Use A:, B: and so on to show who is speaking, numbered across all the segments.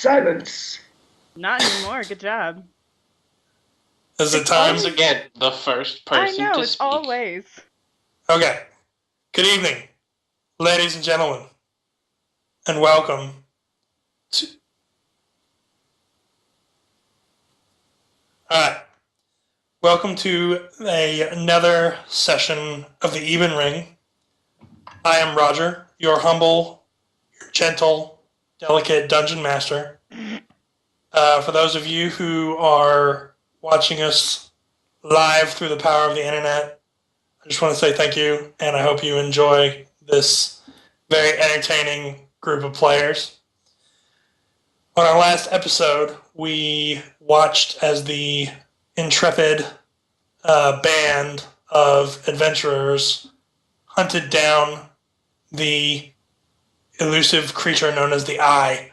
A: Silence.
B: Not anymore. Good job.
C: Is it time?
D: Once again, the first person
B: I know,
D: to
B: it's
D: speak.
B: always.
C: Okay. Good evening, ladies and gentlemen, and welcome to... Alright. Welcome to another session of the Ebon Ring. I am Roger, your humble, your gentle, delicate dungeon master. For those of you who are watching us live through the power of the internet, I just want to say thank you, and I hope you enjoy this very entertaining group of players. On our last episode, we watched as the intrepid band of adventurers hunted down the elusive creature known as the Eye.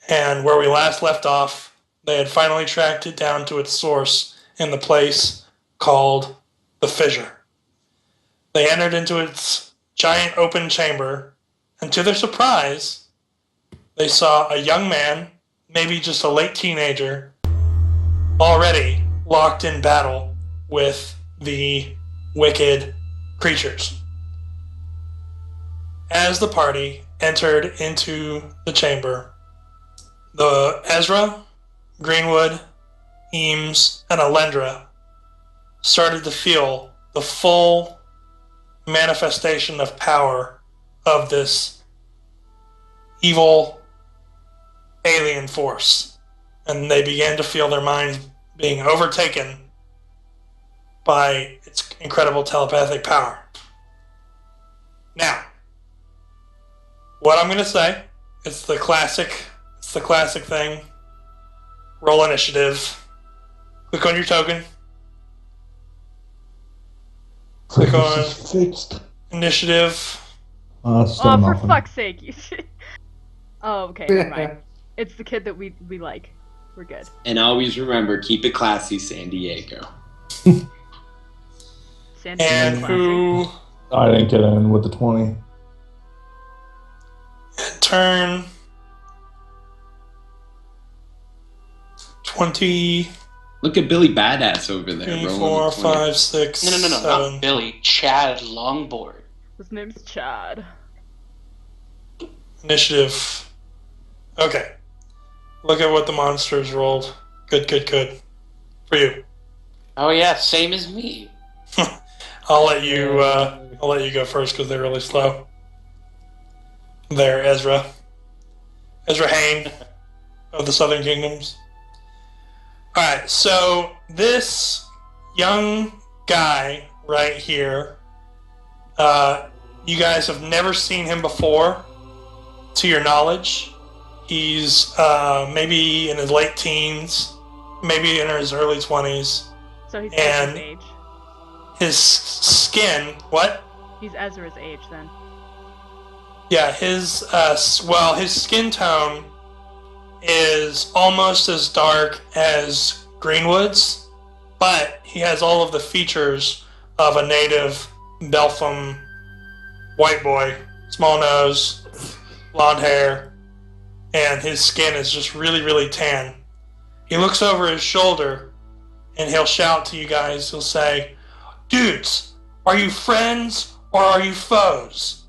C: And where we last left off, they had finally tracked it down to its source in the place called the Fissure. They entered into its giant open chamber, and to their surprise, they saw a young man, maybe just a late teenager, already locked in battle with the wicked creatures. As the party entered into the chamber, the Ezra, Greenwood, Eames, and Alendra started to feel the full manifestation of power of this evil alien force. And they began to feel their minds being overtaken by its incredible telepathic power. Now, what I'm going to say, it's the classic thing. Roll initiative. Click on your token. Click on
E: fixed.
C: Initiative.
B: Oh, for
E: Nothing.
B: fuck's sake. Oh, okay, never mind. It's the kid that we like. We're good.
F: And always remember, keep it classy, San Diego.
B: San
C: And
B: Diego
C: who
E: I didn't get in with the 20.
C: turn 20,
F: Look at Billy Badass over there.
C: 3,
F: rolling
C: 4,
F: the 20.
C: 5, 6,
D: No,
C: 7.
D: not Billy. Chad Longboard.
B: His name's Chad.
C: Initiative. Okay. Look at what the monsters rolled. Good. For you.
D: Oh yeah, same as me.
C: I'll let you go first because they're really slow. There, Ezra. Ezra Hain of the Southern Kingdoms. Alright, so this young guy right here, you guys have never seen him before, to your knowledge. He's maybe in his late teens, maybe in his early 20s.
B: So he's
C: And-
B: Ezra's age.
C: His skin, what?
B: He's Ezra's age then.
C: Yeah, his skin tone is almost as dark as Greenwood's, but he has all of the features of a native Belpham white boy. Small nose, blonde hair, and his skin is just really, really tan. He looks over his shoulder, and he'll shout to you guys. He'll say, "Dudes, are you friends or are you foes?"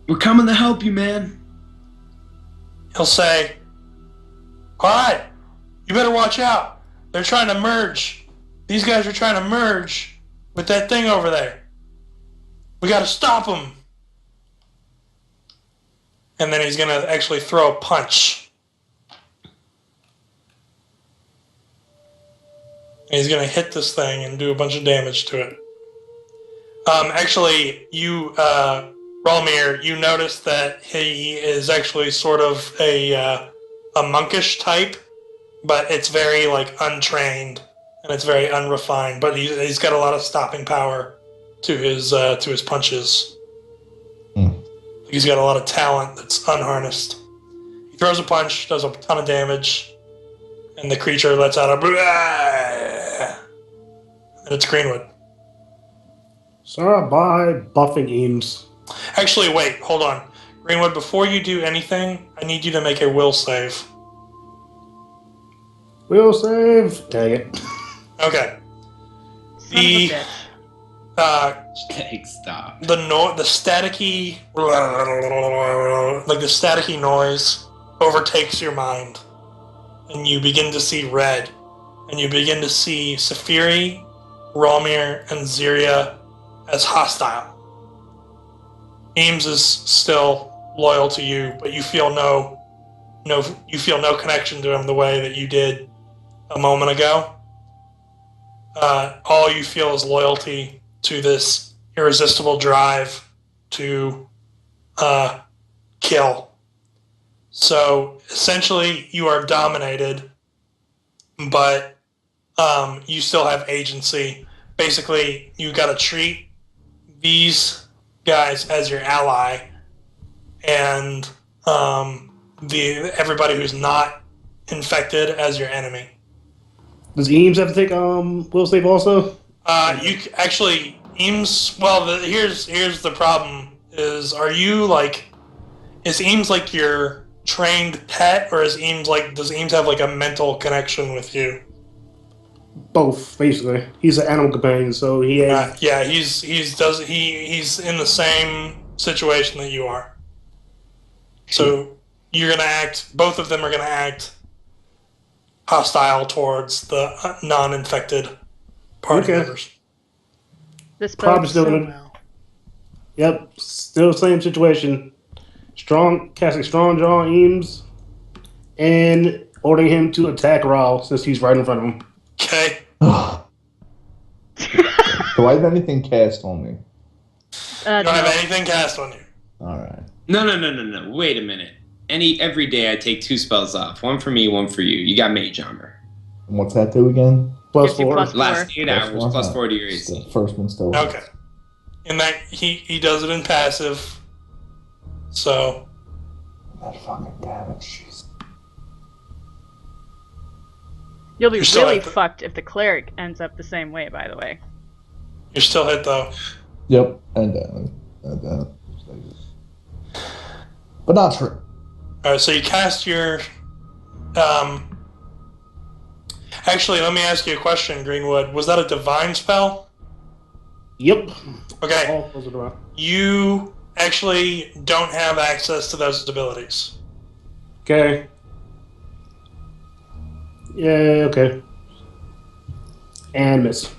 F: We're coming to help you, man.
C: He'll say, "Alright, you better watch out. They're trying to merge. These guys are trying to merge with that thing over there. We gotta stop them." And then he's gonna actually throw a punch. And he's gonna hit this thing and do a bunch of damage to it. Actually, you, Rolmir, you notice that he is actually sort of a monkish type, but it's very untrained and it's very unrefined. But he's got a lot of stopping power to his punches. He's got a lot of talent that's unharnessed. He throws a punch, does a ton of damage, and the creature lets out a and it's Greenwood.
A: Sarah, bye. Buffing Eames.
C: Actually, wait, hold on. Greenwood, before you do anything, I need you to make a will save.
A: Will save. Dang it.
C: Okay.
B: Son of a bitch.
F: Stop.
C: The staticky, like the staticky noise overtakes your mind, and you begin to see red, and you begin to see Safiri, Romir, and Ziria as hostile. Eames is still loyal to you, but you feel no connection to him the way that you did a moment ago. All you feel is loyalty to this irresistible drive to kill. So essentially, you are dominated, but you still have agency. Basically, you got to treat these guys as your ally, and everybody who's not infected as your enemy.
A: Does Eames have to take will save also?
C: You actually Eames. Well, here's the problem: is Eames like your trained pet, or does Eames have like a mental connection with you?
A: Both, basically. He's an animal companion, so he has.
C: Yeah, he's in the same situation that you are. So you're gonna act. Both of them are gonna act hostile towards the non-infected party members.
B: This
A: Probably
B: bodes
A: still
B: so
A: gonna.
B: well.
A: Yep, still same situation. Casting strong jaw on Eames, and ordering him to attack Raul since he's right in front of him.
C: Okay.
E: Do I have anything cast on me?
C: You don't have
B: No.
C: anything cast on you.
E: Alright.
F: No. Wait a minute. Every day I take 2 spells off. 1 for me, 1 for you. You got mage armor.
E: And what's that do again?
A: Plus
B: Gives you
A: 4.
B: plus-
F: Last 8
E: Plus
F: hours
E: one?
F: plus 4 to your AC.
E: The first one still.
C: Okay. And that he does it in passive. So
E: That fucking damage, jeez.
B: You'll be
C: You're still
B: really
C: at the-
B: fucked if the cleric ends up the same way, by the way.
C: you're still hit though.
E: Yep, and down. But not true.
C: Alright, so you cast your actually, let me ask you a question, Greenwood. Was that a divine spell?
A: Yep.
C: Okay.
A: All those are around.
C: You actually don't have access to those abilities.
A: Okay. Yeah, okay. And miss.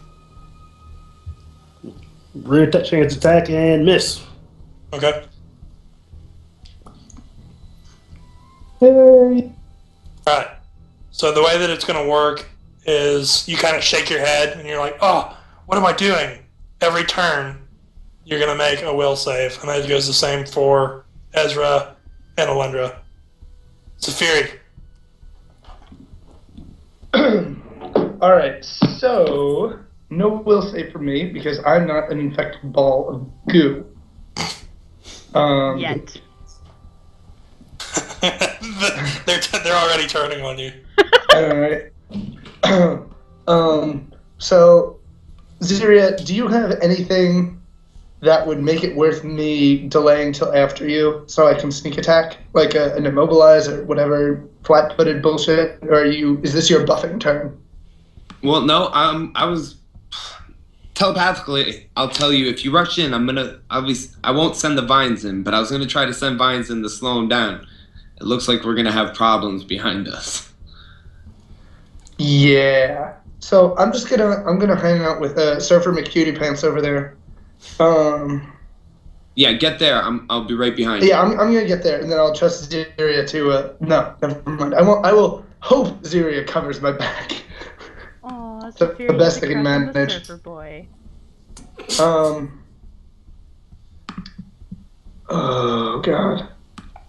A: Rear chance attack and miss.
C: Okay.
E: Hey.
C: Alright. So the way that it's going to work is you kind of shake your head and you're like, oh, what am I doing? Every turn, you're going to make a will save. And that goes the same for Ezra and Alendra. Safiri.
G: Alright, so no will save for me because I'm not an infected ball of goo.
B: Yet.
C: They're already turning on you.
G: Alright. So, Ziria, do you have anything that would make it worth me delaying till after you so I can sneak attack? Like an immobilize or whatever flat-footed bullshit? Or is this your buffing turn?
F: Well, no, I was telepathically. I'll tell you if you rush in, I won't send the vines in, but I was gonna try to send vines in to slow them down. It looks like we're gonna have problems behind us.
G: Yeah. So I'm gonna hang out with Surfer McCutie Pants over there.
F: Yeah, get there. I'll be right behind you.
G: Yeah, I'm gonna get there, and then I'll trust Ziria to. No, never mind. I will hope Ziria covers my back.
B: Aw,
G: The
B: Saphir
G: best I can manage.
B: Surfer boy.
G: Oh god.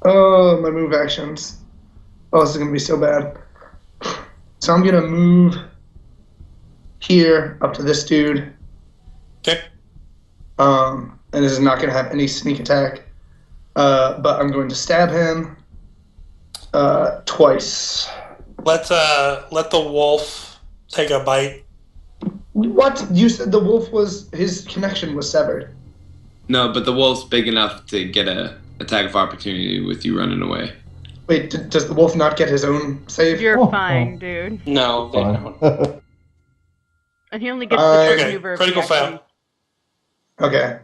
G: Oh, my move actions. Oh, this is gonna be so bad. So I'm gonna move here up to this dude.
C: Okay.
G: And this is not gonna have any sneak attack. But I'm going to stab him twice.
C: Let the wolf take a bite.
G: What? You said the wolf his connection was severed.
F: No, but the wolf's big enough to get a attack of opportunity with you running away.
G: Wait, does the wolf not get his own save?
B: You're
E: Oh,
B: fine,
E: oh.
B: dude.
D: No, they don't.
E: Fine.
B: And he only gets the first
C: Okay,
B: maneuver if he
C: critical fail.
B: actually...
G: Okay.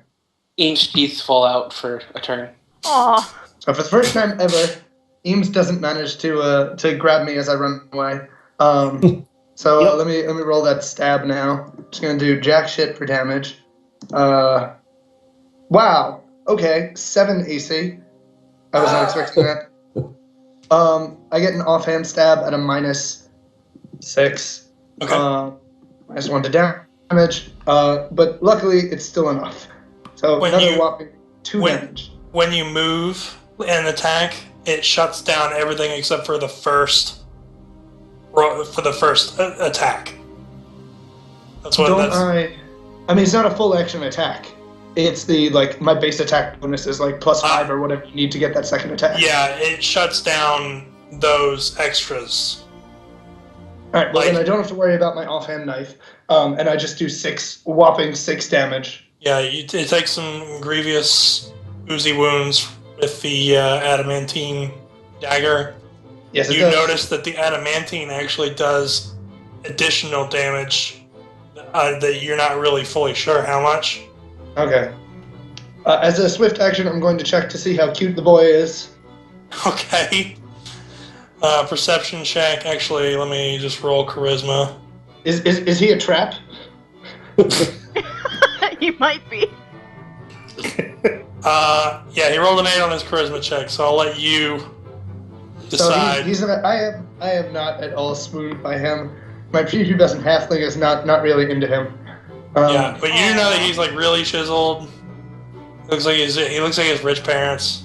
D: Eam's teeth fall out for a turn.
B: Aw.
G: So for the first time ever, Eames doesn't manage to grab me as I run away. So
A: Yep.
G: let me roll that stab now. Just gonna do jack shit for damage. Wow. Okay, 7 AC. I was not expecting that. I get an offhand stab at a -6.
C: Okay.
G: -1 to damage. But luckily it's still enough. So
C: When
G: another
C: you-
G: whopping 2
C: when-
G: damage.
C: When you move and attack, it shuts down everything except for the first attack. That's what.
G: Don't
C: That's
G: I mean, it's not a full action attack. It's the my base attack bonus is +5 or whatever you need to get that second attack.
C: yeah. It shuts down those extras.
G: All right. Well,
C: like-
G: then I don't have to worry about my offhand knife, and I just do whopping 6 damage.
C: Yeah, it takes some grievous oozy wounds with the adamantine dagger.
G: Yes, it
C: You
G: does.
C: notice that the adamantine actually does additional damage that you're not really fully sure how much.
G: Okay. As a swift action, I'm going to check to see how cute the boy is.
C: Okay. Perception check. Actually, let me just roll charisma.
G: Is he a trap?
B: He might be.
C: Yeah, he rolled an 8 on his charisma check, so I'll let you decide.
G: So he's I am not at all swooned by him. My prepubescent halfling is not really into him.
C: Yeah, but you do know that he's like really chiseled. He looks like he has rich parents.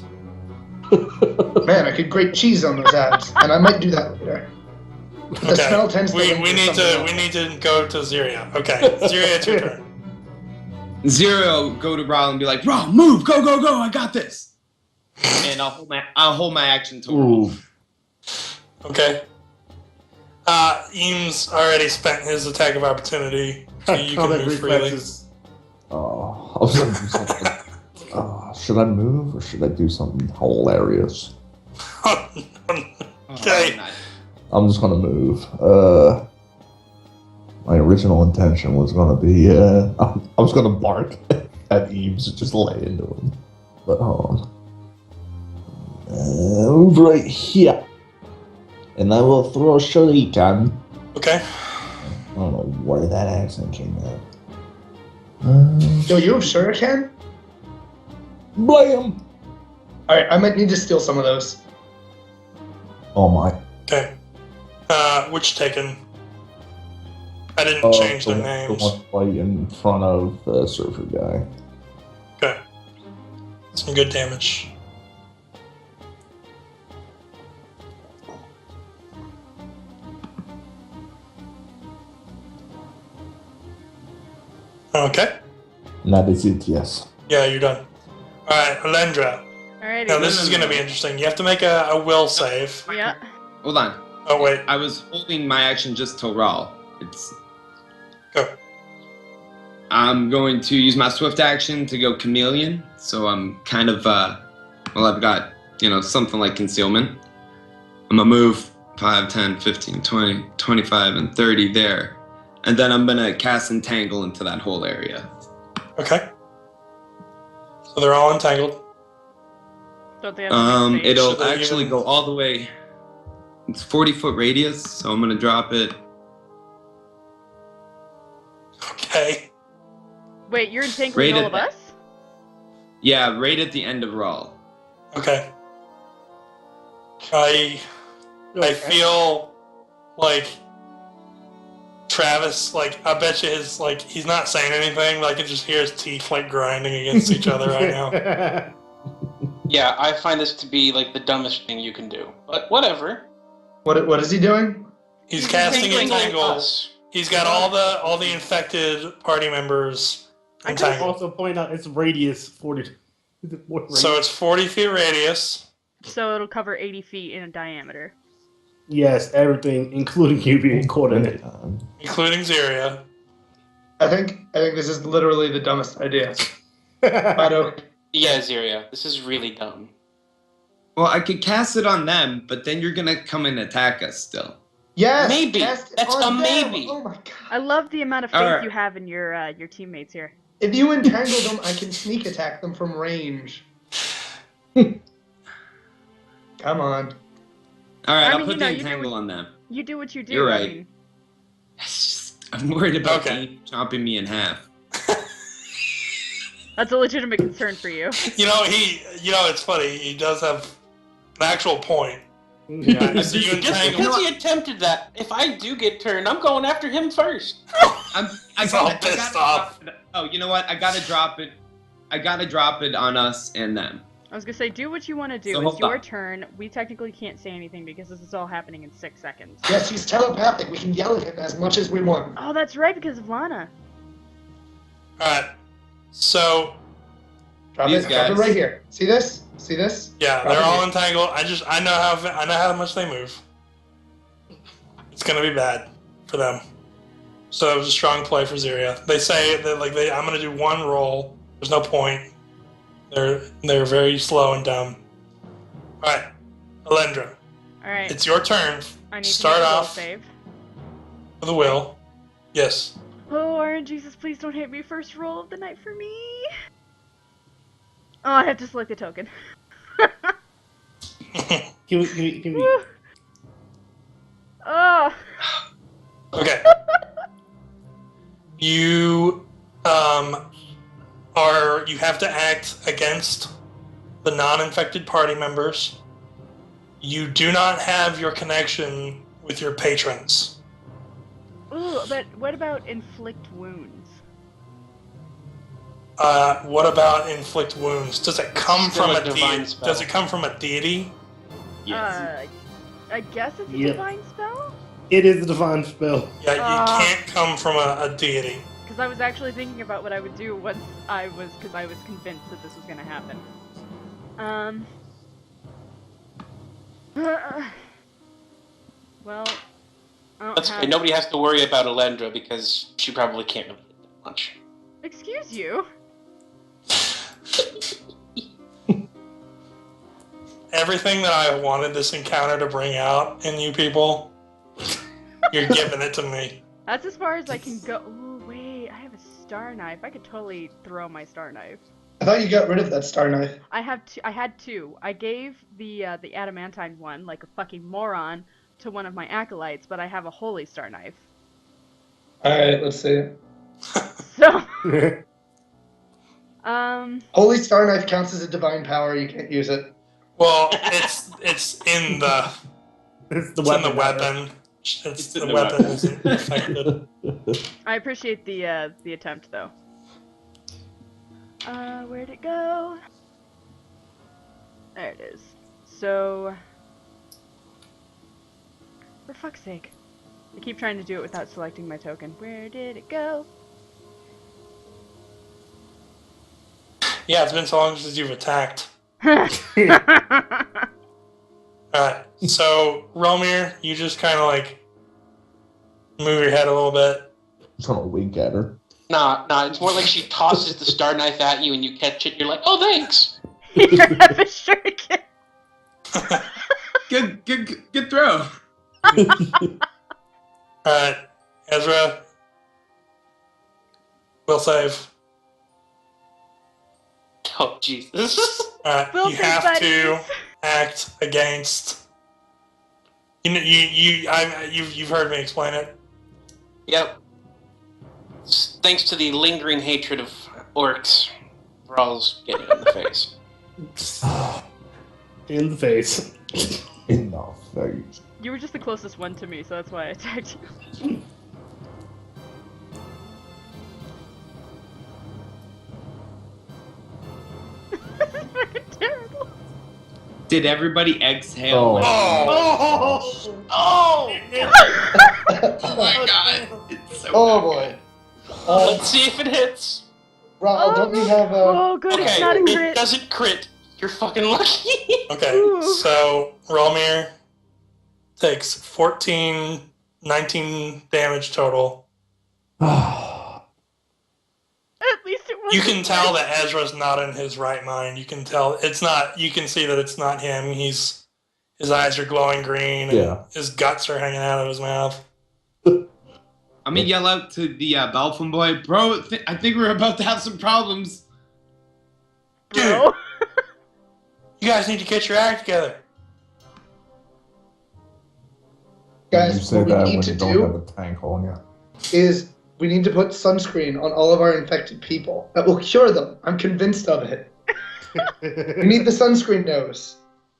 G: Man, I could grate cheese on those abs, and I might do that later. The smell tends to.
C: We
G: link to
C: need
G: something
C: to
G: else.
C: we need to go to Ziria. Okay, Ziria, it's your turn.
F: Zero go to Raul and be like, Raul, move, go, go, go, I got this. And I'll hold my action to roll.
E: Ooh.
C: Okay. Eames already spent his attack of opportunity, so you can
A: Combat
C: move freely.
A: reflexes.
E: Oh, I was gonna do something. Should I move or should I do something hilarious?
C: Okay.
E: I'm just gonna move. My original intention was gonna be, I was gonna bark at Eames and just lay into him. But hold on. Move right here. And I will throw a shuriken.
C: Okay.
E: I don't know where that accent came out.
G: Yo, you have shuriken?
E: Blam!
G: Alright, I might need to steal some of those.
E: Oh my.
C: Okay. Which taken? I didn't change their
E: the
C: names.
E: one right in front of the surfer guy.
C: Okay. Some good damage. Okay.
E: And that is it, yes.
C: Yeah, you're done. Alright, Alendra.
B: Alrighty.
C: Now this is going to be interesting. You have to make a will save.
B: Yeah.
F: Hold on.
C: Oh, wait.
F: I was holding my action just till Raul.
C: Go.
F: I'm going to use my swift action to go chameleon. So I'm kind of, I've got, something like concealment. I'm going to move 5, 10, 15, 20, 25, and 30 there. And then I'm going to cast Entangle into that whole area.
C: Okay. So they're all entangled.
B: Don't they have the same
F: It'll
C: Should they
F: actually
C: even-
F: go all the way. It's 40-foot radius, so I'm going to drop it.
C: Okay.
B: Wait, you're entangling all of
F: Rated-
B: us?
F: Yeah, right at the end of Raul.
C: Okay. I feel like Travis, I bet you he's not saying anything, I can just hear his teeth, grinding against each other right now.
D: Yeah, I find this to be the dumbest thing you can do. But whatever.
G: What is he doing?
C: He's casting
B: entangling
C: Entangle.
D: Us.
C: He's got all the infected party members
A: I can
C: entangled.
A: also point out its radius 40.
C: So it's 40 feet radius.
B: So it'll cover 80 feet in diameter.
A: yes, everything, including you being caught in it.
C: Including Ziria.
G: I think this is literally the dumbest idea. Otto.
D: Yeah, Ziria, this is really dumb.
F: Well, I could cast it on them, but then you're gonna come and attack us still.
G: Yes,
D: Maybe.
G: cast it
D: That's
G: on
D: a
G: them.
D: maybe.
G: Oh my god.
B: I love the amount of faith
F: Alright.
B: you have in your teammates here.
G: If you entangle them, I can sneak attack them from range. Come on.
F: All right,
B: I
F: I'll
B: mean,
F: put
B: you
F: the
B: know, you do
F: entangle
B: what-
F: on them.
B: You do what you do.
F: You're
B: I
F: right.
B: mean,
F: I'm worried about
C: Okay.
F: Eve chopping me in half.
B: that's a legitimate concern for you.
C: It's funny. He does have an actual point.
A: Yeah.
C: So you
D: Just
C: entangle.
D: because he attempted that, if I do get turned, I'm going after him first.
C: He's all pissed off.
F: Oh, you know what? I gotta drop it. I gotta drop it on us and them.
B: I was gonna say, do what you want to do.
F: So
B: It's
F: hold
B: your
F: on.
B: turn. We technically can't say anything because this is all happening in 6 seconds.
G: Yes, he's telepathic. We can yell at him as much as we want.
B: Oh, that's right, because of Lana.
C: All right. So
G: Drop
F: These
G: it. Drop it
F: guys.
G: right here. See this? See this?
C: yeah,
G: Drop
C: they're
G: it
C: all
G: here.
C: entangled. I know how much they move. It's gonna be bad for them. So it was a strong play for Ziria. They say that I'm gonna do one roll. There's no point. They're very slow and dumb. All right, Alendra,
B: All right.
C: it's your turn.
B: I need
C: Start
B: to make a will
C: off
B: save.
C: with a will. Yes.
B: Oh, Iron Jesus, please don't hit me. First roll of the night for me. Oh, I have to select the token.
A: Give me.
B: Woo. Oh.
C: Okay. You you have to act against the non-infected party members. You do not have your connection with your patrons.
B: Ooh, but what about inflict wounds?
C: What about inflict wounds? Does it come
D: Still
C: from
D: a
C: a
D: divine
C: deity?
D: spell.
C: Does it come from a deity?
F: Yes.
B: I guess it's a
A: Yep.
B: divine spell?
A: It is the divine spell.
C: Yeah, you
B: Ah.
C: can't come from a deity.
B: Because I was actually thinking about what I would do once because I was convinced that this was going to happen. Well, I don't
D: That's
B: have...
D: okay. Nobody has to worry about Alendra because she probably can't really hit that much.
B: Excuse you?
C: Everything that I wanted this encounter to bring out in you people, you're giving it to me.
B: That's as far as I can go. Ooh, wait, I have a star knife. I could totally throw my star knife.
G: I thought you got rid of that star knife.
B: I had two. I gave the adamantine one, like a fucking moron, to one of my acolytes, but I have a holy star knife.
G: Alright, let's see.
B: So,
G: Holy star knife counts as a divine power. You can't use it.
C: Well, it's in the
A: It's the
C: it's in the
A: weapon.
C: weapon. It's
F: It's
C: the
F: in the
C: weapon
F: weapon.
C: isn't affected.
B: I appreciate the attempt, though. Where'd it go? There it is. So, for fuck's sake. I keep trying to do it without selecting my token. Where did it go?
C: Yeah, it's been so long since you've attacked.
B: Alright.
C: Alright, so Romir, you just kind of move your head a little bit.
E: Just gonna wink at her.
D: Nah, it's more like she tosses the star knife at you and you catch it. You're like, oh, thanks.
B: You have a shuriken.
F: Good throw.
C: Alright, Ezra, will save.
D: Oh, Jesus.
C: Alright,
B: Will
C: you
B: save,
C: have
B: buddies.
C: to act against. You've heard me explain it.
D: Yep. Thanks to the lingering hatred of orcs, Brawl's getting in the face.
A: In the face.
E: In the face.
B: You were just the closest one to me, so that's why I attacked you. This is fucking terrible.
F: Did everybody exhale?
E: Oh.
C: Oh!
D: Oh!
F: Oh my god. It's so
G: Oh
F: bad.
G: boy.
D: Let's see if it hits.
G: Raul, don't you have a...
B: Oh, good, it's
D: Okay,
B: not a
D: it
B: crit.
D: doesn't crit. You're fucking lucky.
C: Okay,
B: Ooh.
C: so Romir takes 19 damage total.
B: At least it
C: You can tell that Ezra's not in his right mind. You can tell it's not. You can see that it's not him. His eyes are glowing green, and his guts are hanging out of his mouth.
F: I'm gonna yell out to the Belfin boy, bro. I think we're about to have some problems.
C: Dude, you guys need to get your act together.
G: Guys,
E: you say
G: what we
E: that
G: need
E: when
G: to
E: you don't
G: do
E: have a tank on you.
G: is we need to put sunscreen on all of our infected people. That will cure them. I'm convinced of it. We need the sunscreen nose.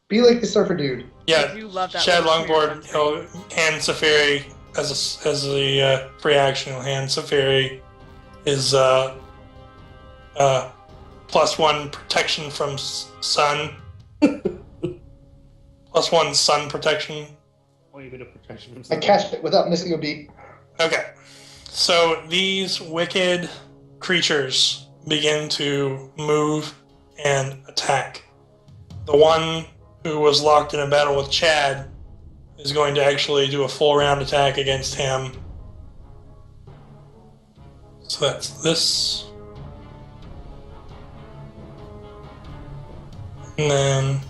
G: Be like the surfer dude.
C: Yeah,
B: I do love that
C: Chad
B: little smear
C: Longboard, he'll hand Safiri as a free action. He'll hand Safiri his +1 protection from sun. +1 sun protection.
A: Or even a protection from
G: I cast it without missing a beat.
C: Okay, so these wicked creatures begin to move and attack. The one who was locked in a battle with Chad is going to actually do a full round attack against him. So that's this. And then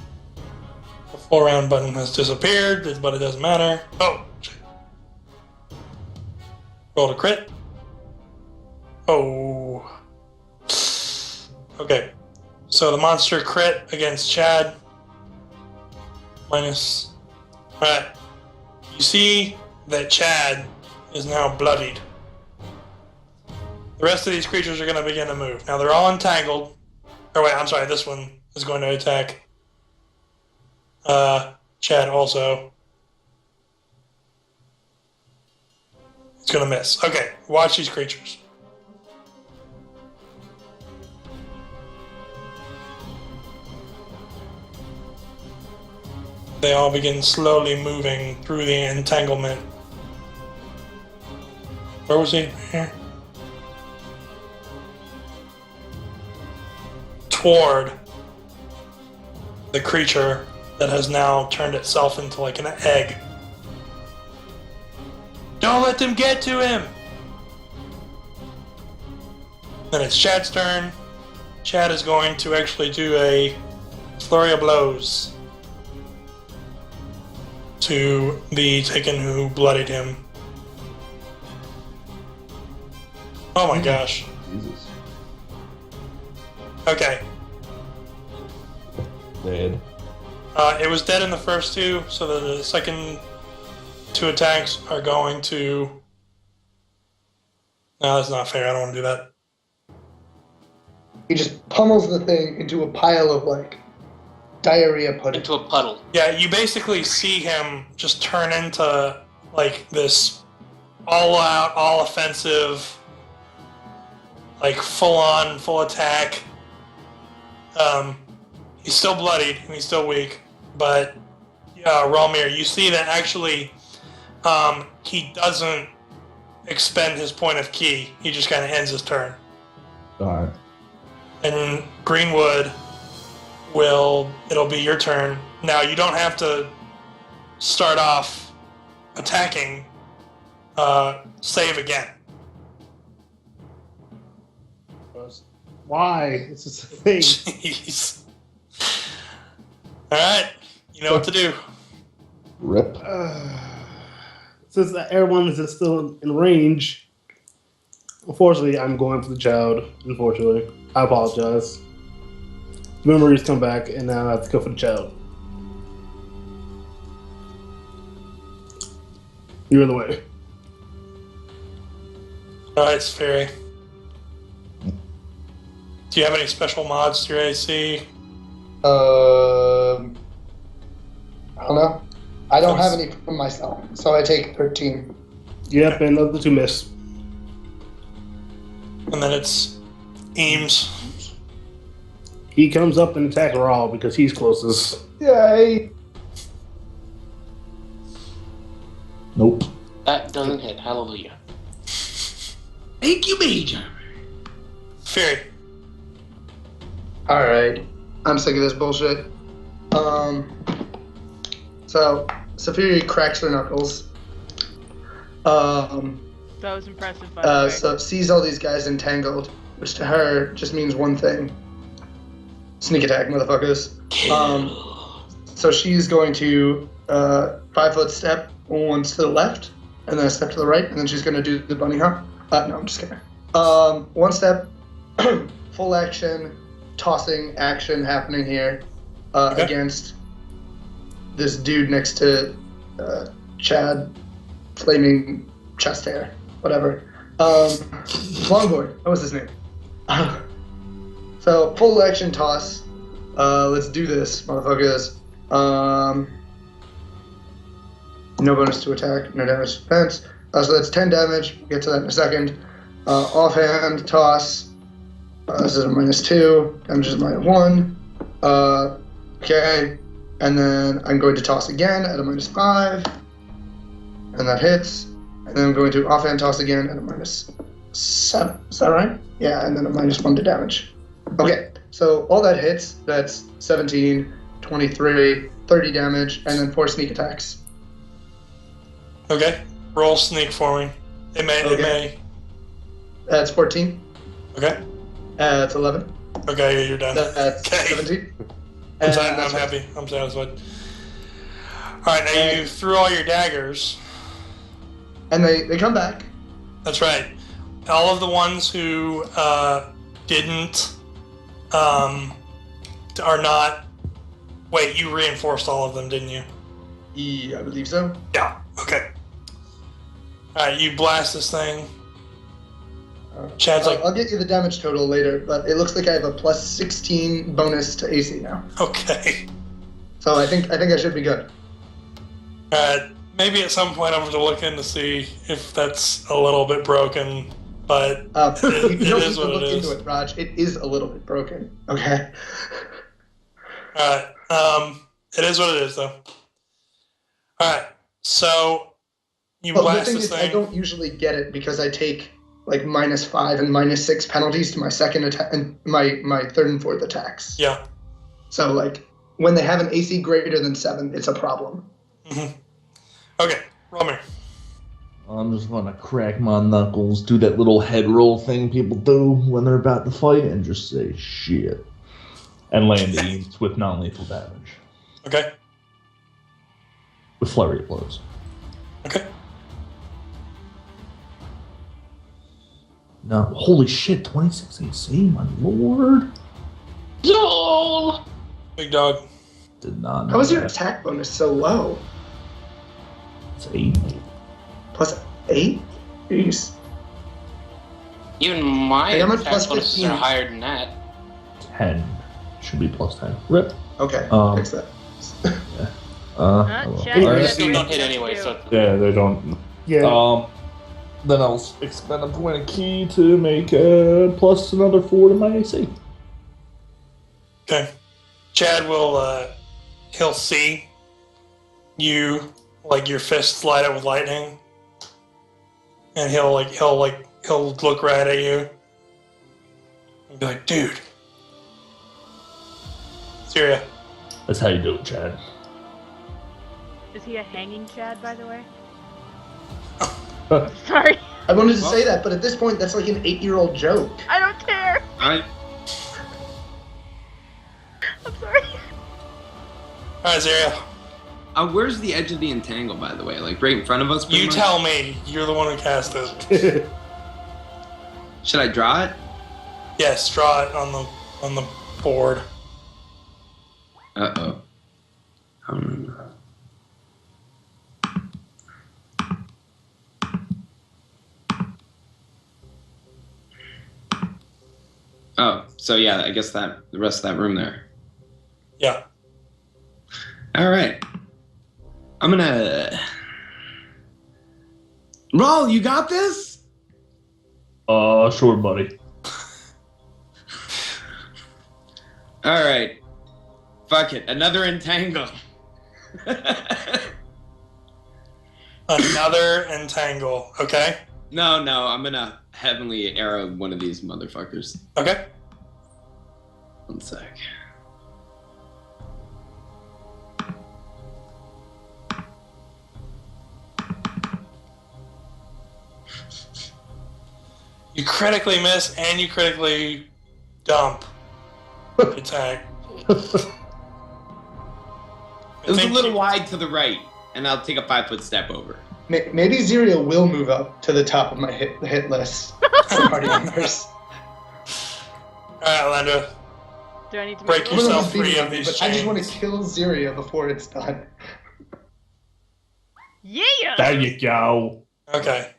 C: the full round button has disappeared, but it doesn't matter. Oh! Rolled a crit. Oh. Okay. So the monster crit against Chad. Minus. Alright. You see that Chad is now bloodied. The rest of these creatures are going to begin to move. Now they're all entangled. Oh wait, I'm sorry, this one is going to attack Chad also. It's going to miss. Okay, watch these creatures. They all begin slowly moving through the entanglement. Where was he? Here. Toward the creature that has now turned itself into like an egg. Don't let them get to him! Then it's Chad's turn. Chad is going to actually do a flurry of blows to the Taken who bloodied him. Oh my gosh.
E: Jesus.
C: Okay.
E: Dead.
C: It was dead in the first two, so the second two attacks are going to... No, that's not fair. I don't want to do that.
G: He just pummels the thing into a pile of, like, diarrhea pudding.
D: Into a puddle.
C: Yeah, you basically see him just turn into, like, this all-out, all-offensive, like, full-on, full attack. He's still bloodied, and he's still weak, but, Ralmir, you see that actually, he doesn't expend his point of key. He just kind of ends his turn.
E: Alright.
C: And Greenwood it'll be your turn. Now, you don't have to start off attacking. Save again.
A: Why? It's just a thing.
C: Jeez. Alright, you know what to do.
E: Rip.
A: Since everyone is still in range, unfortunately, I'm going for the child. Unfortunately, I apologize. Memories come back, and now I have to go for the child. You're in the way.
C: Alright, it's Fairy. Do you have any special mods to your AC?
G: I don't know. I don't have any for myself, so I take 13.
A: Yep, and the other two miss.
C: And then it's Eames.
A: He comes up and attacks Raw because he's closest.
G: Yay!
E: Nope.
D: That doesn't hit. Hallelujah.
F: Thank you, Major.
C: Fairy.
G: Alright. I'm sick of this bullshit. So, Safiri cracks her knuckles.
B: That was impressive, by the way.
G: So sees all these guys entangled, which to her just means one thing. Sneak attack, motherfuckers. So she's going to 5-foot step once to the left, and then a step to the right, and then she's going to do the bunny hop. No, I'm just kidding. One step, full action, tossing action happening here against this dude next to Chad, flaming chest hair, whatever. Longboard, what was his name? So, full action toss. Let's do this, motherfuckers. No bonus to attack, no damage to defense. So that's 10 damage. We'll get to that in a second. Offhand toss. This is a -2. Damage is -1. Okay. And then I'm going to toss again at a -5. And that hits. And then I'm going to offhand toss again at a -7. Is that right? Yeah, and then a -1 to damage. Okay. So all that hits, that's 17, 23, 30 damage, and then 4 sneak attacks.
C: Okay. Roll sneak for me. It may.
G: That's 14.
C: Okay.
G: That's 11.
C: Okay, you're done.
G: That's
C: Okay.
G: 17.
C: I'm happy. I'm satisfied. Alright, now you threw all your daggers.
G: And they come back.
C: That's right. All of the ones who didn't are not. Wait, you reinforced all of them, didn't you?
G: Yeah, I believe so.
C: Yeah. Okay. Alright, you blast this thing. Chad's like,
G: I'll get you the damage total later, but it looks like I have a +16 bonus to AC now.
C: okay.
G: So I think I should be good.
C: Maybe at some point I'm going to look in to see if that's a little bit broken, but
G: You don't
C: it
G: need
C: is
G: to
C: what
G: look
C: it is.
G: into it, Raj. It is a little bit broken. Okay.
C: Alright, it is what it is, though. Alright, so you
G: Well, the
C: blast
G: thing
C: this
G: is, I
C: thing.
G: don't usually get it because I take like -5 and -6 penalties to my second attack and my third and fourth attacks.
C: Yeah.
G: So like when they have an AC greater than 7, it's a problem.
C: Mm-hmm. Okay, roll me.
E: I'm just gonna crack my knuckles, do that little head roll thing people do when they're about to fight, and just say shit. And land Eames with non-lethal damage.
C: Okay.
E: With flurry of blows.
C: Okay.
E: No, holy shit, 26 AC, my lord.
D: Joel!
C: Big dog.
E: Did not know
G: How is your
E: that.
G: attack bonus so low?
E: It's 8.
G: +8? Jeez.
D: Even my
G: Hey, I'm at
D: attack bonuses
G: +15.
D: are higher than that.
E: 10. Should be +10. Rip.
G: Okay,
E: Um,
G: fix that.
E: Well.
B: Chad,
G: Hey,
B: you're
G: I
B: gonna
D: Still
B: do
D: don't
B: what
D: hit
B: you have to
D: anyway,
B: do.
D: so
E: Yeah, they don't.
A: Yeah.
E: Then I'll expend a point of key to make plus another 4 to my AC.
C: Okay. Chad will, he'll see you, like your fists light up with lightning. And he'll look right at you. And be like, dude. Syria.
E: That's how you do it, Chad.
B: Is he a hanging Chad, by the way? Sorry,
G: I wanted to say that, but at this point, that's like an 8-year-old joke.
B: I don't care.
F: I
B: I'm sorry.
C: Alright, Syria.
F: where's the edge of the entangle, by the way? Like right in front of us? pretty
C: You
F: much?
C: tell me. You're the one who cast it.
F: Should I draw it?
C: Yes, draw it on the board.
F: Uh-oh. I don't remember. Oh, so yeah, I guess the rest of that room there.
C: Yeah.
F: All right. I'm gonna. Roll, you got this?
E: Sure, buddy.
F: All right. Fuck it. Another entangle.
C: Another entangle. Okay.
F: No, I'm gonna heavenly arrow one of these motherfuckers.
C: Okay.
F: One sec.
C: You You critically miss and you critically dump the attack.
F: It was a little wide to the right, and I'll take a 5-foot step over.
G: Maybe Ziria will move up to the top of my hit list for party members.
C: Alright, Alendra.
B: Do I need to
C: Break
B: make
C: yourself free of these
G: but I just want to
C: chains.
G: kill Ziria before it's done.
B: Yeah!
E: There you go.
C: Okay.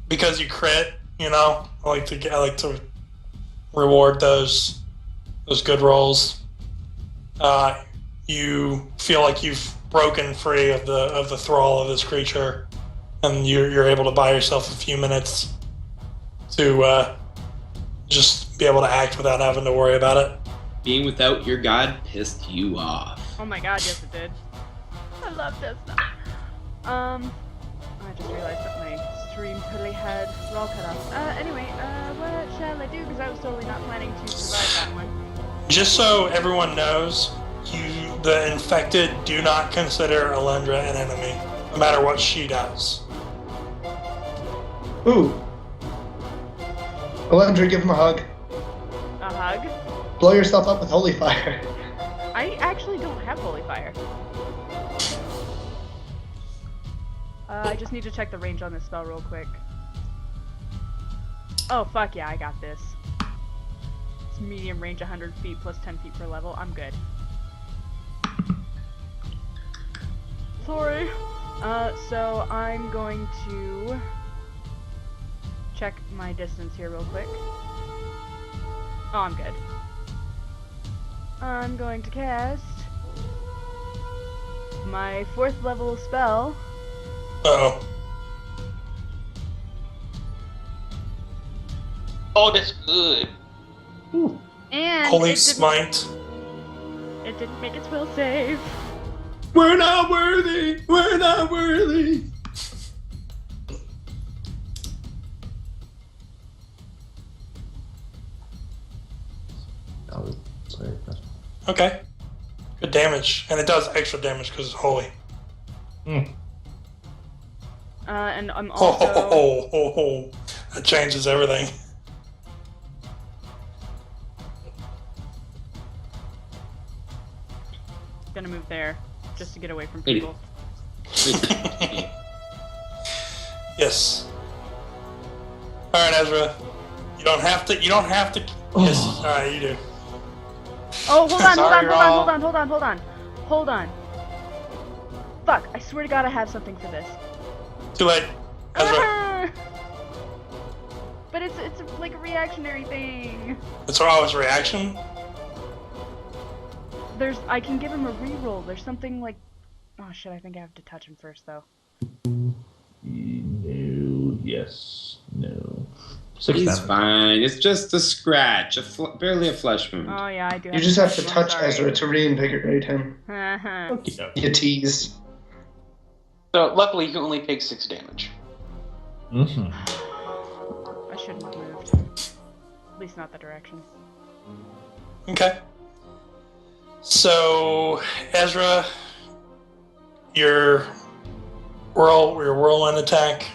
C: Because you crit, you know, I like to reward those good rolls. You feel like you've broken free of the thrall of this creature, and you're able to buy yourself a few minutes to just be able to act without having to worry about it.
F: Being without your god pissed you off.
B: Oh my god, yes it did. I love this stuff. I just realized that my stream totally had raw cut off. Anyway, what shall I do? Because I was totally not planning to survive that one.
C: Just so everyone knows, the infected do not consider Alendra an enemy, no matter what she does.
G: Ooh. Alendra, give him a hug.
B: A hug?
G: Blow yourself up with holy fire.
B: I actually don't have holy fire. I just need to check the range on this spell real quick. Oh, fuck yeah, I got this. It's medium range, 100 feet plus 10 feet per level. I'm good. Sorry. So I'm going to check my distance here real quick. Oh, I'm good. I'm going to cast my 4th level spell.
C: Uh-oh.
D: Oh, that's good.
B: And
C: Holy
B: it
C: smite.
B: didn't make its will save.
F: We're not worthy! We're not worthy!
C: Okay. Good damage. And it does extra damage because it's holy.
B: And I'm
C: Ho,
B: also...
C: ho, ho, ho, ho. That changes everything.
B: gonna move there, just to get away from
F: Wait.
B: people.
C: Yes. Alright, Ezra. You don't have to. Yes. Alright, you do.
B: Oh, hold on,
D: Sorry, Raul.
B: hold on. Fuck, I swear to God I have something for this.
C: Too late. Ezra.
B: Ah! But it's like a reactionary thing.
C: It's always a reaction.
B: I can give him a reroll. There's something like... Oh shit, I think I have to touch him first though.
E: No. Yes. No. 6
F: He's
E: damage.
F: fine. It's just a scratch. Barely a flesh wound.
B: Oh yeah, I do.
G: You just have to
B: I'm
G: touch
B: sorry.
G: Ezra to reinvigorate him.
E: Okay.
G: You tease.
D: So luckily, you only take 6 damage.
E: Mm-hmm.
B: I shouldn't have moved. At least not the direction.
C: Okay. So, Ezra, your whirlwind attack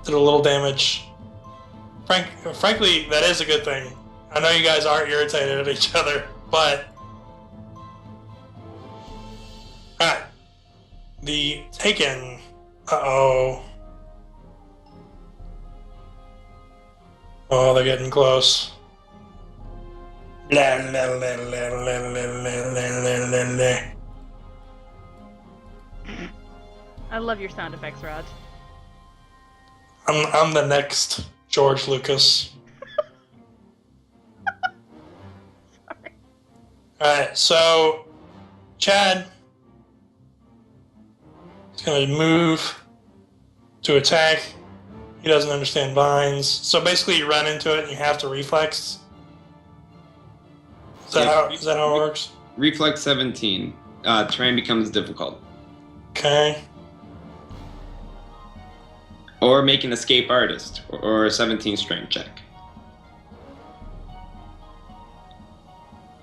C: did a little damage. Frankly, that is a good thing. I know you guys are irritated at each other, but... Alright. The Taken... Uh-oh. Oh, they're getting close. La, la, la, la, la, la, la, la, la, la.
B: I love your sound effects, Raj.
C: I'm the next George Lucas.
B: Sorry.
C: Alright, so Chad is going to move to attack. He doesn't understand vines. So basically you run into it and you have to reflex. Is that how it works?
F: Reflex 17. Terrain becomes difficult.
C: Okay.
F: Or make an escape artist, or a 17 strength check.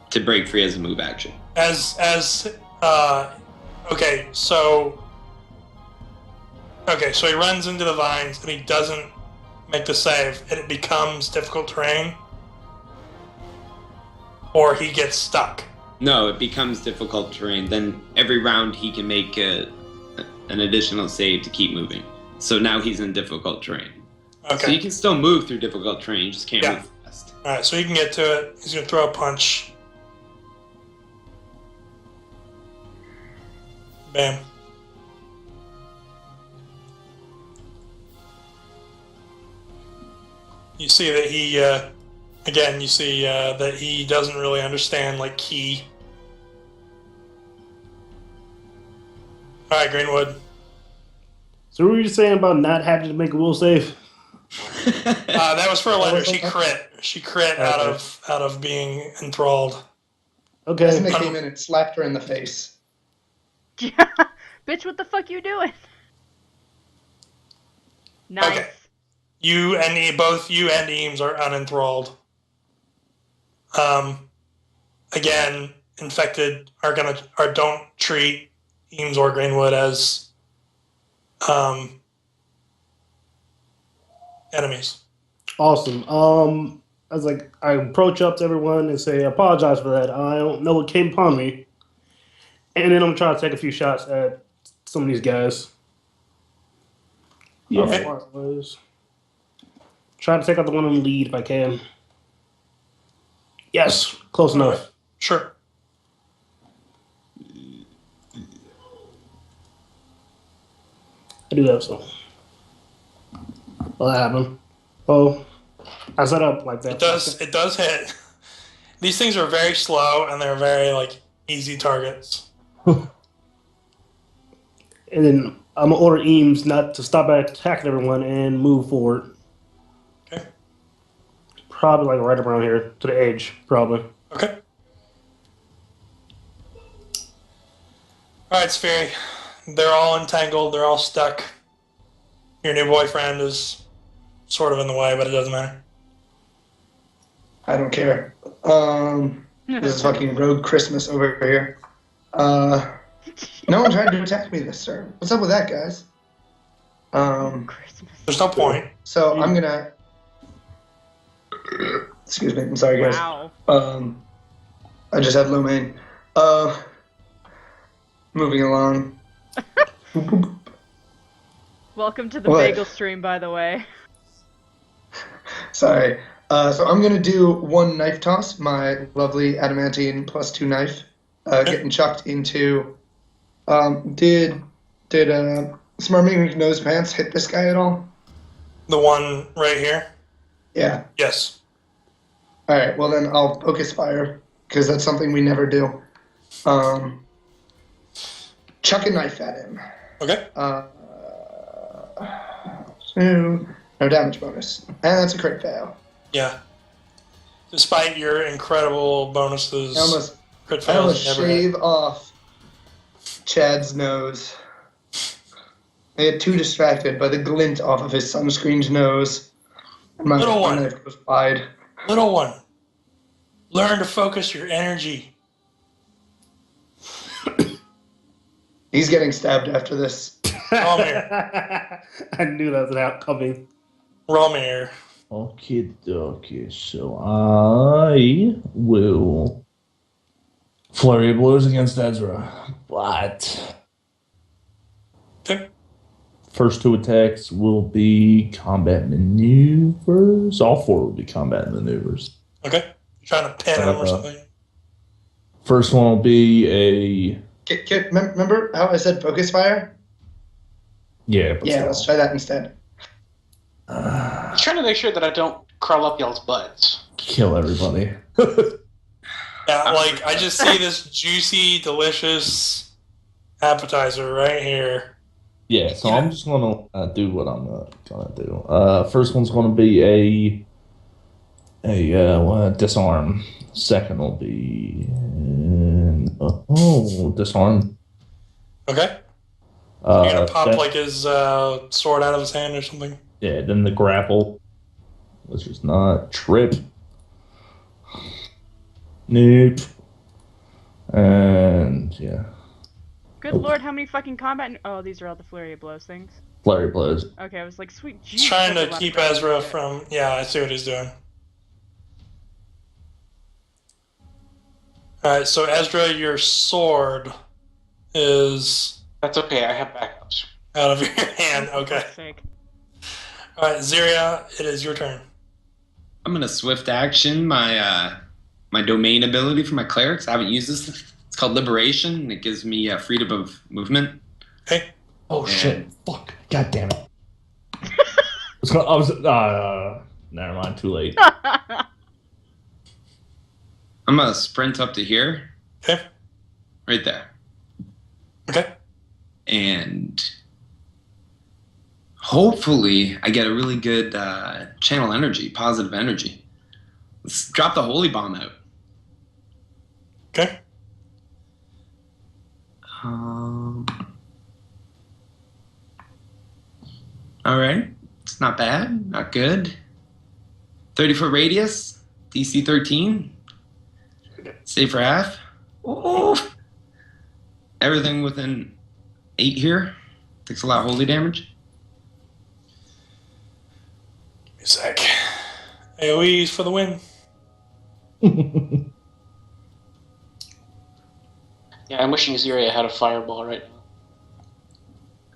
F: To break free as a move action.
C: Okay, so he runs into the vines and he doesn't make the save and it becomes difficult terrain, or he gets stuck.
F: No, it becomes difficult terrain. Then every round he can make an additional save to keep moving. So now he's in difficult terrain.
C: Okay.
F: So you can still move through difficult terrain, you just can't
C: Yeah.
F: move fast.
C: All right, so he can get to it. He's gonna throw a punch. Bam. You see that he, again, you see that he doesn't really understand, like, ki. Alright, Greenwood.
A: So what were you saying about not having to make a will save?
C: That was for a letter. She crit. She crit out of being enthralled.
A: Okay.
G: Esme came in and slapped her in the face.
B: Yeah. Bitch, what the fuck you doing? Nice.
C: Okay. Both you and Eames are unenthralled. Again, infected don't treat Eames or Greenwood as enemies.
A: Awesome. I was like, I approach up to everyone and say, I apologize for that. I don't know what came upon me. And then I'm trying to take a few shots at some of these guys.
E: Yeah.
C: Okay.
A: Try to take out the one in the lead if I can. Yes, close enough.
C: Sure.
A: I do have some. What happened? Oh, I set up like that.
C: It does hit. These things are very slow and they're very easy targets.
A: And then I'm gonna order Eames not to stop attacking everyone and move forward.
C: Okay.
A: Probably right around here to the edge, probably.
C: Okay. Alright, Spheri. They're all entangled, they're all stuck. Your new boyfriend is sort of in the way, but it doesn't matter.
G: I don't care. This is fucking Rogue Christmas over here. No one tried to attack me this turn. What's up with that, guys?
B: Christmas.
C: There's no point.
G: So I'm gonna. Excuse me. I'm sorry, guys.
B: Wow.
G: I just had lo mein. Moving along. Boop, boop, boop.
B: Welcome to the
G: What?
B: bagel stream, by the way.
G: Sorry. So I'm gonna do one knife toss. My lovely adamantine +2 knife, getting chucked into. Did Smarmy Nose Pants hit this guy at all?
C: The one right here?
G: Yeah.
C: Yes.
G: All right. Well, then I'll focus fire because that's something we never do. Chuck a knife at him.
C: Okay.
G: No damage bonus, and that's a crit fail.
C: Yeah. Despite your incredible bonuses, crit
G: I
C: fails
G: almost
C: never hit.
G: shave off Chad's nose. I get too distracted by the glint off of his sunscreen's nose. And my
C: Little one.
G: knife goes wide.
C: Little one, learn to focus your energy.
G: He's getting stabbed after this.
C: Romir.
A: I knew that was coming.
C: Romir.
E: Okay, so I will flurry of blows against Ezra, but
C: Okay.
E: first two attacks will be combat maneuvers. All four will be combat maneuvers.
C: Okay. You're trying to pin him or something.
E: First one will be
G: Remember how I said focus fire?
E: yeah.
G: Yeah, let's try that instead.
D: I'm trying to make sure that I don't crawl up y'all's butts.
E: Kill everybody.
C: Yeah, I just see this juicy, delicious appetizer right here.
E: Yeah, so I'm just gonna do what I'm gonna do. First one's gonna be a disarm. Second will be disarm.
C: Okay. You're gonna pop
E: then-
C: his sword out of his hand or something?
E: Yeah, then the grapple, which is not trip. Nope. And yeah.
B: Good lord, how many fucking combat... Oh, these are all the flurry of blows things.
E: Flurry blows.
B: Okay, I was like, sweet
C: He's
B: Jesus.
C: trying
B: that's a
C: to
B: lot of
C: keep
B: damage.
C: Ezra from. Yeah, I see what he's doing. Alright, so Ezra, your sword is
D: That's okay. I have backups.
C: out of your hand.
B: Oh, for
C: Okay.
B: fuck's sake.
C: Alright, Ziria, it is your turn.
F: I'm gonna swift action my my domain ability for my clerics. I haven't used this. It's called Liberation, and it gives me freedom of movement.
C: Okay.
E: Oh
F: And-
E: shit! Fuck! God damn it! I was. Never mind. Too late.
F: I'm gonna sprint up to here,
C: Okay.
F: right there,
C: Okay.
F: and hopefully I get a really good channel energy, positive energy. Let's drop the holy bomb out.
C: Okay.
F: All right, it's not bad, not good. 30-foot radius, DC 13. Save for half. Ooh. Everything within 8 here takes a lot of holy damage.
C: Give me a sec. AoEs for the win.
D: Yeah, I'm wishing Ziria had a fireball right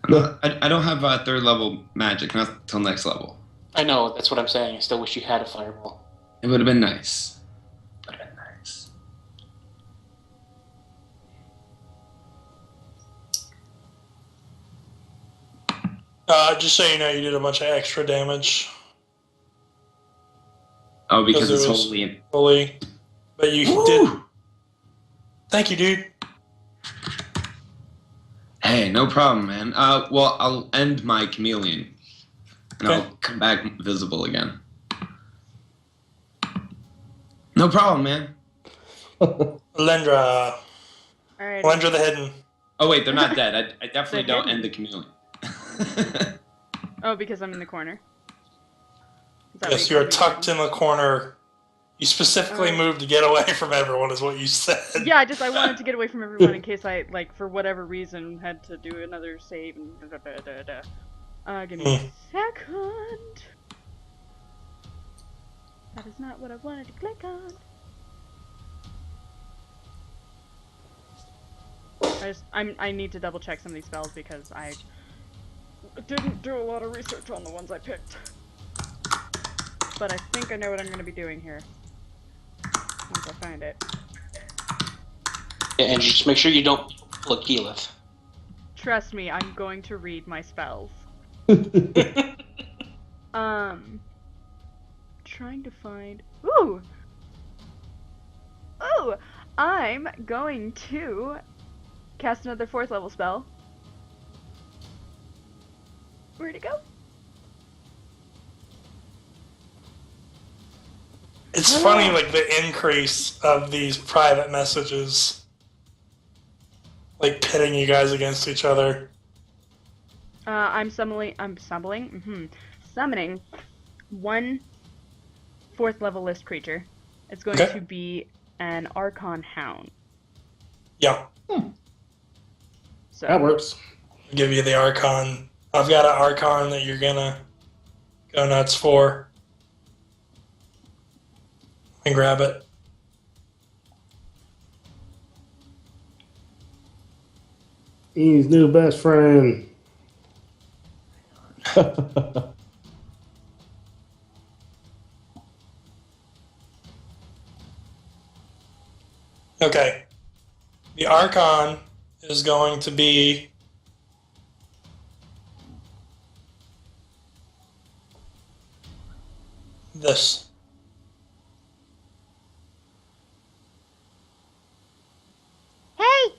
D: now.
F: I don't have 3rd level magic, not till next level.
D: I know, that's what I'm saying. I still wish you had a fireball.
F: It would have been nice. Would have been nice.
C: Just so you know, you did a bunch of extra damage.
F: Oh, because
C: Because
F: it's
C: it was-
F: holy.
C: Fully. But you
F: Woo!
C: did. Thank you, dude.
F: Hey, no problem, man. Well, I'll end my chameleon, and
C: Okay.
F: I'll come back visible again. No problem, man.
C: Lendra.
B: Alright.
C: Lendra the Hidden.
F: Oh wait, they're not dead. I definitely
B: They're
F: don't
B: hidden.
F: end the chameleon.
B: Oh, because I'm in the corner. Is that
C: Yes,
B: what
C: you're
B: told me?
C: tucked in the corner. You specifically moved to get away from everyone, is what you said.
B: Yeah, I wanted to get away from everyone in case I, like, for whatever reason, had to do another save and give me a second. That is not what I wanted to click on. I need to double check some of these spells because I didn't do a lot of research on the ones I picked. But I think I know what I'm going to be doing here. Once I find it.
D: Yeah, and just make sure you don't pull a Keyleth.
B: Trust me, I'm going to read my spells. Trying to find. Ooh! Ooh! I'm going to cast another 4th level spell. Where'd it go?
C: It's funny, like, the increase of these private messages. Like, pitting you guys against each other.
B: I'm summoning 1 4th level list creature. It's going
C: Okay.
B: to be an Archon Hound.
C: Yeah,
B: So
A: That works.
C: I'll give you the Archon. I've got an Archon that you're gonna go nuts for. And grab it.
A: He's new best friend.
C: Okay. The Archon is going to be this.
B: Hey!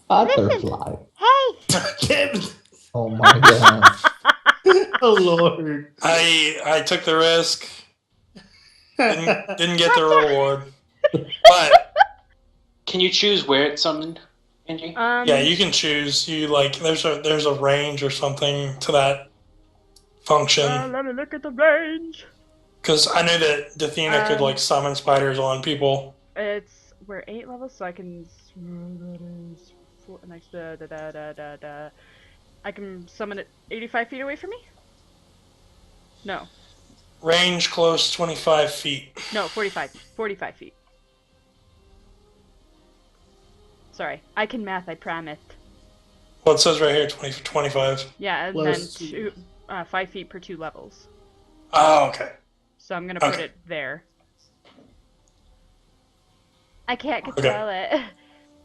E: Butterfly.
B: Hey!
E: Oh my god.
A: Oh Lord.
C: I took the risk. Didn't get the reward. But
D: Can you choose where it's summoned, Angie?
C: yeah, you can choose. You like there's a range or something to that function.
B: Let me look at the range.
C: Because I knew that Dathena could like summon spiders on people.
B: We're 8 levels, so I can. I can summon it 85 feet away from me? No.
C: Range close 25 feet.
B: No, 45. 45 feet. Sorry. I can math, I promised.
C: Well, it says right here 25.
B: Yeah, and
A: Plus
B: then 5 feet per 2 levels.
C: Oh, okay.
B: So I'm gonna put
C: Okay.
B: it there. I can't control it.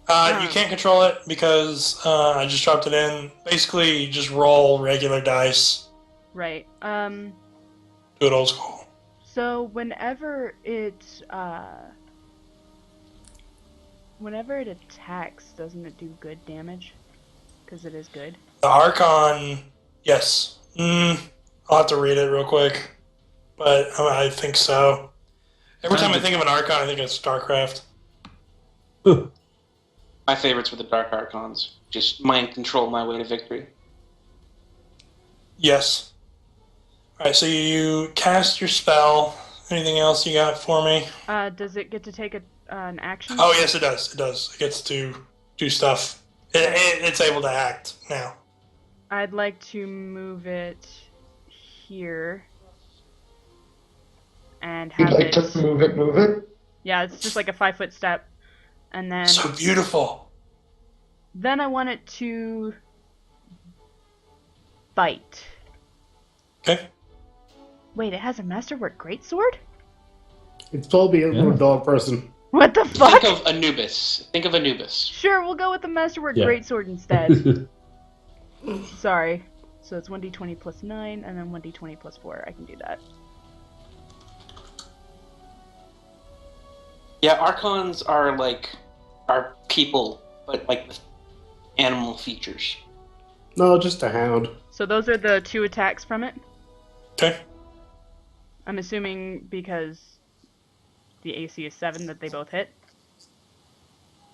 C: You can't control it because I just dropped it in. Basically, just roll regular dice.
B: Right.
C: Do it old school.
B: So whenever it attacks, doesn't it do good damage? Because it is good.
C: The Archon, yes. I'll have to read it real quick. But I think so. Every time I think of an Archon, I think of StarCraft.
D: My favorites were the Dark Archons. Just mind control my way to victory.
C: Yes. Alright, so you cast your spell. Anything else you got for me?
B: Does it get to take an action?
C: Oh, yes, it does. It does. It gets to do stuff. It's able to act now.
B: I'd like to move it here. And
G: You'd
B: have
G: like to move it?
B: Yeah, it's just like a 5-foot step. And then
C: So beautiful.
B: Then I want it to bite.
C: Okay.
B: Wait, it has a masterwork greatsword?
A: It's probably a little dog person.
B: What the fuck?
D: Think of Anubis.
B: Sure, we'll go with the masterwork
E: Yeah.
B: greatsword instead. Sorry. So it's 1d20 plus 9, and then 1d20 plus 4. I can do that.
D: Yeah, Archons are people, but like with animal features.
A: No, just a hound.
B: So those are the 2 attacks from it.
C: Okay.
B: I'm assuming because the AC is 7 that they both hit.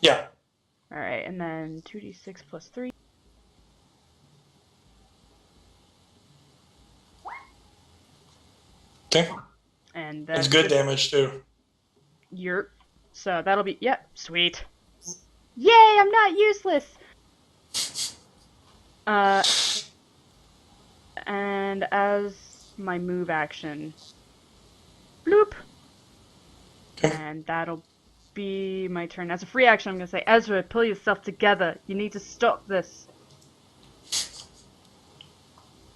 C: Yeah.
B: Alright, and then 2d6 plus 3.
C: Okay.
B: And
C: That's
B: that's
C: good damage, too.
B: Yerp. So that'll be, yep, sweet. Yay, I'm not useless! And as my move action, bloop.
C: Okay.
B: And that'll be my turn. As a free action, I'm gonna say, Ezra, pull yourself together. You need to stop this.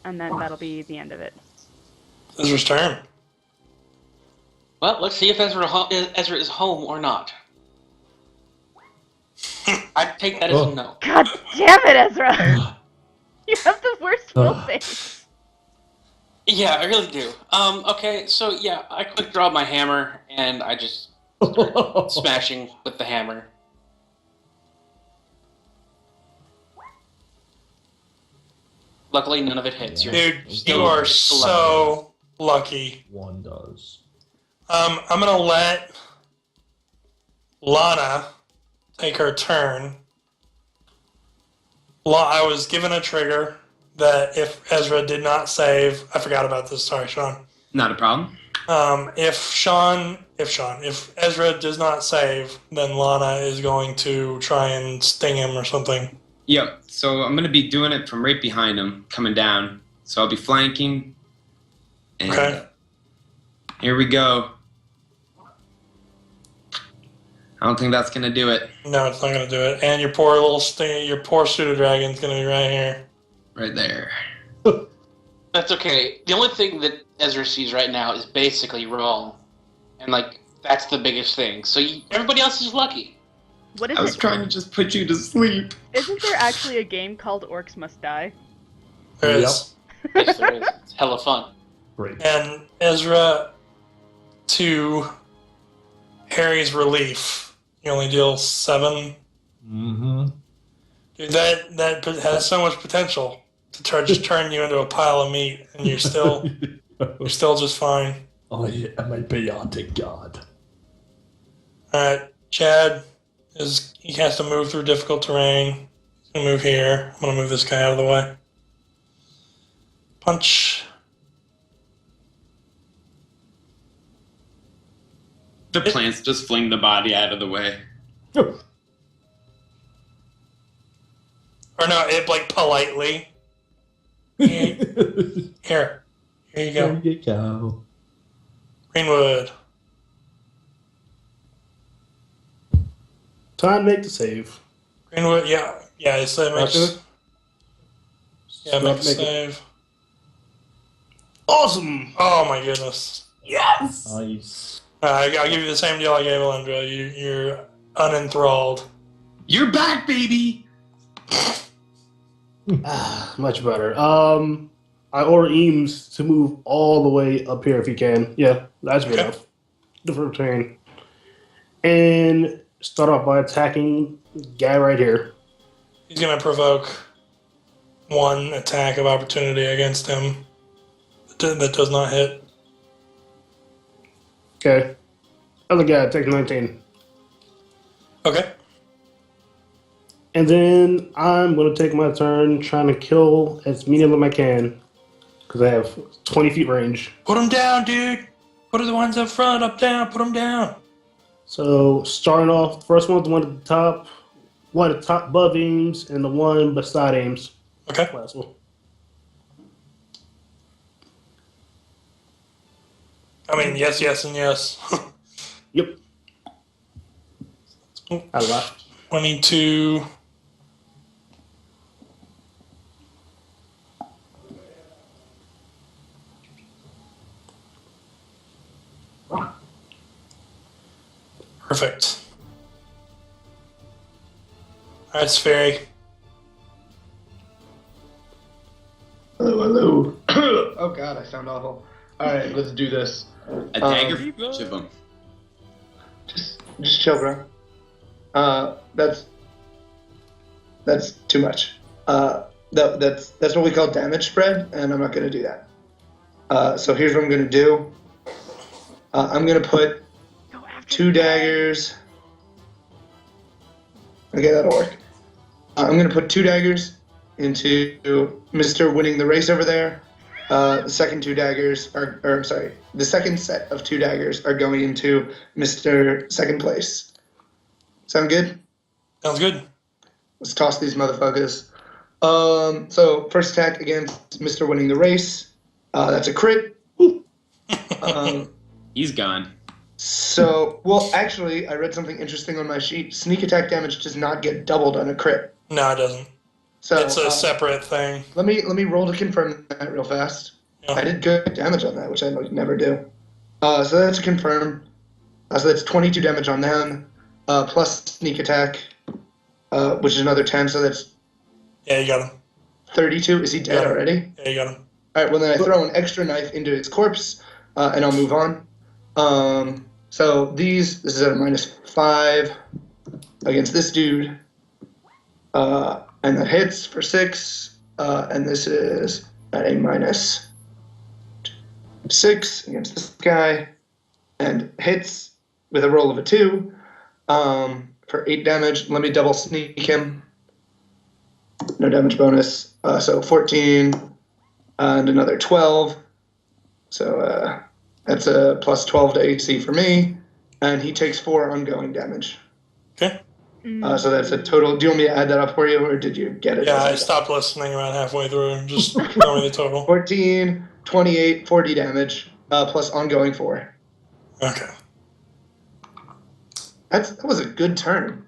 B: And then that'll be the end of it.
C: Ezra's turn.
D: Well, let's see if Ezra is home or not. I'd take that as a no.
B: God damn it, Ezra! You have the worst will save.
D: Yeah, I really do. Okay, so yeah, I quick draw my hammer and I just start smashing with the hammer. Luckily, none of it hits.
C: Dude, you are so lucky.
E: One does.
C: I'm gonna let Lana take her turn. I was given a trigger that if Ezra did not save, I forgot about this. Sorry, Sean.
F: Not a problem.
C: If Ezra does not save, then Lana is going to try and sting him or something.
F: Yep. So I'm gonna be doing it from right behind him, coming down. So I'll be flanking. And,
C: Okay.
F: Here we go. I don't think that's gonna do it.
C: No, it's not going to do it. And your poor little your poor pseudo dragon's going to be right here.
F: Right there.
D: That's okay. The only thing that Ezra sees right now is basically wrong, and like that's the biggest thing. So everybody else is lucky.
B: What is
F: I was
B: it?
F: trying to just put you to sleep.
B: Isn't there actually a game called Orcs Must Die?
C: There
E: Yep.
C: is.
D: Yes, there is. It's hella fun.
E: Great.
C: And Ezra, to Harry's relief, you only deal 7.
E: Mm-hmm.
C: Dude, that has so much potential to just turn you into a pile of meat, and you're still just fine.
E: I am a biotic god.
C: All right, Chad he has to move through difficult terrain. He's gonna move here. I'm gonna move this guy out of the way. Punch.
F: The plants just fling the body out of the way.
C: Or no, it like politely Here you go.
E: There you go.
C: Greenwood.
A: Time to make the save.
C: Greenwood, yeah. So it makes.
A: Gotcha.
C: Yeah,
A: Stop
C: make a
A: making-
C: save.
A: Awesome!
C: Oh my goodness.
A: Yes!
E: Nice.
C: I'll give you the same deal I gave Alendra. You're unenthralled.
F: You're back, baby.
A: Much better. I order Eames to move all the way up here if he can. Yeah, that's good
C: Okay.
A: enough. Different terrain. And start off by attacking the guy right here.
C: He's gonna provoke one attack of opportunity against him that does not hit.
A: Okay. Other guy takes 19.
C: Okay.
A: And then I'm going to take my turn trying to kill as many of them I can. Because I have 20 feet range.
C: Put him down, dude. What are the ones up front? Up, down. Put him down.
A: So starting off, the first one's the one at the top. One at the top above Ames, and the one beside Ames.
C: Okay.
A: Last one.
C: I mean, yes, and yes.
A: Yep. I left.
C: 22. Perfect. Alright, Spheri.
G: Hello. Oh god, I sound awful. Alright, let's do this.
F: A dagger for each of them.
G: Just chill, bro. That's too much. That's what we call damage spread, and I'm not gonna do that. So here's what I'm gonna do. I'm gonna put
B: Go after
G: 2 daggers. Okay, that'll work. I'm gonna put 2 daggers into Mr. Winning the Race over there. The second 2 daggers are, or I'm sorry, the second set of 2 daggers are going into Mr. Second Place. Sound good?
C: Sounds good.
G: Let's toss these motherfuckers. So first attack against Mr. Winning the Race. That's a crit.
F: He's gone.
G: So, well, actually, I read something interesting on my sheet. Sneak attack damage does not get doubled on a crit.
C: No, it doesn't.
G: So
C: It's a separate thing.
G: let me roll to confirm that real fast.
C: Yeah.
G: I did good damage on that, which I never do. So that's a confirm. So that's 22 damage on them, plus sneak attack, which is another 10. So that's
C: Yeah, you got him.
G: 32. Is he dead
C: Yeah.
G: already?
C: Yeah, you got him.
G: All right. Well, then I throw an extra knife into his corpse, and I'll move on. So this is at a -5 against this dude, and that hits for 6, and this is at a -6 against this guy, and hits with a roll of a 2 for 8 damage. Let me double sneak him. No damage bonus. So 14 and another 12. So that's a plus 12 to AC for me, and he takes 4 ongoing damage.
C: Okay.
G: So that's a total. Do you want me to add that up for you, or did you get it?
C: Yeah, I stopped listening around halfway through. Just tell me the total.
G: 14, 28, 40 damage, plus ongoing 4.
C: Okay.
G: That was a good turn.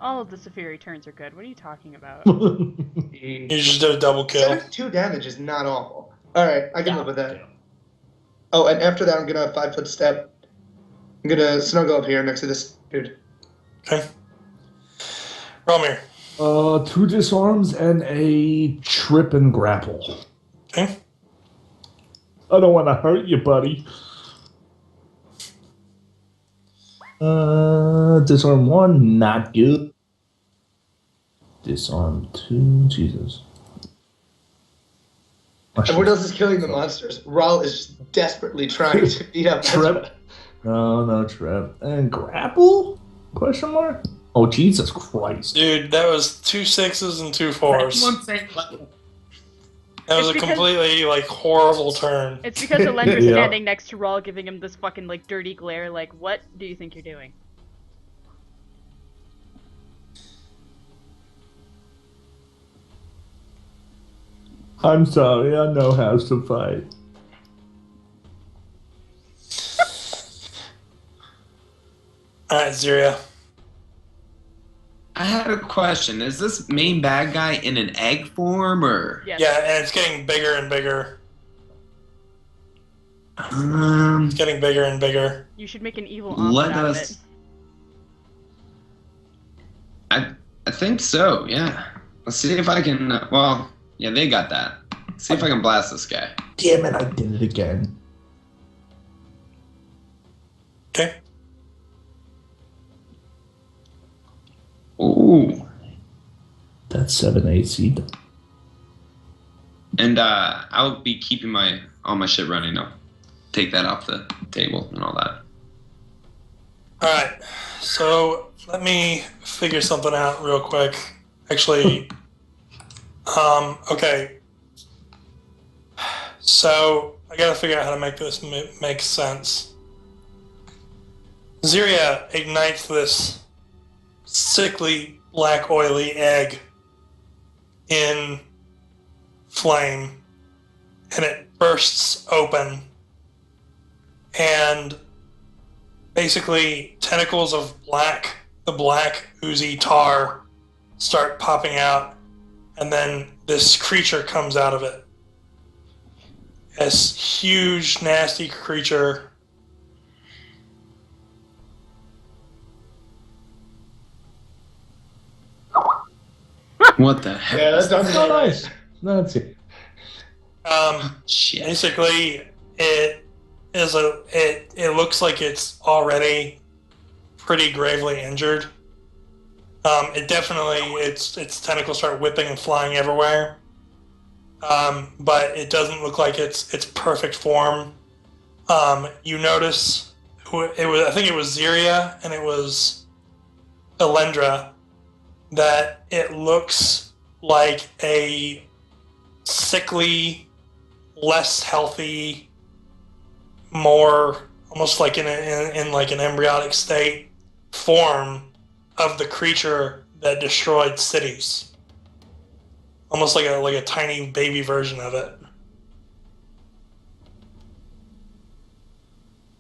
B: All of the Safiri turns are good. What are you talking about?
C: You just did a double kill.
G: 72 damage is not awful. All right, I can live with that. Oh, and after that, I'm gonna 5-foot step. I'm gonna snuggle up here next to this dude.
C: Okay. Romir.
E: 2 disarms and a trip and grapple.
C: Okay.
E: I don't want to hurt you, buddy. Disarm 1, not good. Disarm 2, Jesus.
G: Everyone else is killing the monsters. Raul is just desperately trying to beat up
E: Trip. No trip. And grapple? Question mark? Oh, Jesus Christ.
C: Dude, that was 2 6s and 2 4s. That was
B: It's
C: a
B: because-
C: completely, horrible turn.
B: It's because Alendra's
E: Yeah.
B: standing next to Rawl, giving him this fucking dirty glare. Like, what do you think you're doing?
E: I'm sorry, I know how to fight.
C: Alright, Ziria.
F: I had a question. Is this main bad guy in an egg form or?
B: Yes.
C: Yeah, and it's getting bigger and bigger.
F: Um,
C: It's getting bigger and bigger.
B: You should make an evil
F: let
B: omelet out of it.
F: us. I think so. Yeah. Let's see if I can. Well, yeah, they got that. See if I can blast this guy.
E: Damn it, I did it again.
C: Okay.
F: Ooh.
E: That's 7 AC.
F: And I'll be keeping all my shit running. I'll take that off the table and all that.
C: Alright, so let me figure something out real quick. Actually, okay. So I gotta figure out how to make this make sense. Ziria ignites this sickly black oily egg in flame, and it bursts open, and basically tentacles of the black oozy tar start popping out, and then this creature comes out of it. This huge, nasty creature.
F: What the heck?
G: Yeah, that sounds
E: Oh,
G: about right.
E: nice. That's it.
F: Shit.
C: Basically, it looks like it's already pretty gravely injured. It definitely its tentacles start whipping and flying everywhere. But it doesn't look like it's perfect form. You notice I think it was Ziria and it was Elendra, that it looks like a sickly, less healthy, more almost like in like an embryonic state form of the creature that destroyed cities. Almost like a tiny baby version of it.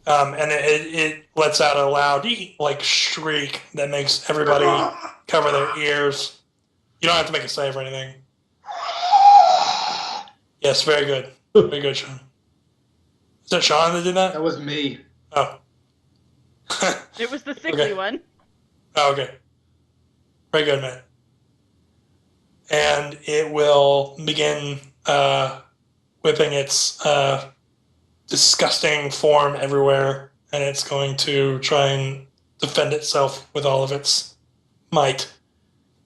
C: And it lets out a loud like shriek that makes everybody cover their ears. You don't have to make a save or anything. Yes, very good. Very good, Sean. Is that Sean that did that?
G: That was me.
C: Oh.
B: It was the sickly
C: Okay.
B: one.
C: Oh, okay. Very good, man. And it will begin whipping its disgusting form everywhere, and it's going to try and defend itself with all of its might.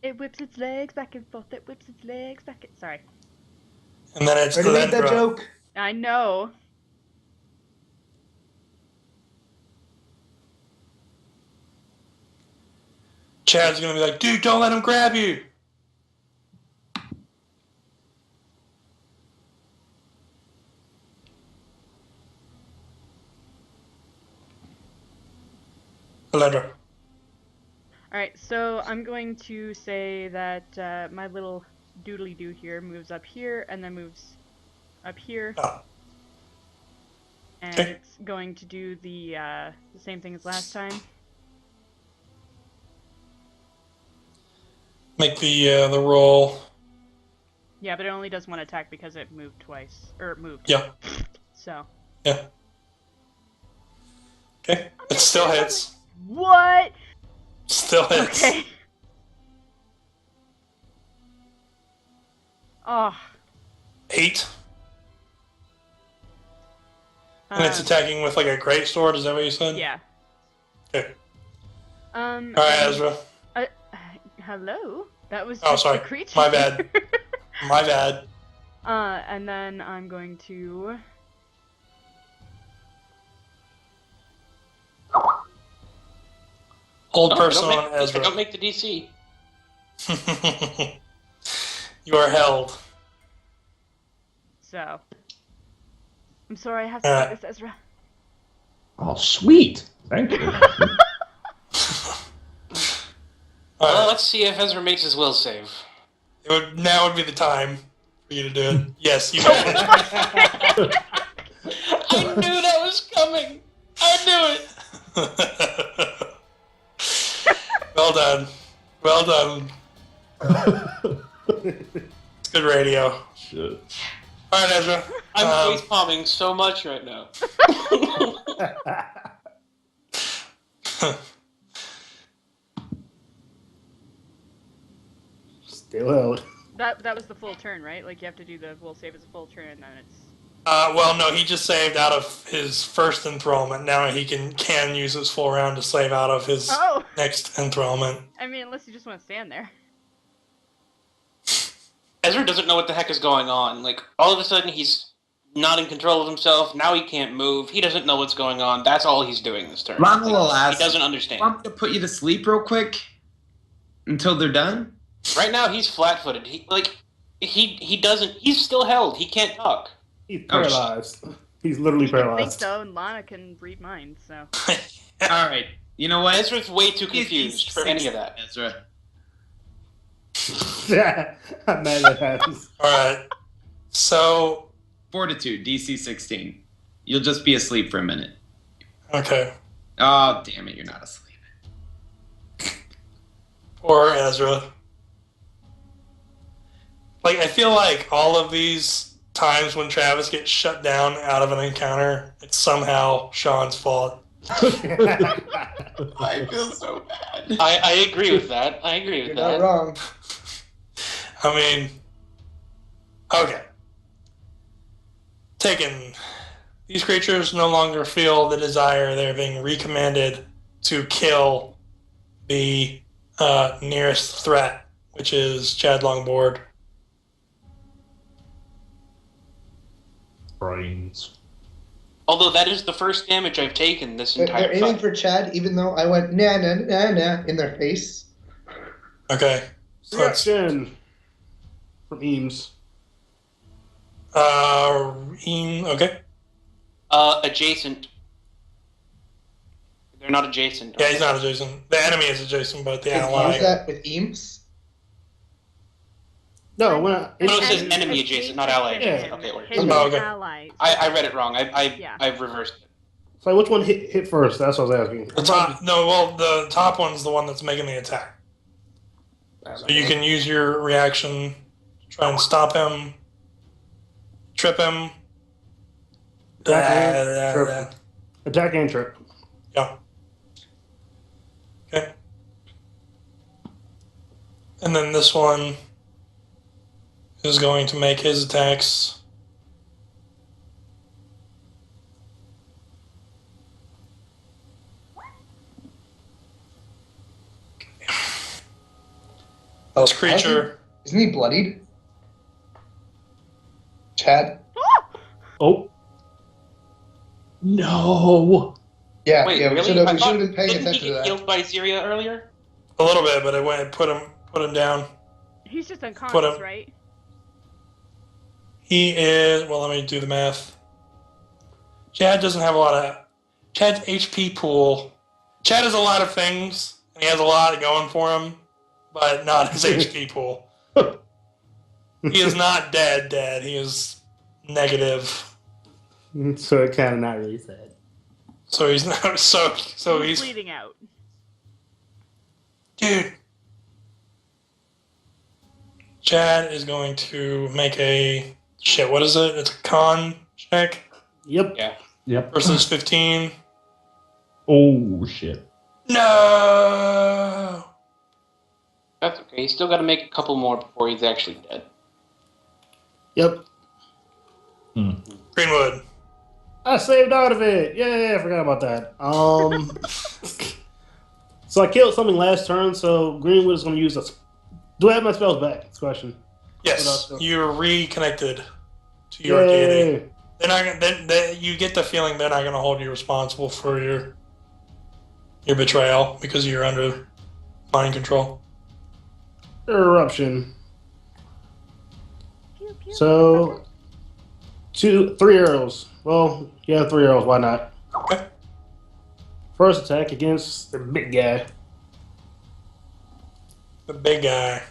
B: It whips its legs back and forth. It whips its legs back and... Sorry.
C: And then it's
G: Already made that
C: Elendra.
G: joke.
B: I know.
C: Chad's going to be like, dude, don't let him grab you. Elendra.
B: Alright, so I'm going to say that my little doodly-doo here moves up here and then moves up here.
C: Oh.
B: And
C: Okay.
B: it's going to do the same thing as last time.
C: Make the roll.
B: Yeah, but it only does one attack because it moved twice. Or it moved.
C: Yeah.
B: So.
C: Yeah. Okay. It still hits.
B: What?
C: Still hits.
B: Okay. Oh.
C: 8. And it's attacking with like a great sword, is that what you said?
B: Yeah.
C: Okay.
B: Alright,
C: Alright, Ezra.
B: Hello? That was
C: Oh,
B: just
C: sorry.
B: the creature.
C: My bad. My bad.
B: And then I'm going to...
C: Hold
D: Oh,
C: person
D: don't
C: on
D: make,
C: Ezra.
D: Don't make the DC.
C: You are held.
B: So. I'm sorry I have to
C: Alright.
B: do this, Ezra.
E: Oh, sweet. Thank you.
D: Well,
C: Alright.
D: let's see if Ezra makes his will save.
C: Now would be the time for you to do it. Yes, you may.
D: I knew that was coming. I knew it.
C: Well done. Well done. It's good radio.
E: Shit.
C: All right, Ezra.
D: I'm face palming so much right now.
A: Still held.
B: That was the full turn, right? Like you have to do the will save as a full turn, and then it's.
C: Well, no, he just saved out of his first enthrallment. Now he can use his full round to save out of his next enthrallment.
B: I mean, unless you just want to stand there.
D: Ezra doesn't know what the heck is going on. Like, all of a sudden he's not in control of himself. Now he can't move. He doesn't know what's going on. That's all he's doing this turn.
F: Ron will ask.
D: He doesn't understand.
F: Want me to put you to sleep real quick until they're done?
D: Right now he's flat-footed. He doesn't. He's still held. He can't talk.
A: He's paralyzed. He's literally
B: You can think
A: paralyzed.
B: so, and Lana can read minds, so.
F: All right. You know what?
D: Ezra's way too confused for any of that.
F: Ezra.
A: I'm mad that happens.
C: All right. So,
F: Fortitude, DC 16. You'll just be asleep for a minute.
C: okay.
F: Oh, damn it, you're not asleep.
C: Poor Ezra. Like, I feel like all of these times when Travis gets shut down out of an encounter, it's somehow Sean's fault.
F: I feel so bad.
D: I agree with that. I agree
G: You're
D: with
G: not
D: that.
G: wrong.
C: I mean, okay. Taken. These creatures no longer feel the desire. They're being recommended to kill the nearest threat, which is Chad Longboard.
E: Brains.
D: Although that is the first damage I've taken this
G: They're
D: entire
G: aiming
D: fight.
G: for Chad, even though I went nah nah nah nah in their face.
C: Okay. So that's
A: Reaction from Eames.
C: okay.
D: Adjacent. They're not adjacent.
C: Yeah, he's not adjacent. The enemy is adjacent, but the
G: Is
C: ally.
G: that with Eames?
A: No, we're not.
D: No, it says enemy adjacent, not ally adjacent.
A: Yeah.
D: Okay, it works.
B: His
C: Oh, okay.
B: allies.
D: I read it wrong.
B: Yeah.
D: I've reversed it.
A: So which one hit first? That's what I was asking.
C: The top, no, well, the top one's the one that's making the attack. So you can use your reaction, try and stop him, trip him.
A: Attack and trip. Attack and trip.
C: Yeah. Okay. And then this one is going to make his attacks. This creature.
G: Isn't he bloodied? Chad?
A: Oh,
E: No.
G: Yeah,
D: Wait,
G: yeah. We
D: really?
G: should have
D: I thought-
G: been paying
D: didn't
G: attention
D: he
G: to
D: get
G: that.
D: killed by Syria earlier?
C: A little bit, but it went put him down.
B: He's just
C: Put
B: unconscious,
C: him-
B: right?
C: He is, well, let me do the math. Chad doesn't have a lot of, Chad's HP pool. Chad has a lot of things, and he has a lot going for him, but not his HP pool. He is not dead. He is negative.
A: so it kind of not really sad.
C: So he's not, so
B: He's
C: he's,
B: bleeding out.
C: dude. Chad is going to make a, shit, what is it? It's a con check
A: Yep.
D: Yeah.
E: Yep.
C: versus 15.
E: Oh shit.
C: No!
D: That's okay. He's still got to make a couple more before he's actually dead.
A: Yep.
C: Greenwood.
A: I saved out of it. Yay! I forgot about that. So I killed something last turn. So Greenwood is going to use us. Do I have my spells back? That's the question.
C: Yes, you're reconnected to your deity. They're not gonna, you get the feeling they're not going to hold you responsible for your betrayal because you're under mind control.
A: Eruption.
B: Pew, pew.
A: So 3 arrows. Well, yeah, 3 arrows. Why not?
C: Okay.
A: First attack against the big guy.
C: The big guy.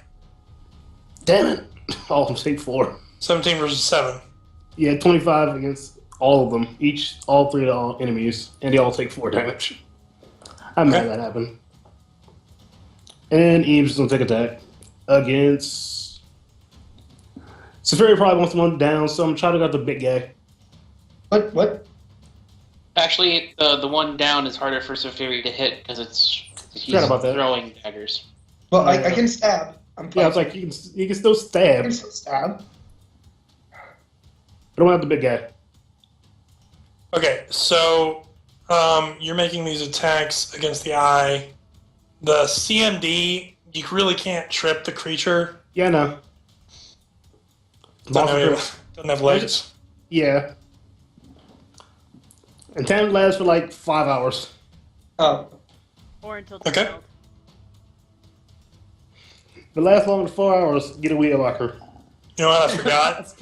A: Damn it! Oh, I'm take 4.
C: 17 versus 7.
A: Yeah, 25 against all of them. All three of the enemies, and they all take 4 damage. I'm mad that happened. And Eames is gonna take attack against. Safari probably wants one down, so I'm trying to go the big guy.
G: What?
D: Actually, the one down is harder for Safiri to hit because he's
A: Forgot about that.
D: throwing daggers.
G: Well, I can stab.
A: Yeah, it's like you can still stab.
G: I can still stab.
A: I don't have the big guy.
C: Okay, so you're making these attacks against the eye. The CMD, you really can't trip the creature.
A: Yeah, no.
C: Doesn't have legs.
A: Yeah. And time lasts for like 5 hours.
G: Oh.
B: Or until
C: Okay.
B: killed.
A: If it lasts longer than 4 hours, get a wheel locker.
C: You know what I forgot?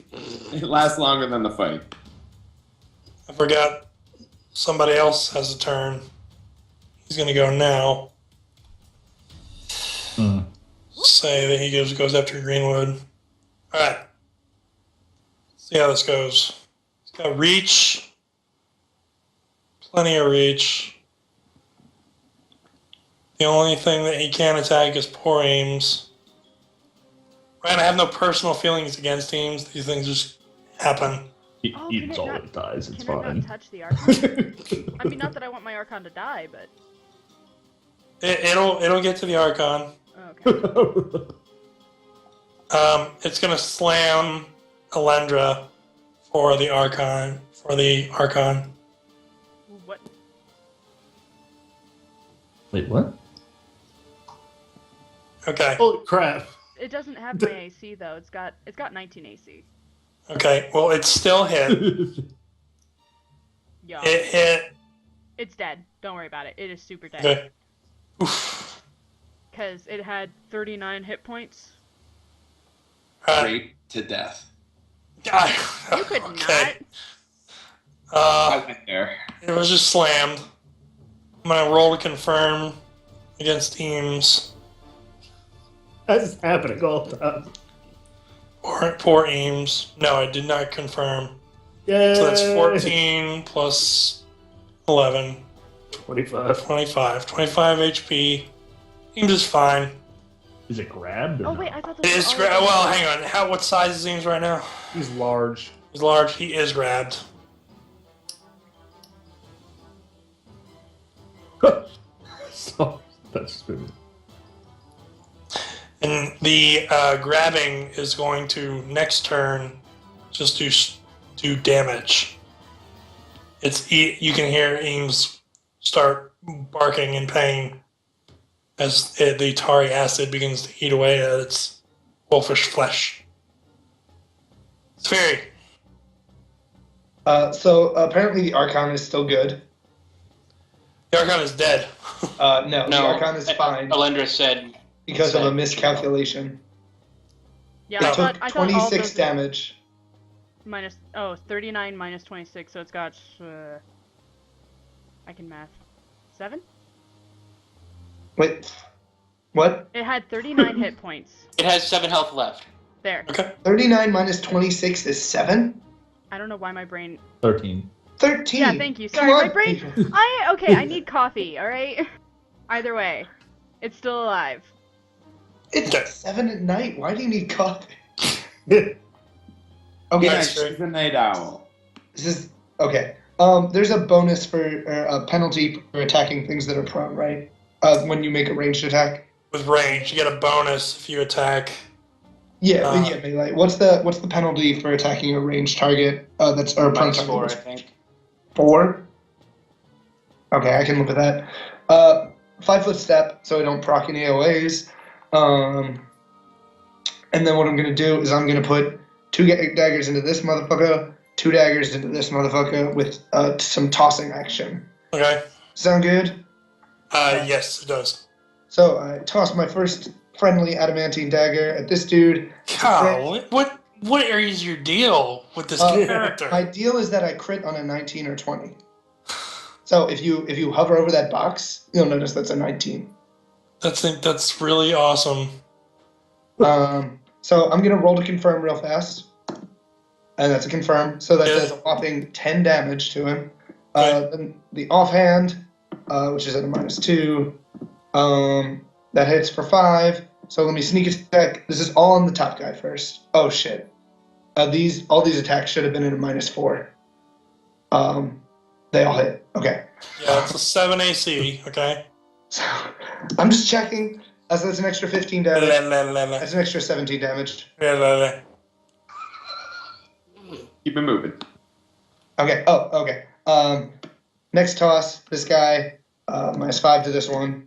F: It lasts longer than the fight.
C: I forgot somebody else has a turn. He's going to go now. Say that he goes after Greenwood. All right. See how this goes. He's got reach. Plenty of reach. The only thing that he can attack is poor Ames. Ryan, I have no personal feelings against Ames. These things just happen.
E: He
B: Oh,
E: eats
B: can
E: all
B: it
E: it dies. It's
B: Can I
E: fine.
B: not touch the Archon? I mean, not that I want my Archon to die, but...
C: It'll get to the Archon.
B: Oh, okay.
C: It's gonna slam Alendra for the Archon.
B: What?
E: Wait, what?
C: Okay.
A: Holy crap.
B: It doesn't have my AC, though. It's got 19 AC.
C: Okay. Well, it's still hit.
B: Yeah.
C: It hit.
B: It's dead. Don't worry about it. It is super dead.
C: Okay. Oof.
B: Because it had 39 hit points.
F: Raped to death.
C: God.
B: You could
C: Okay.
F: I went there.
C: It was just slammed. I'm gonna roll to confirm against teams.
A: That's just happening all the time.
C: Poor Ames. No, I did not confirm.
A: Yeah.
C: So that's 14 plus 11.
A: 25.
C: 25. 25 HP. Ames is fine.
E: Is it grabbed? Or
B: Oh,
E: no?
B: wait, I thought
C: It
B: this
C: is
B: was
C: grabbed. Well, hang on. What size is Ames right now?
A: He's large.
C: He's large. He is grabbed.
E: So, that's just maybe.
C: And the grabbing is going to next turn just do damage. You can hear Ames start barking in pain as the Tari acid begins to eat away at its wolfish flesh. It's very.
G: So apparently the Archon is still good.
C: The Archon is dead.
G: No, the Archon is fine
D: Alendra said
G: because of a miscalculation.
B: Yeah,
G: It
B: I
G: took
B: thought all
G: 26
B: those
G: damage.
B: minus 39 minus 26, so it's got I can math. 7?
G: Wait, what?
B: It had 39 hit points.
D: it has 7 health left.
B: There.
C: Okay.
G: 39 minus 26 is 7?
B: I don't know why my brain
E: 13.
G: 13!
B: Yeah, thank you.
G: Come
B: Sorry, my
G: on,
B: brain
G: people.
B: I need coffee, alright? Either way. It's still alive.
G: It's
C: Okay.
G: 7 at night. Why do you need coffee?
F: Okay,
C: That's
F: she's a night owl.
G: This is okay. There's a bonus for a penalty for attacking things that are prone, right? When you make a ranged attack.
C: With range, you get a bonus if you attack.
G: Yeah,
C: Uh,
G: yeah, melee. What's the penalty for attacking a ranged target? That's or a prone
D: Minus 4, I
G: target.
D: think.
G: 4. Okay, I can look at that. 5-foot step, so I don't proc any AOAs. And then what I'm gonna do is I'm gonna put 2 daggers into this motherfucker, 2 daggers into this motherfucker with some tossing action.
C: Okay.
G: Sound good?
C: Yes, it does.
G: So I toss my first friendly adamantine dagger at this dude.
C: God, what is your deal with this character?
G: My deal is that I crit on a 19 or 20. So if you hover over that box, you'll notice that's a 19.
C: That's really awesome.
G: So I'm gonna roll to confirm real fast. and that's a confirm. So that does a whopping 10 damage to him. Then the offhand, which is at a -2, that hits for 5. So let me sneak attack. This is all on the top guy first. Oh shit! All these attacks should have been at a -4. They all hit. Okay.
C: Yeah, it's a 7 AC. Okay.
G: So I'm just checking. So that's an extra 15 damage. That's an extra 17 damage.
F: Keep it moving.
G: Okay. Oh, okay. Next toss. This guy -5 to this one.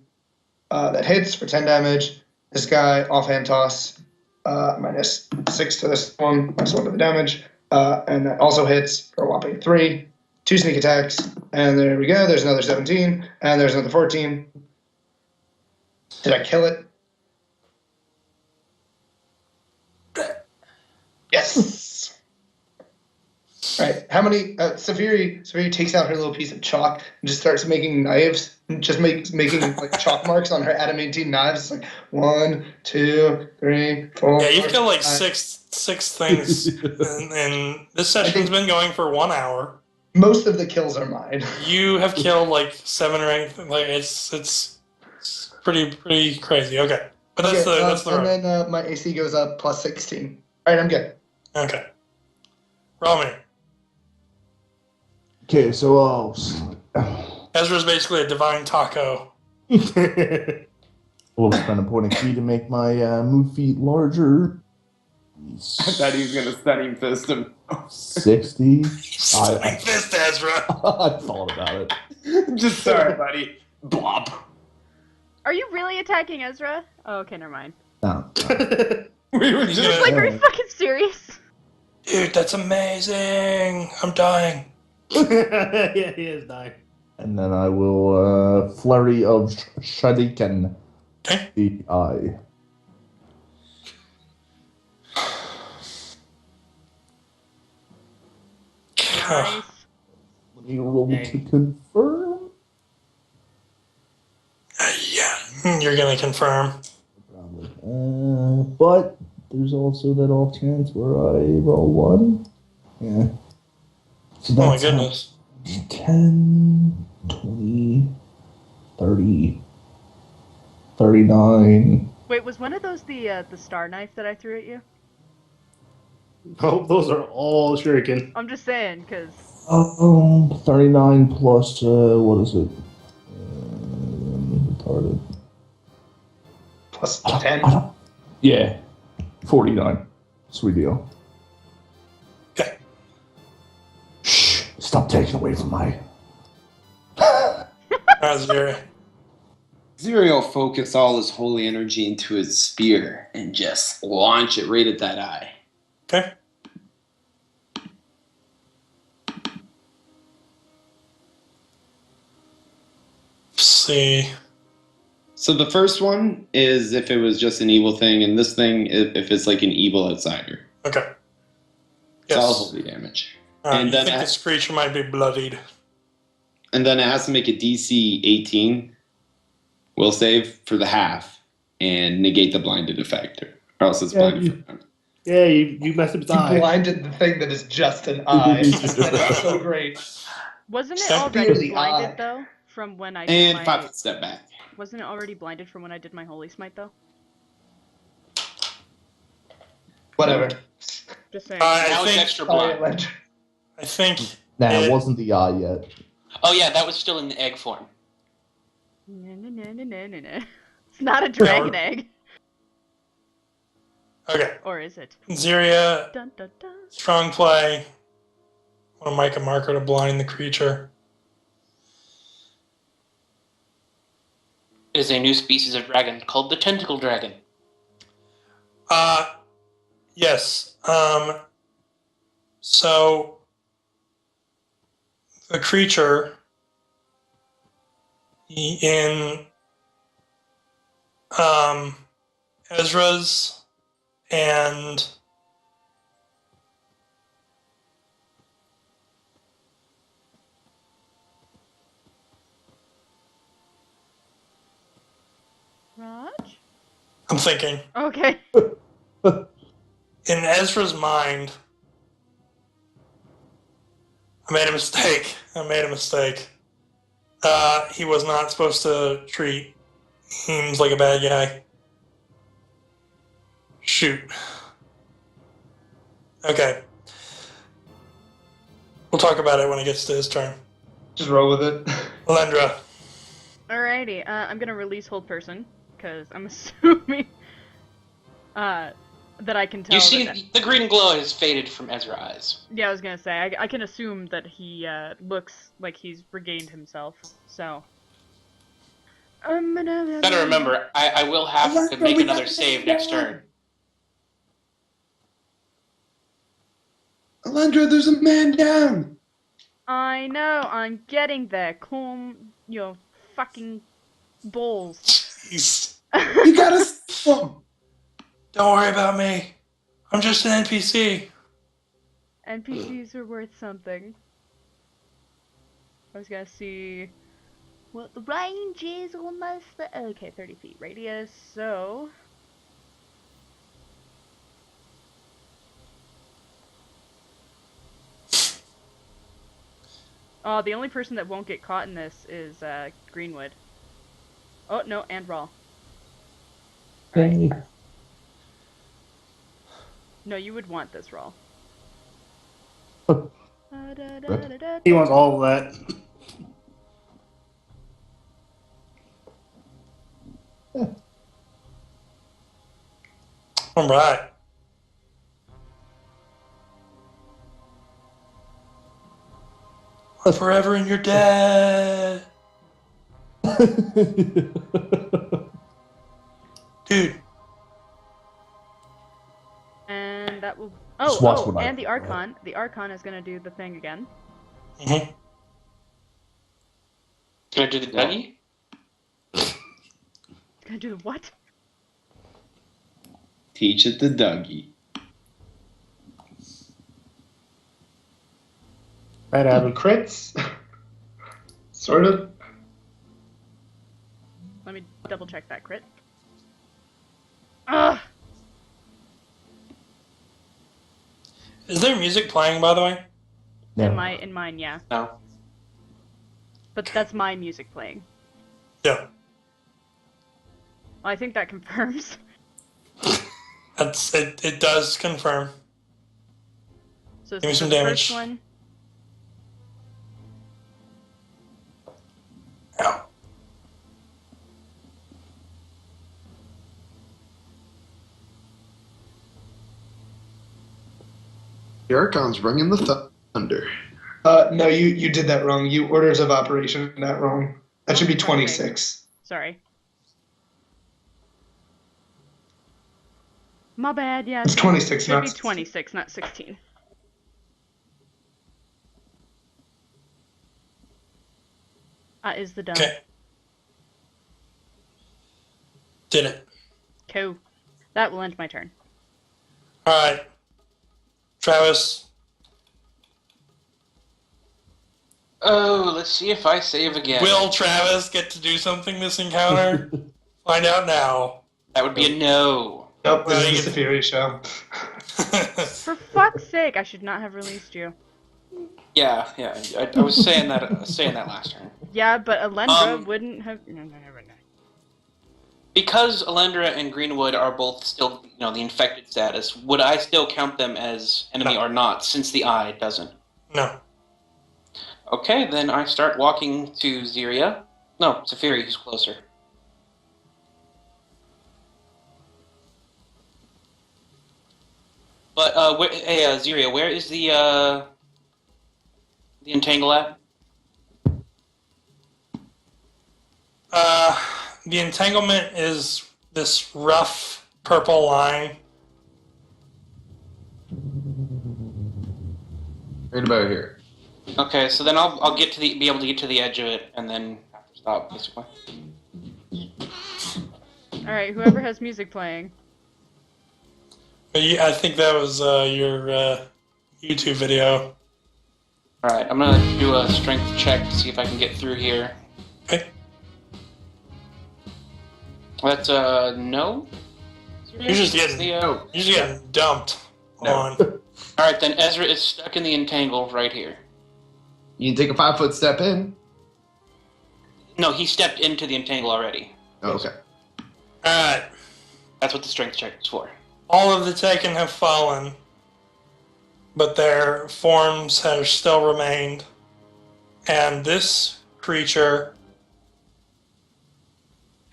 G: That hits for 10 damage. This guy offhand toss -6 to this one. -1 to the damage. And that also hits for a whopping 3. 2 sneak attacks. And there we go. There's another 17. And there's another 14. Did I kill it? Yes. All right. How many? Safiri takes out her little piece of chalk and just starts making knives. And just making like chalk marks on her adamantine knives. It's like 1, 2, 3, 4.
C: Yeah, you've killed like six things, and this session's been going for 1 hour.
G: Most of the kills are mine.
C: You have killed like 7 or 8. Like it's pretty crazy. Okay, but that's the
G: and then my AC goes up plus 16. All right, I'm good.
C: Okay. Roll me.
E: Okay, so
C: Ezra's basically a divine taco.
E: we'll spend a point of key to make my move feet larger.
F: I thought he was gonna stunning fist him.
E: 60.
C: Stunning fist, Ezra.
E: I thought about it.
F: Just sorry, buddy. Blob.
B: Are you really attacking Ezra? Oh, okay, never mind.
E: No.
F: We were
C: He's
F: just
C: gonna-
B: Like, are you fucking serious?
C: Dude, that's amazing. I'm dying.
A: Yeah, he is dying.
E: And then I will flurry of shuriken.
C: Okay.
E: The eye.
B: Nice.
E: Let me roll to confirm.
C: Yeah, you're gonna confirm.
E: But there's also that off chance where I roll 1. Yeah. So
C: Oh my
E: that's
C: goodness.
E: 10, 20, 30, 39.
B: Wait, was one of those the star knife that I threw at you?
A: Oh, those are all shuriken.
B: I'm just saying, cause
E: 39 plus, what is it? Retarded.
G: Plus 10.
E: Yeah. 49. Sweet deal.
C: Okay.
E: Shh. Stop taking away from my...
C: Zero.
F: Zero will focus all his holy energy into his spear and just launch it right at that eye.
C: Okay. See.
F: So the first one is if it was just an evil thing, and this thing if it's like an evil outsider.
C: Okay.
F: It's all
C: Yes.
F: holy damage.
C: And
F: And
C: you
F: then
C: think
F: I-
C: this creature might be bloodied.
F: And then it has to make a DC 18 will save for the half and negate the blinded effect, or else it's blinded for
A: Yeah, you messed up his
G: You
A: eye.
G: blinded the thing that is just an eye. That is so great.
B: wasn't it
C: Second-
B: already
G: Really
B: blinded
G: odd.
B: though from when I did
F: And
B: my?
F: 5 foot step back.
B: Wasn't it already blinded from when I did my holy smite though?
G: Whatever.
B: Just saying.
D: Now
C: I
D: it's
C: think.
D: extra
G: Sorry,
D: blind.
G: Ledger.
C: I think.
E: Nah,
C: it-
E: it wasn't the eye yet.
D: Oh yeah, that was still in the egg form.
B: It's not a dragon egg,
C: Okay.
B: or is it?
C: Ziria,
B: Dun dun dun.
C: strong play. I want to make a marker to blind the creature.
D: It is a new species of dragon called the tentacle dragon.
C: Yes. So the creature in Ezra's and
B: Raj?
C: I'm thinking
B: Okay.
C: in Ezra's mind, I made a mistake. He was not supposed to treat Eames like a bad guy. Shoot. Okay. We'll talk about it when it gets to his turn.
G: Just roll with it.
C: Alendra.
B: Alrighty, I'm gonna release hold person, because I'm assuming that I can tell.
D: You see,
B: that
D: the green glow has faded from Ezra's eyes.
B: Yeah, I was gonna say, I can assume that he looks like he's regained himself, so.
D: Gotta remember, I will have to make another save next turn.
F: Alendra, there's a man down.
B: I know, I'm getting there. Calm your fucking balls.
C: Jeez.
F: You gotta stop him.
C: Don't worry about me. I'm just an NPC.
B: NPCs are worth something. I was gonna see what the range is almost. Okay, 30 feet radius, so. Oh, the only person that won't get caught in this is Greenwood. Oh, no, and Raw.
E: Hey.
B: No, you would want this, Raw.
A: He wants all of that.
C: All right. Forever in your debt. Dude.
B: And that will.
E: Just watch
B: Oh,
E: what I
B: and
E: do,
B: the
E: right?
B: Archon. The Archon is gonna do the thing again.
C: Mm-hmm.
D: Can I do the Dougie?
B: It's gonna do the what?
F: Teach it to Dougie.
A: That happened.
G: Crits? Sort of.
B: Let me double check that crit. Ugh!
C: Is there music playing, by the way?
B: In mine, yeah.
D: No.
B: But that's my music playing.
C: Yeah.
B: Well, I think that confirms.
C: That's it. It does confirm.
B: So
C: Give me some
B: the
C: damage.
B: first one.
C: Ow.
F: The Archon's bringing the thunder.
G: No, you did that wrong. You orders of operation that wrong. That should be 26.
B: Sorry. My bad, yeah.
G: It's 26,
B: Should
G: not
B: be
G: 16.
B: 26, not 16. Is the done.
C: Okay. Did it.
B: Cool. That will end my turn.
C: All right. Travis.
D: Oh, let's see if I save again.
C: Will Travis get to do something this encounter? Find out now.
D: That would be a no.
G: Nope, this
C: Well,
G: is the Safiri show.
B: For fuck's sake, I should not have released you.
D: Yeah. I was saying that. Last turn.
B: Yeah, but Alendra wouldn't have. No.
D: Because Alendra and Greenwood are both still, the infected status, would I still count them as enemy or not, since the eye doesn't?
C: No.
D: Okay, then I start walking to Ziria. No, Safiri, who's closer. But, Ziria, where is the entangle at?
C: The entanglement is this rough purple line.
F: Right about here.
D: Okay, so then I'll be able to get to the edge of it, and then have to stop, basically.
B: Alright, whoever has music playing.
C: I think that was your YouTube video.
D: Alright, I'm gonna do a strength check to see if I can get through here.
C: Okay.
D: That's, no?
C: You're just getting dumped
D: No.
C: on.
D: Alright, then Ezra is stuck in the entangle right here.
F: You can take a 5-foot step in.
D: No, he stepped into the entangle already.
F: Oh, okay.
C: Alright.
D: That's what the strength check is for.
C: All of the taken have fallen, but their forms have still remained. And this creature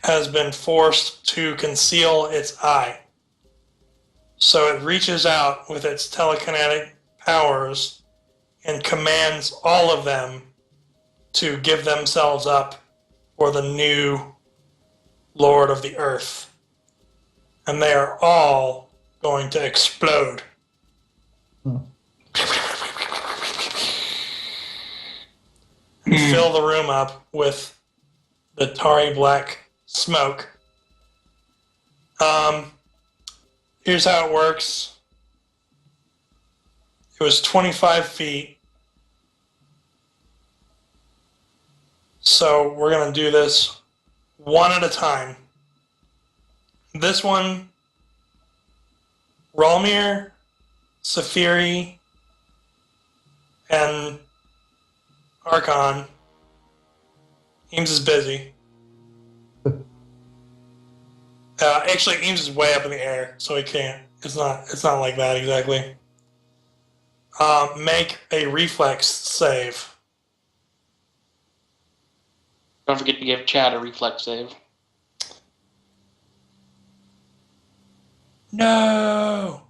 C: has been forced to conceal its eye. So it reaches out with its telekinetic powers and commands all of them to give themselves up for the new Lord of the Earth. And they are all going to explode. And fill the room up with the tarry black smoke. Here's how it works. It was 25 feet. So we're going to do this one at a time. This one, Ralmir, Safiri, and Archon. Eames is busy. Actually, Eames is way up in the air, so he can't. It's not like that exactly. Make a reflex save.
D: Don't forget to give Chad a reflex save.
C: No.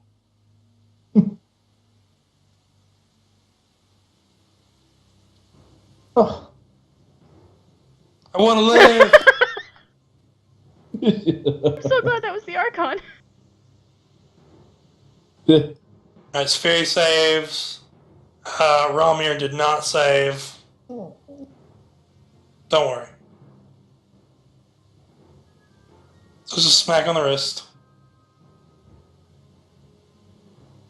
E: Oh.
C: I want to live.
B: I'm so glad that was the Archon.
C: That's fairy saves. Ralmir did not save. Don't worry. Just a smack on the wrist.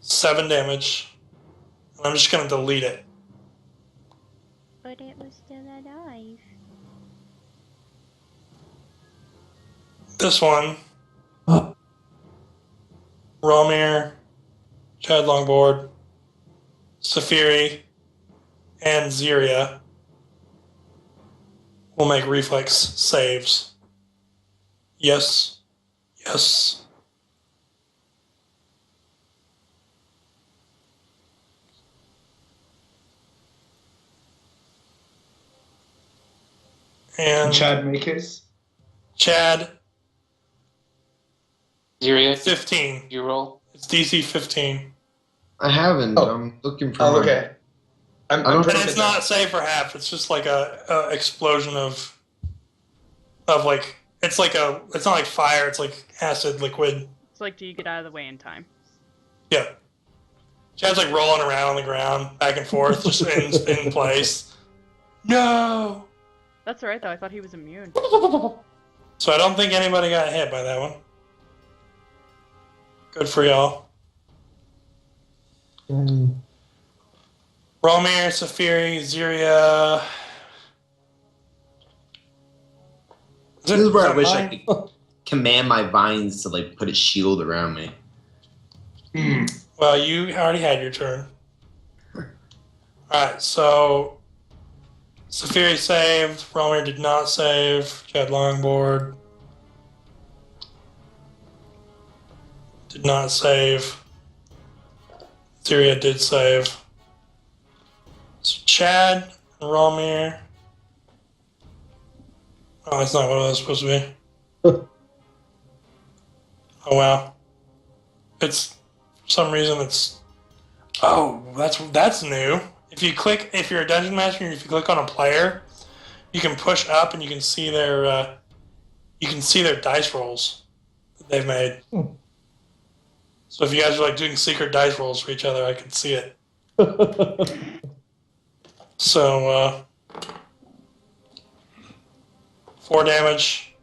C: 7 damage. And I'm just going to delete it.
B: But it was still alive.
C: This one. Ralmir, Chad Longboard, Safiri, and Ziria will make reflex saves. Yes. Yes. And
G: Chad make his.
C: Chad,
D: Ziria,
C: 15.
D: you roll.
C: It's DC 15.
F: I haven't.
G: Oh.
F: I'm looking for.
G: Oh,
F: mine.
G: okay. I'm
F: I don't-
C: And
G: trying
C: it's
G: to-
C: not save for half. It's just like a explosion of like, it's not like fire. It's like acid liquid.
B: It's like, do you get out of the way in time?
C: Yeah. Chad's like rolling around on the ground, back and forth, just in place. No.
B: That's alright though, I thought he was immune.
C: So I don't think anybody got hit by that one. Good for y'all. Ralmir, Safiri, Ziria.
F: This is where I wish I could command my vines to like put a shield around me.
C: Well, you already had your turn. Alright, so Safiri saved, Ralmir did not save, Chad Longboard did not save, Ziria did save. So Chad and Ralmir. Oh, that's not what it was supposed to be. Oh wow. It's for some reason it's that's new. If you're a dungeon master and if you click on a player, you can push up and you can see their dice rolls that they've made. So if you guys are like doing secret dice rolls for each other, I can see it. So 4 damage.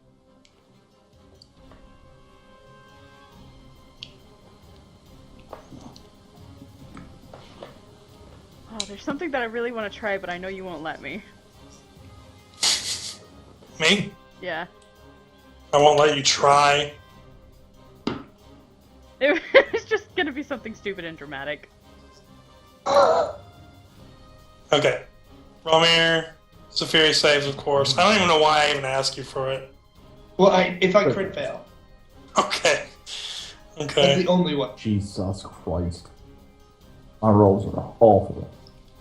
B: Oh, there's something that I really want to try, but I know you won't let me.
C: Me?
B: Yeah.
C: I won't let you try.
B: It was just gonna be something stupid and dramatic.
C: Okay. Romir, Zafiri saves, of course. I don't even know why I even asked you for it.
G: Well, if I crit fail,
C: Okay.
G: that's
C: Okay.
G: the only one.
E: Jesus Christ. My rolls are awful.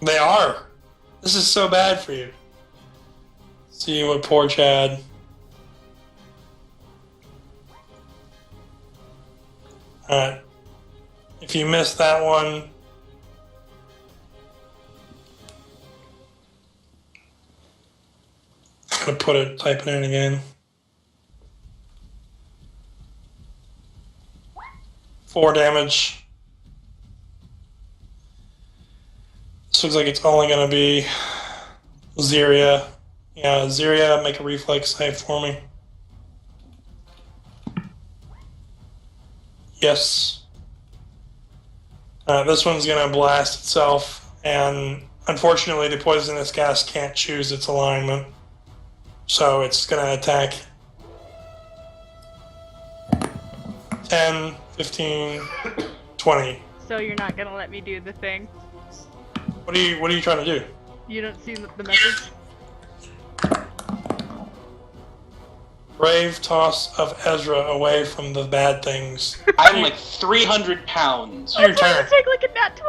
C: They are. This is so bad for you. See what poor Chad. Alright. If you missed that one, I'm gonna type it in again. 4 damage. This looks like it's only gonna be Ziria. Yeah, Ziria, make a reflex save for me. Yes. This one's gonna blast itself, and unfortunately the poisonous gas can't choose its alignment. So it's gonna attack 10, 15, 20.
B: So you're not gonna let me do the thing?
C: What are you trying to do?
B: You don't see the message?
C: Brave toss of Ezra away from the bad things.
D: I'm like 300 pounds.
C: Your
B: I'm trying
C: turn.
B: to take like a nat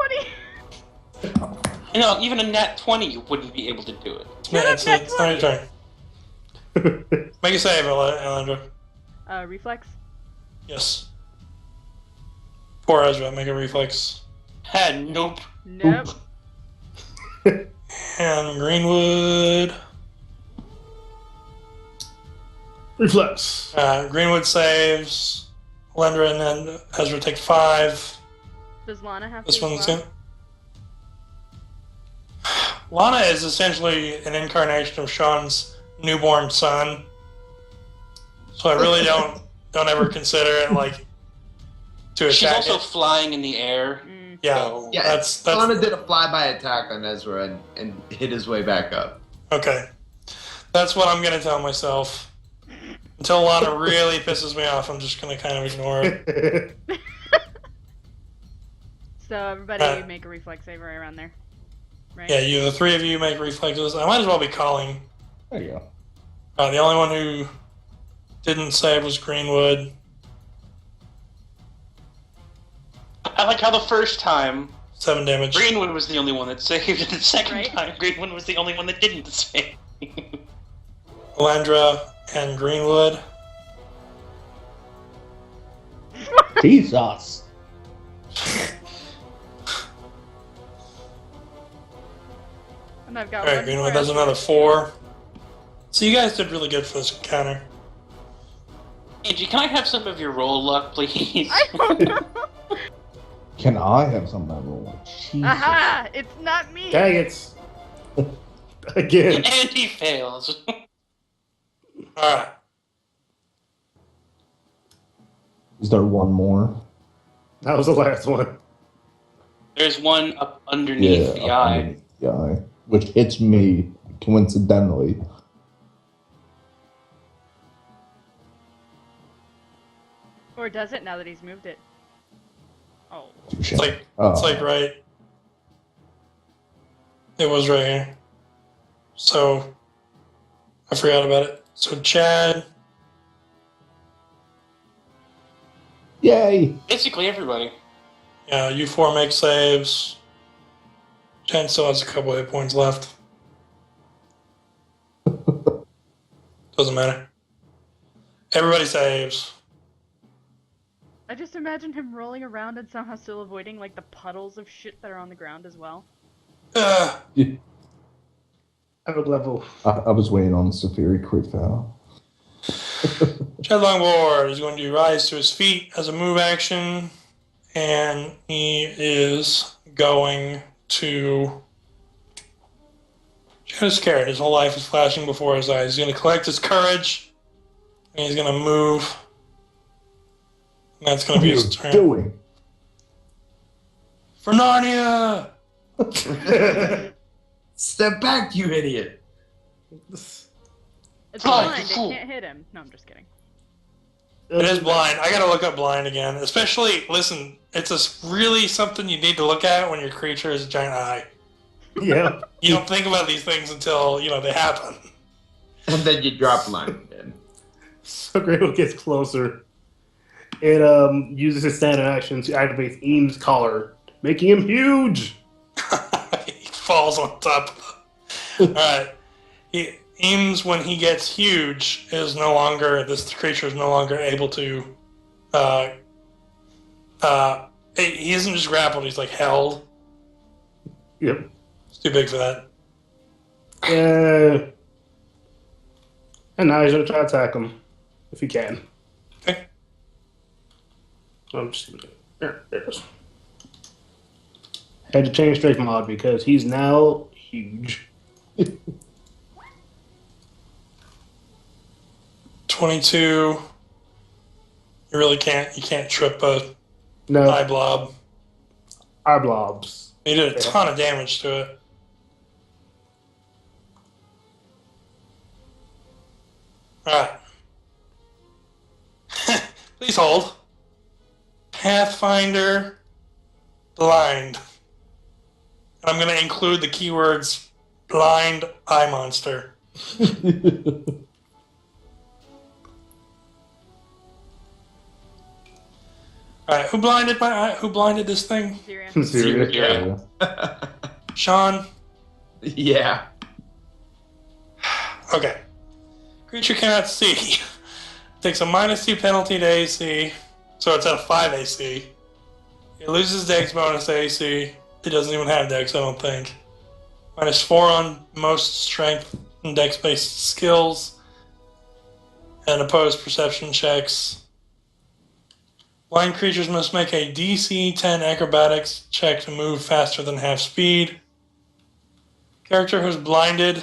B: 20!
D: You know, even a nat 20, you wouldn't be able to do it.
C: It's not your turn. Make a save, Alejandro.
B: Reflex?
C: Yes. Poor Ezra, make a reflex.
D: Nope.
B: Nope.
C: And Greenwood.
A: Reflex.
C: Greenwood saves. Lendra and then Ezra take 5.
B: Does Lana have
C: This
B: to as
C: one's
B: well?
C: in. Lana is essentially an incarnation of Sean's newborn son. So I really don't ever consider it like to
D: She's
C: attack
D: also
C: it.
D: flying in the air.
C: Yeah,
D: So-
F: Yeah,
C: that's
F: Solana did a flyby attack on Ezra and hit his way back up.
C: okay. That's what I'm gonna tell myself. Until Lana really pisses me off, I'm just gonna kind of ignore it.
B: So everybody
C: Alright.
B: make a reflex save right around there. Right?
C: Yeah, the 3 of you make reflexes. I might as well be calling.
E: There you go.
C: The only one who didn't save was Greenwood.
D: I like how the first time
C: 7 damage.
D: Greenwood was the only one that saved, and the second
B: Right.
D: time Greenwood was the only one that didn't save.
C: Landra and Greenwood.
E: Jesus.
B: And I've got
C: Alright,
B: one
C: Greenwood
B: more
C: does
B: Ezra.
C: another 4. So you guys did really good for this encounter.
D: Angie, can I have some of your roll luck, please?
B: I don't know.
E: Can I have some of that roll? Jesus.
B: Aha! It's not me!
A: Dang it. Again.
D: And he fails.
C: Alright.
E: Is there one more?
A: That was the last one.
D: There's one up underneath the
E: up
D: eye.
E: underneath the eye, which hits me coincidentally.
B: Or does it now that he's moved it? Oh.
C: It's like
E: Oh.
C: it's like right. It was right here. So I forgot about it. So Chad,
E: Yay!
D: Basically everybody.
C: yeah, you 4 make saves. Chad still has a couple hit points left. Doesn't matter. Everybody saves.
B: I just imagine him rolling around and somehow still avoiding like the puddles of shit that are on the ground as well.
C: Ugh.
A: Epic level.
E: I was waiting on Safiri crit foul.
C: Chad Longboard is going to rise to his feet as a move action, and he is going to. Chad is scared. His whole life is flashing before his eyes. He's going to collect his courage, and he's going to move. And that's going to be his turn.
E: Doing?
C: For Narnia!
F: Step back, you idiot!
B: It's
D: Oh,
B: blind,
D: you
B: it
D: fool.
B: can't hit him. No, I'm just kidding.
C: It is blind. I gotta look up blind again. Especially, listen, it's really something you need to look at when your creature is a giant eye.
A: Yeah.
C: You don't think about these things until, they happen.
F: And then you drop line again.
A: So Grable gets closer. It uses his standard action to activate Eames' collar, making him huge.
C: He falls on top of it. Alright. Eames, when he gets huge, this creature is no longer able to, he isn't just grappled, he's like held.
A: Yep.
C: It's too big for that.
A: And now he's gonna try to attack him, if he can.
C: Okay.
A: I'm just gonna there it is. Had to change strength mod because he's now huge.
C: 22. You really can't. You can't trip a
A: No,
C: eye blob.
A: eye blobs.
C: He did a ton of damage to it. Alright. Please hold. Pathfinder blind. And I'm going to include the keywords blind eye monster. Alright, who blinded my eye? Who blinded this thing?
B: Syria.
A: Serious.
F: Yeah.
C: Sean?
F: Yeah.
C: Okay. Creature cannot see. Takes a -2 penalty to AC, so it's at a 5 AC. It loses Dex bonus to AC. It doesn't even have Dex, I don't think. -4 on most strength and Dex-based skills. And opposed perception checks. Blind creatures must make a DC 10 acrobatics check to move faster than half speed. Character who's blinded.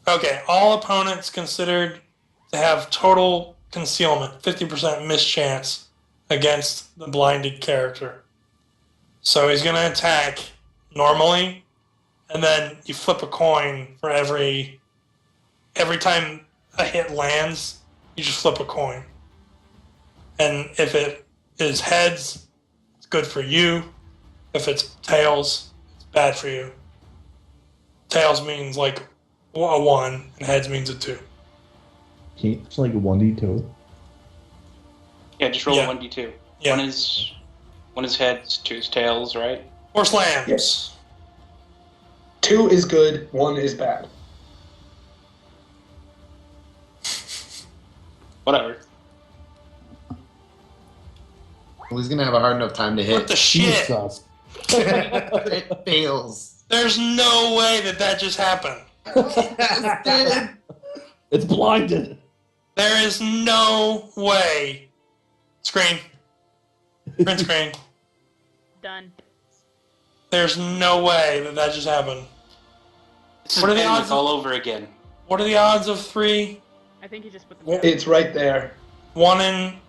C: Okay, all opponents considered to have total concealment, 50% mischance against the blinded character. So he's going to attack normally, and then you flip a coin for every time a hit lands, you just flip a coin. And if it is heads, it's good for you. If it's tails, it's bad for you. Tails means like a 1, and heads means a 2.
E: It's like a 1d2.
D: Yeah, just roll
C: Yeah.
D: a 1d2.
C: Yeah.
D: One is heads, 2 is tails, right?
C: Or slams.
G: Yes. 2 is good, 1 is bad.
D: Whatever.
F: Well, he's gonna have a hard enough time to
C: What
F: hit.
C: the shit?
E: Jesus.
F: It fails.
C: There's no way that just happened.
E: It's blinded.
C: There is no way. Screen. Print screen.
B: Done.
C: There's no way that just happened.
D: This is
C: What are the
D: Benwick
C: odds?
D: all over again.
C: What are the odds of 3?
B: I think you just put them
C: Well,
B: down.
G: It's right there.
C: 1 in...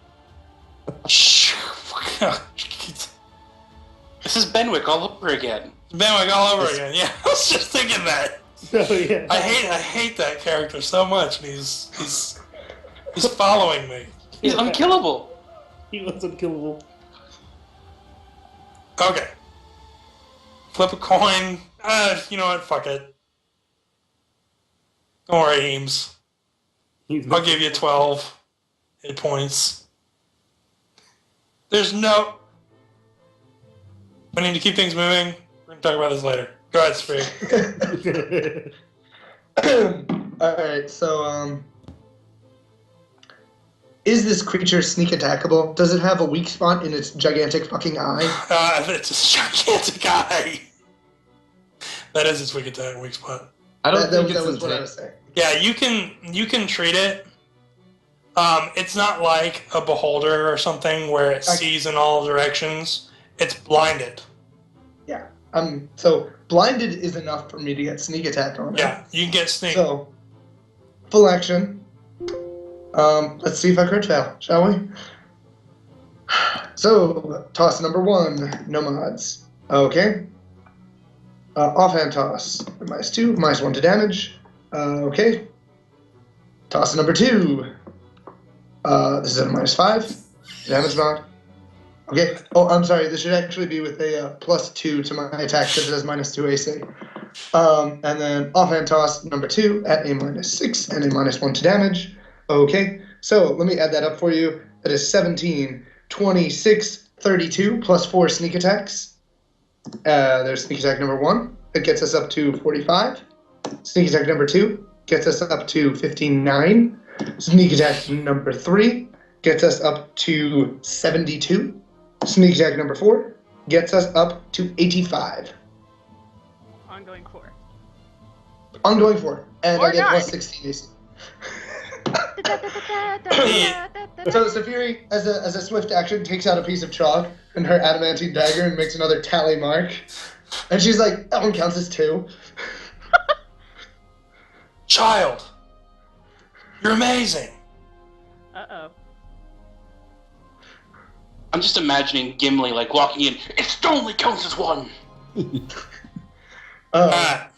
D: This is Benwick all over again.
C: Benwick all over again. Yeah, I was just thinking that.
A: Oh yeah.
C: I hate that character so much, and he's following me.
D: He's unkillable.
A: He was unkillable.
C: Okay. Flip a coin. You know what? Fuck it. Don't worry, Eames. I'll give you 12 hit points. There's no... We need to keep things moving. We're going to talk about this later. Go ahead, Spree.
G: Alright, so, is this creature sneak attackable? Does it have a weak spot in its gigantic fucking eye?
C: It's a gigantic eye. That is its weak attack, weak spot.
F: I don't think
G: that
F: it's
G: was what I
F: intent.
G: was saying.
C: Yeah, you can treat it. It's not like a beholder or something where it sees in all directions. It's blinded.
G: Yeah. So blinded is enough for me to get sneak attack on it.
C: Yeah, you can get sneak.
G: So, full action. Let's see if I crit fail, shall we? So, toss number 1, no mods. Okay. Offhand toss, -2, -1 to damage. Okay. Toss number 2. This is at a -5. Damage mod. Okay. Oh, I'm sorry. This should actually be with a +2 to my attack because it has -2 AC. And then offhand toss number 2 at a -6 and a -1 to damage. Okay. So let me add that up for you. That is 17, 26, 32 +4 sneak attacks. There's sneak attack number 1. That gets us up to 45. Sneak attack number 2 gets us up to 59. Sneak attack number 3 gets us up to 72. Sneak attack number 4 gets us up to 85.
B: Ongoing 4.
G: Ongoing 4. And
B: Or
G: I get
B: not.
G: +16 AC. So Safiri, as a swift action, takes out a piece of chalk and her adamantine dagger and makes another tally mark. And she's like, that one counts as 2.
C: Child, you're amazing.
B: Uh-oh.
D: I'm just imagining Gimli like walking in. It only counts as 1.
C: Alright.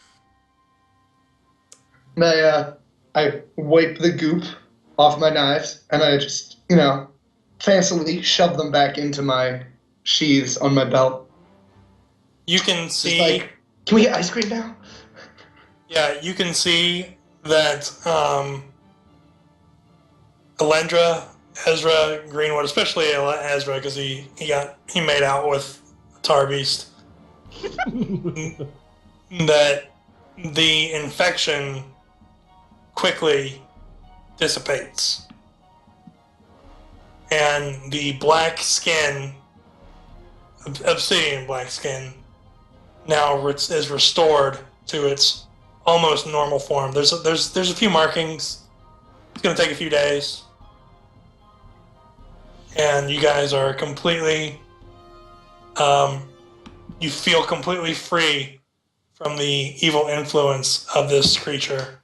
G: I wipe the goop off my knives and I just, fancily shove them back into my sheaths on my belt.
C: You can
G: Just
C: see.
G: like, can we get ice cream now?
C: Yeah, you can see that Elendra, Ezra, Greenwood, especially Ezra, because he made out with Tarbeast. That the infection quickly dissipates, and the black skin, obsidian black skin, now is restored to its almost normal form. There's a few markings. It's going to take a few days, and you guys are completely. You feel completely free from the evil influence of this creature.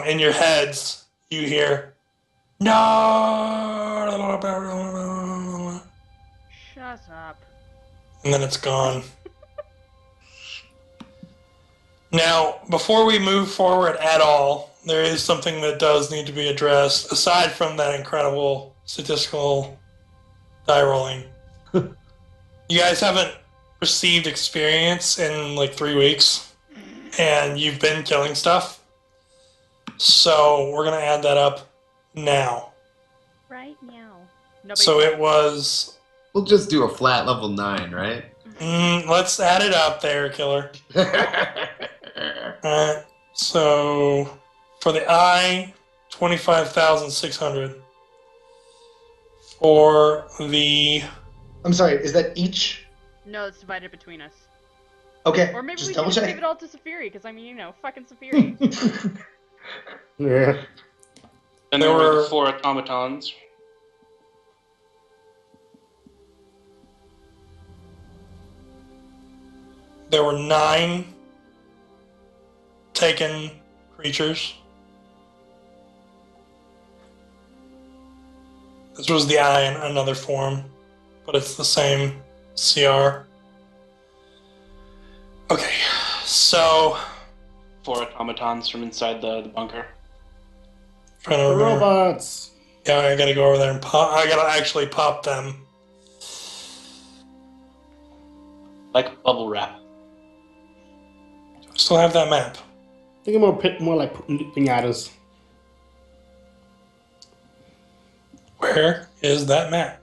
C: In your heads, you hear, "No!"
B: Shut up.
C: And then it's gone. Now, before we move forward at all, there is something that does need to be addressed, aside from that incredible statistical die rolling. You guys haven't received experience in like 3 weeks, and you've been killing stuff. So we're going to add that up now.
B: Right now.
C: So it was...
F: We'll just do a flat level 9, right?
C: let's add it up there, killer. Alright, so for the eye, 25,600. For the...
G: I'm sorry, is that each?
B: No, it's divided between us.
G: Okay,
B: Or maybe
G: just
B: we
G: double
B: can just
G: check.
B: give it all to Safiri, because fucking Safiri.
A: Yeah.
D: Then there were the 4 automatons.
C: There were 9 taken creatures. This was the eye in another form, but it's the same CR. Okay, so...
D: 4 automatons from inside the bunker.
C: Trying to
A: The
C: remember.
A: robots.
C: Yeah, I gotta go over there and pop. I gotta actually pop them.
D: Like bubble wrap.
C: Still have that map.
A: Think more like pinatas.
C: Where is that map?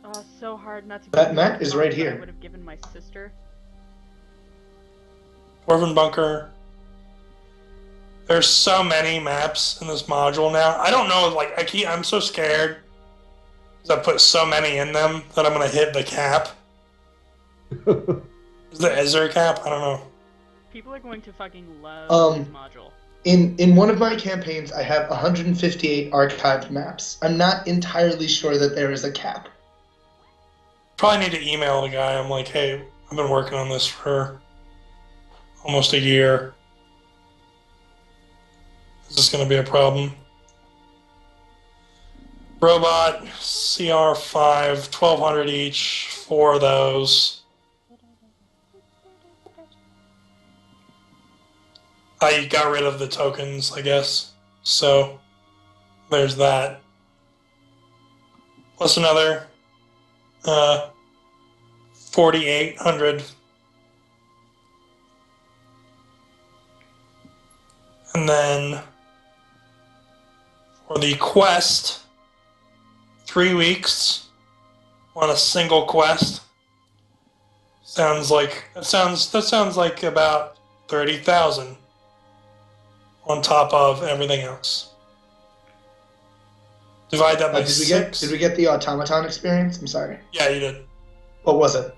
B: Oh, so hard not to.
G: That
B: give
G: map
B: the
G: is
B: card
G: right
B: that
G: here.
B: I would have given my sister.
C: Dwarven Bunker. There's so many maps in this module now. I don't know, I'm so scared because I put so many in them that I'm gonna hit the cap. Is there a cap? I don't know.
B: People are going to fucking love this module.
G: In one of my campaigns, I have 158 archived maps. I'm not entirely sure that there is a cap.
C: Probably need to email the guy. I'm like, hey, I've been working on this for almost a year. Is this going to be a problem? Robot, CR5, 1,200 each, 4 of those. I got rid of the tokens, I guess. So, there's that. plus another 4,800. And then for the quest, 3 weeks on a single quest. That sounds like about 30,000 on top of everything else. Divide that by six.
G: Did we get the automaton experience? I'm sorry.
C: Yeah, you did.
G: What was it?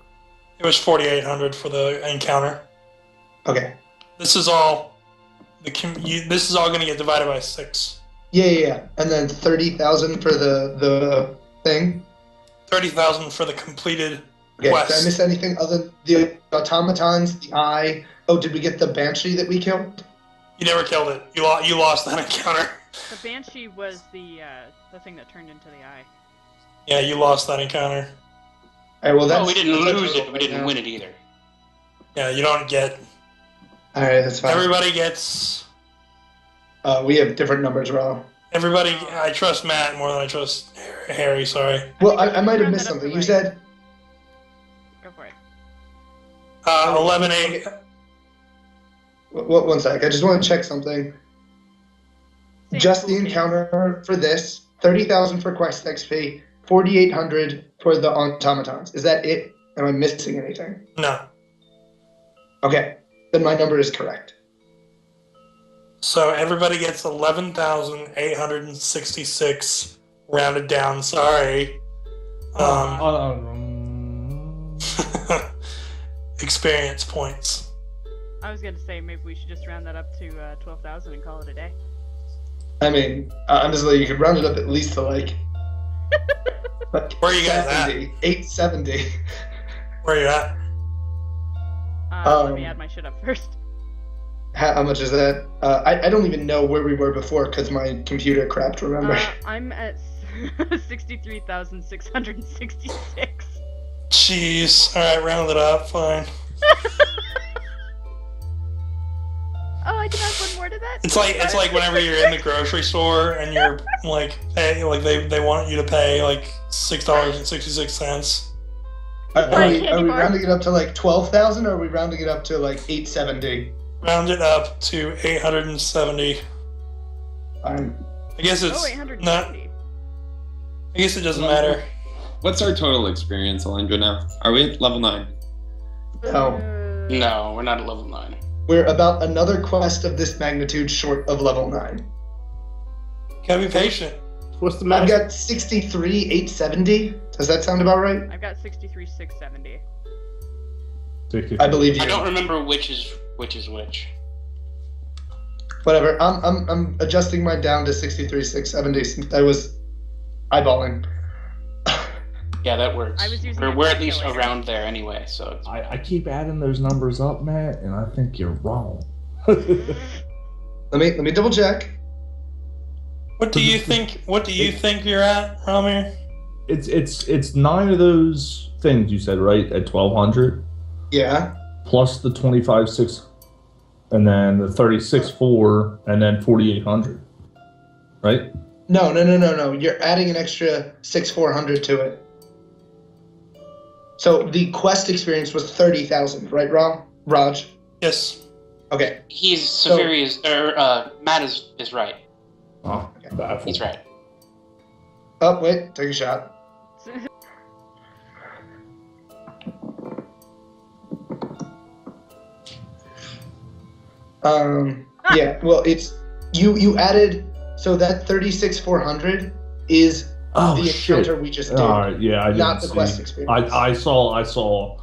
C: It was 4,800 for the encounter.
G: Okay.
C: This is all this is all going to get divided by 6.
G: Yeah. And then 30,000 for the thing.
C: 30,000 for the completed
G: Okay.
C: quest.
G: Did I miss anything other than the automatons, the eye? Oh, did we get the banshee that we killed?
C: You never killed it. You lost that encounter.
B: The banshee was the thing that turned into the eye.
C: Yeah, you lost that encounter.
G: All right. Well, that's,
D: we didn't
G: that's
D: lose it. We
G: right
D: didn't
G: now.
D: win it either.
C: Yeah, you don't get.
G: All right, that's fine.
C: Everybody gets.
G: We have different numbers, Ro.
C: Everybody. I trust Matt more than I trust Harry. Sorry.
G: Well, I might have
B: round
G: missed
B: that up
G: something.
B: to
G: You
B: like-
G: said.
B: Go for it.
C: 11,800.
G: One sec. I just want to check something.
B: Same
G: Just the
B: cool thing.
G: encounter for this, 30,000 for quest XP, 4,800 for the automatons. Is that it? Am I missing anything?
C: No.
G: Okay, then my number is correct.
C: So everybody gets 11,866 rounded down. Sorry. Experience points.
B: I was gonna say maybe we should just round that up to 12,000 and call it a day.
G: I mean, honestly, you could round it up at least to like
C: Where are you guys at?
G: 870.
C: Where are you at?
B: Let me add my shit up first.
G: How much is that? I don't even know where we were before because my computer crapped, remember?
B: I'm at 63,666.
C: Jeez. Alright, round it up. Fine.
B: Oh, I can add one more to that?
C: It's like whenever you're in the grocery store and you're like, hey, like they want you to pay like $6.66.
G: Are we
B: candy bar.
G: rounding it up to like 12,000 or are we rounding it up to like 870?
C: Round it up to 870.
G: Fine.
C: I guess it's
B: Oh,
C: not.
B: 870.
C: I guess it doesn't matter.
F: What's our total experience, Alondra, now? Are we at level 9?
G: No.
D: No, we're not at level 9.
G: We're about another quest of this magnitude short of level 9.
C: Gotta be patient.
A: What's the
G: I've
A: max?
G: got 63,870. Does that sound about right?
B: I've got 63,670.
G: I believe you.
D: I don't remember which is which.
G: Whatever. I'm adjusting mine down to 63,670 since I was eyeballing.
D: Yeah, that works.
B: I was using
D: We're
B: a
D: at least
B: calculator.
D: around there anyway, so it's
E: I keep adding those numbers up, Matt, and I think you're wrong.
G: Let me double check.
C: What do you think? What do you think you're at, Ramir?
E: It's 9 of those things you said, right? At 1,200
G: Yeah.
E: plus the 25,600, and then the 36,400, and then 4,800, right?
G: No. You're adding an extra 6,400 to it. So the quest experience was 30,000, right, Raj?
C: Yes.
G: Okay.
D: Matt is right.
E: Oh, baffled.
D: He's right.
G: Oh, wait. Take a shot. Yeah. Well, it's you added so that 36,400 is
E: Oh,
G: the
E: shit.
G: encounter we just did.
E: All right, yeah, I didn't
G: not the
E: see.
G: quest experience.
E: I saw.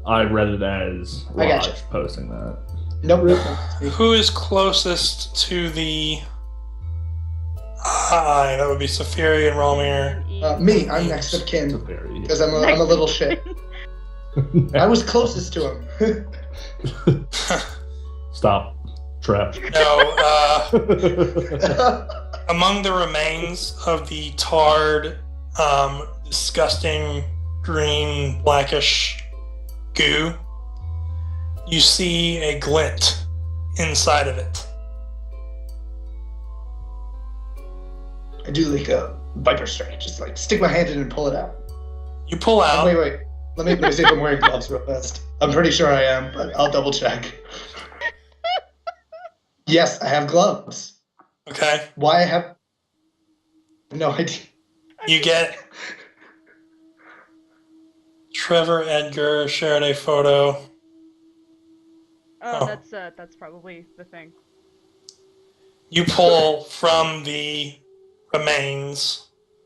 E: I read it as
G: I
E: Raj
G: gotcha.
E: posting that.
G: Nope.
C: Who is closest to the eye? That would be Safiri and Ramir.
G: Me. I'm next of
E: It's a
G: kin
E: very.
G: because I'm a little shit. I was closest to him.
E: Stop. Trap.
C: No. Among the remains of the tarred, disgusting green, blackish goo, you see a glint inside of it.
G: I do like a viper strike. Just like stick my hand in and pull it out.
C: You pull out.
G: Wait. Let me see if I'm wearing gloves real fast. I'm pretty sure I am, but I'll double check. Yes, I have gloves.
C: Okay.
G: Why I have no idea.
C: You get Trevor Edgar shared a photo.
B: Oh, that's probably the thing.
C: You pull from the remains.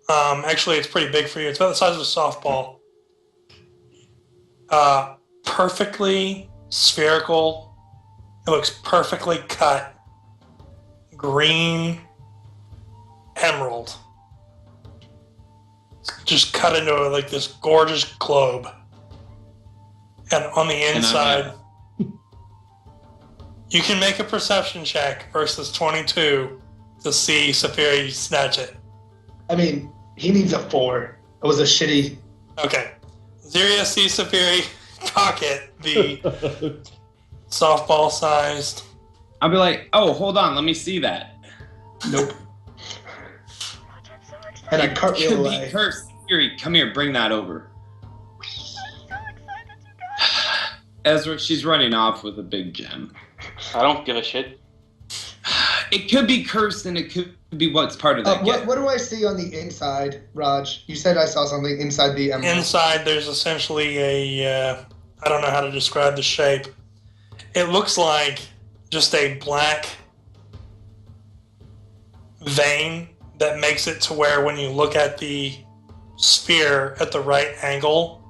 C: Actually, it's pretty big for you. It's about the size of a softball. Perfectly spherical. It looks perfectly cut. Green emerald. It's just cut into like this gorgeous globe. And on the inside, you can make a perception check versus 22 to see Safiri snatch it.
G: I mean, he needs a 4. It was a shitty.
C: Okay. Ziria sees Safiri pocket the softball-sized.
F: I'll be like, oh, hold on, let me see that.
G: Nope.
B: Roger, I'm so excited.
G: And I cartwheel
F: Could be
G: away.
F: cursed. Fury, come here, bring that over.
B: I'm so excited, you guys.
F: Ezra, she's running off with a big gem.
D: I don't give a shit.
F: It could be cursed, and it could be what's part of that gift.
G: What do I see on the inside, Raj? You said I saw something inside the emerald.
C: Inside, there's essentially a, I don't know how to describe the shape. It looks like just a black vein that makes it to where when you look at the sphere at the right angle,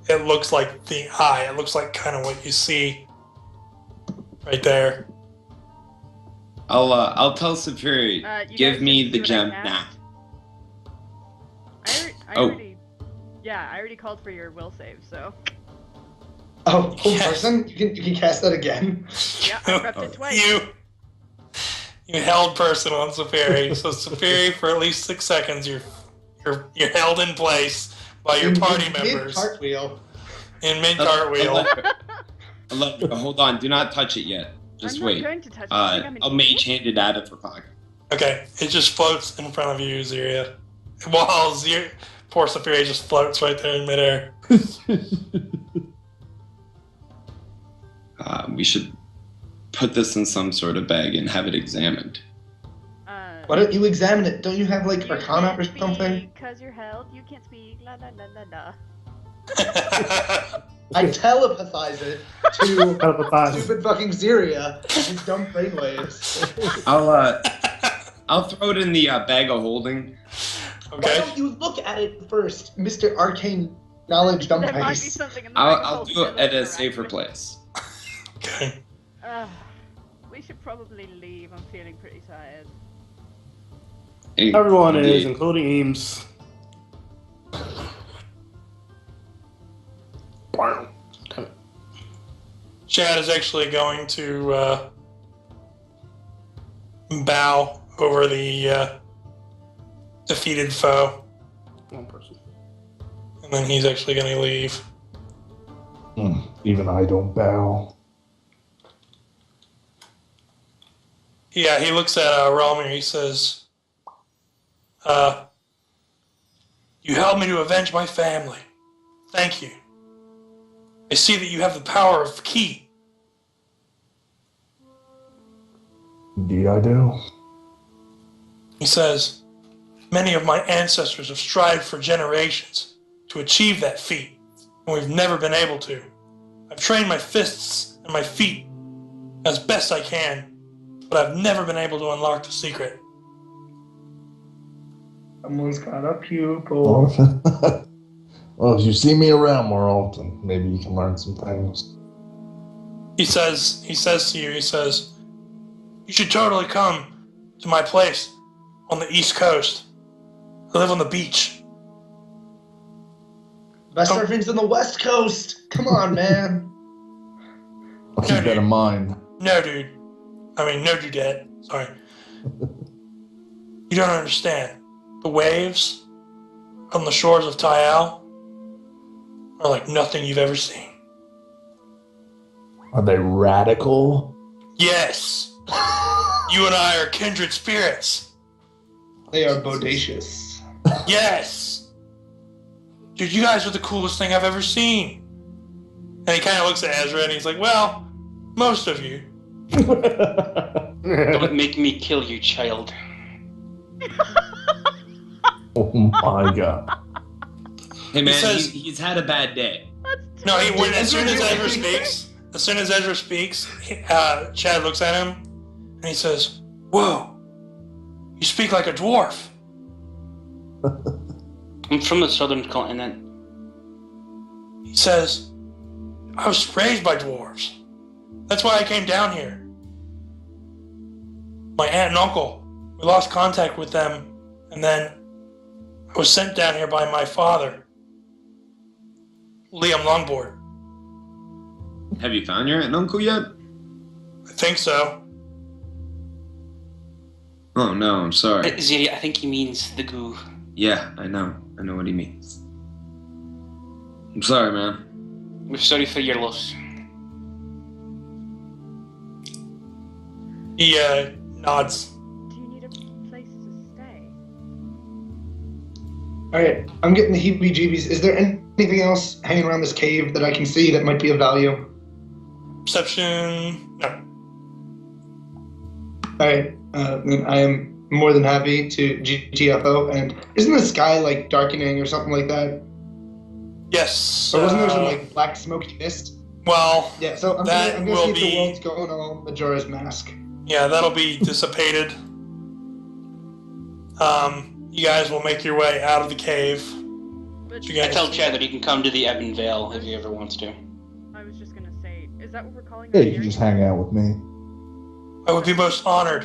C: it looks like the eye. It looks like kind of what you see right there.
F: I'll tell Safiri,
B: You
F: give
B: guys
F: me
B: didn't
F: the
B: see what
F: gem
B: I
F: now.
B: cast? I
F: Oh.
B: already called for your will save, so
G: Oh, full
C: Yes.
G: person? You can cast that again?
B: yeah, I prepped it twice.
C: You held person on Safiri. So Safiri, for at least 6 seconds, you're held in place by your party members
G: Cartwheel.
C: in mid cartwheel.
F: Hold on, do not touch it yet. Just
B: I'm not
F: wait.
B: going to touch it. You think I'm an
F: I'll
B: idiot?
F: mage hand it out of her pocket.
C: Okay, it just floats in front of you, Ziria. While poor Safiri just floats right there in midair.
F: We should put this in some sort of bag and have it examined.
G: Why don't you examine it? Don't you have like
B: You
G: Arcana or
B: can't
G: something?
B: speak 'cause you're held. You can't speak. La la la la la.
G: I telepathize it to
A: Telepathize.
G: stupid fucking Ziria with dumb brainwaves.
F: I'll throw it in the bag of holding.
G: Why
C: Okay.
G: don't you look at it first, Mr. Arcane Knowledge
B: There might be
G: Dumbface?
B: something in the
F: I'll
B: microphone
F: do it
B: that
F: at a
B: looks
F: safer
B: miraculous.
F: place.
C: Okay.
B: We should probably leave. I'm feeling pretty tired.
A: Everyone is,
F: Indeed.
A: including Eames.
C: Chad is actually going to bow over the defeated foe,
A: One person.
C: and then he's actually going to leave.
E: Even I don't bow.
C: Yeah, he looks at Relmir. He says, "You helped me to avenge my family. Thank you. I see that you have the power of Ki."
E: Indeed, I do.
C: He says, "Many of my ancestors have strived for generations to achieve that feat, and we've never been able to. I've trained my fists and my feet as best I can, but I've never been able to unlock the secret."
G: Someone's got a pupil.
E: Well, if you see me around more often, maybe you can learn some things.
C: He says to you, "You should totally come to my place on the East Coast. I live on the beach."
G: Best surfing's on the West Coast. Come on, man.
E: I'll keep that in mind.
C: No, dude. I mean, no, dudette. Sorry. You don't understand. The waves on the shores of Tyal are like nothing you've ever seen.
E: Are they radical?
C: Yes. You and I are kindred spirits.
G: They are bodacious.
C: Yes! Dude, you guys are the coolest thing I've ever seen. And he kind of looks at Ezra and he's like, well, most of you.
D: Don't make me kill you, child.
E: Oh my god.
F: Hey man,
C: says-
F: he's had a bad day.
B: That's
C: No,
B: terrible.
C: as soon as Ezra speaks, Chad looks at him and he says, whoa, you speak like a dwarf.
D: I'm from the southern continent.
C: He says, I was raised by dwarves. That's why I came down here. My aunt and uncle, we lost contact with them, and then I was sent down here by my father, Liam Longboard.
F: Have you found your aunt and uncle yet?
C: I think so.
F: Oh no, I'm sorry.
D: Ziri, I think he means the goo.
F: Yeah, I know what he means. I'm sorry, man.
D: We're sorry for your loss.
C: He nods.
B: Do you need a place to stay?
G: Alright, I'm getting the heebie-jeebies. Is there anything else hanging around this cave that I can see that might be of value?
C: Perception, no.
G: Alright, then I am more than happy to GTFO. And isn't the sky like darkening or something like that?
C: Yes.
G: Or wasn't there some like black smoky mist?
C: Well,
G: Yeah, so I'm
C: that
G: gonna
C: will
G: see if
C: be-
G: the world's going on Majora's Mask.
C: yeah, that'll be dissipated. You guys will make your way out of the cave.
B: But
C: You
D: I
C: guys-
D: tell Chad that he can come to the Ebon Vale if he ever wants to.
B: I was just gonna say, is that what we're calling
E: Yeah,
B: the
E: you can
B: area?
E: just hang out with me.
C: I would be most honored.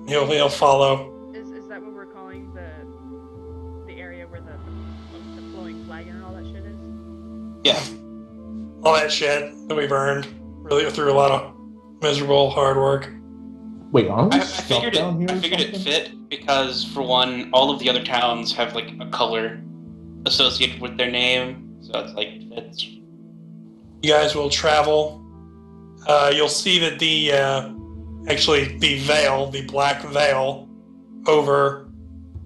C: He'll follow.
B: Is that what we're calling the area where the flowing flagon and all that shit is?
D: Yeah.
C: All that shit that we've earned, really through a lot of miserable hard work.
E: Wait, aren't we
D: I
E: stuck
D: figured
E: down here?
D: I
E: or
D: figured it
E: something?
D: fit because, for one, all of the other towns have like a color associated with their name, so it's like it fits.
C: You guys will travel. You'll see that the veil, the black veil over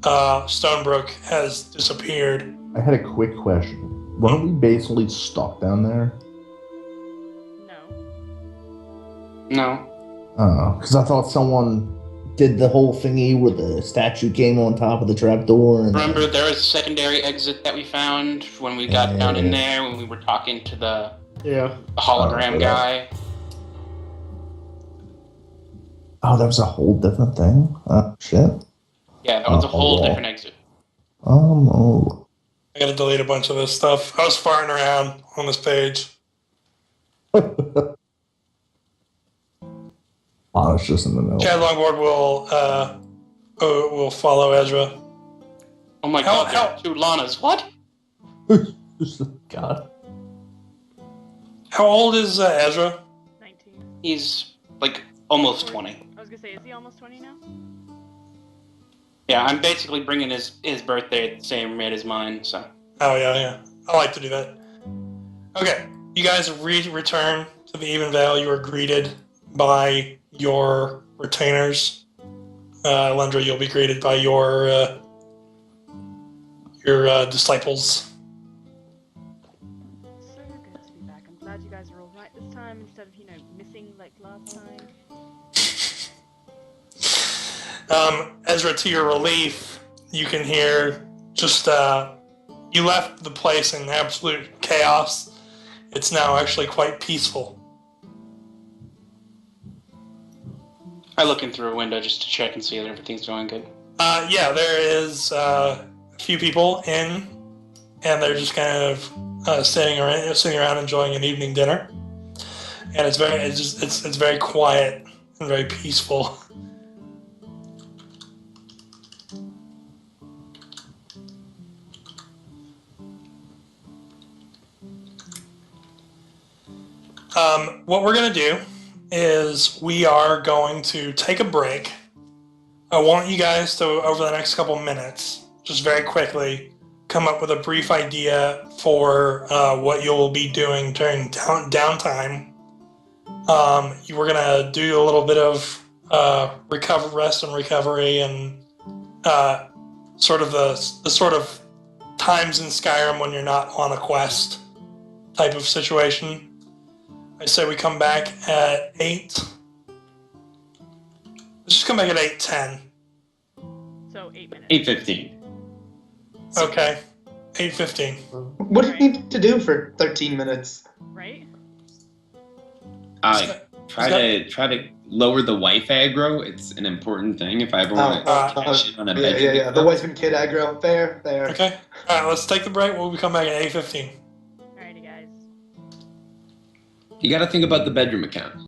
C: Stonebrook has disappeared.
E: I had a quick question. Weren't we basically stuck down there?
B: No.
D: No.
E: Because I thought someone did the whole thingy where the statue came on top of the trapdoor. And
D: Remember, there was a secondary exit that we found when we got down in there when we were talking to the
A: Yeah.
D: hologram
E: Oh,
D: guy.
E: Oh, that was a whole different thing? Shit.
D: Yeah, that was a whole
E: well.
D: different exit.
E: Oh.
C: I gotta delete a bunch of this stuff. I was farting around on this page.
E: Oh, it's just in the middle.
C: Chad Longboard will follow Ezra.
D: Oh my
C: How-
D: god, there are two Lanas. What?
E: God.
C: How old is Ezra?
B: 19.
D: He's like almost 20.
B: I was gonna say, is he almost 20 now?
D: Yeah, I'm basically bringing his birthday at the same rate as mine, so.
C: Oh, yeah. I like to do that. Okay, you guys return to the Ebon Vale. You are greeted by your retainers. Lendra, you'll be greeted by your disciples.
B: So good to be back. I'm glad you guys are all right this time instead of, missing like last time.
C: Ezra, to your relief, you can hear just, you left the place in absolute chaos. It's now actually quite peaceful.
D: I look in through a window just to check and see that everything's going good.
C: Yeah, there is a few people in, and they're just kind of sitting around enjoying an evening dinner. And it's very quiet and very peaceful. What we're going to do is we are going to take a break. I want you guys to, over the next couple minutes, just very quickly, come up with a brief idea for what you'll be doing during downtime. We're going to do a little bit of rest and recovery and sort of the sort of times in Skyrim when you're not on a quest type of situation. I say we come back at 8. Let's just come back at 8:10.
B: So 8 minutes.
F: 8:15.
C: Okay. 8:15.
G: What do you need to do for 13 minutes?
B: Right?
F: Try to lower the wife aggro. It's an important thing if I ever want to shit on a bedroom.
G: Yeah. The wife and kid aggro. Fair.
C: Okay. All right, let's take the break. We'll come back at 8:15.
B: Alrighty, guys.
F: You got to think about the bedroom account.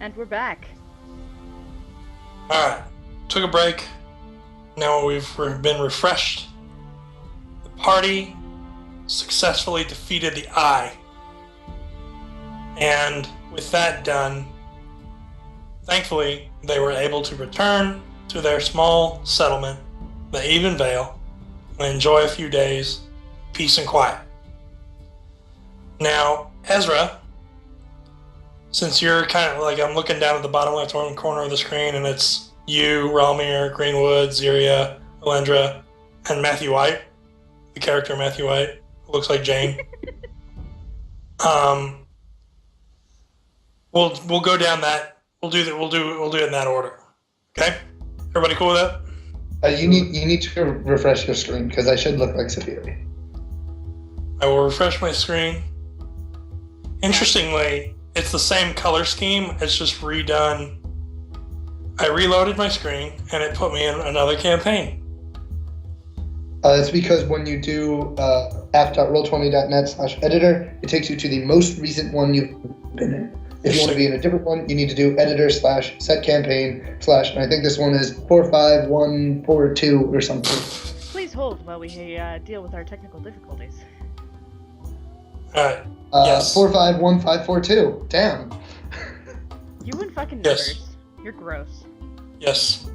B: And we're back.
C: Alright, took a break. Now we've been refreshed. The party successfully defeated the Eye. And with that done, thankfully, they were able to return to their small settlement, the Ebon Vale, and enjoy a few days of peace and quiet. Now, Ezra, since you're kind of like, I'm looking down at the bottom left-hand corner of the screen, and it's you, Ralmir, Greenwood, Ziria, Alendra, and Matthew White, the character Matthew White, who looks like Jane. We'll go down that. We'll do it in that order. Okay? Everybody cool with that?
G: You need to refresh your screen because I should look like Saphiri.
C: I will refresh my screen. Interestingly, it's the same color scheme. It's just redone. I reloaded my screen and it put me in another campaign.
G: It's because when you do app.roll20.net/editor, it takes you to the most recent one you've been in. If you want to be in a different one, you need to do editor/set campaign/ and I think this one is 45142 or something.
B: Please hold while we deal with our technical difficulties.
C: Alright. Yes.
G: 451542. Damn.
B: You and fucking
C: Yes.
B: numbers. You're gross.
C: Yes.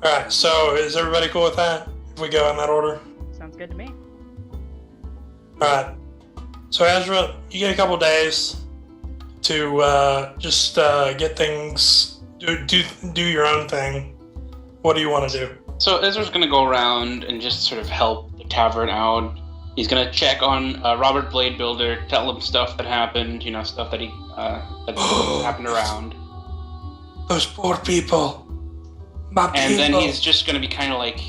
C: Alright, so is everybody cool with that? If we go in that order?
B: Sounds good to me.
C: Alright. So Ezra, you get a couple days to just get things, do your own thing. What do you want to do?
D: So Ezra's going to go around and just sort of help the tavern out. He's going to check on Robert Blade Builder, tell him stuff that happened, stuff that that happened around.
C: Those poor people. My
D: And
C: people.
D: then he's just going to be kind of like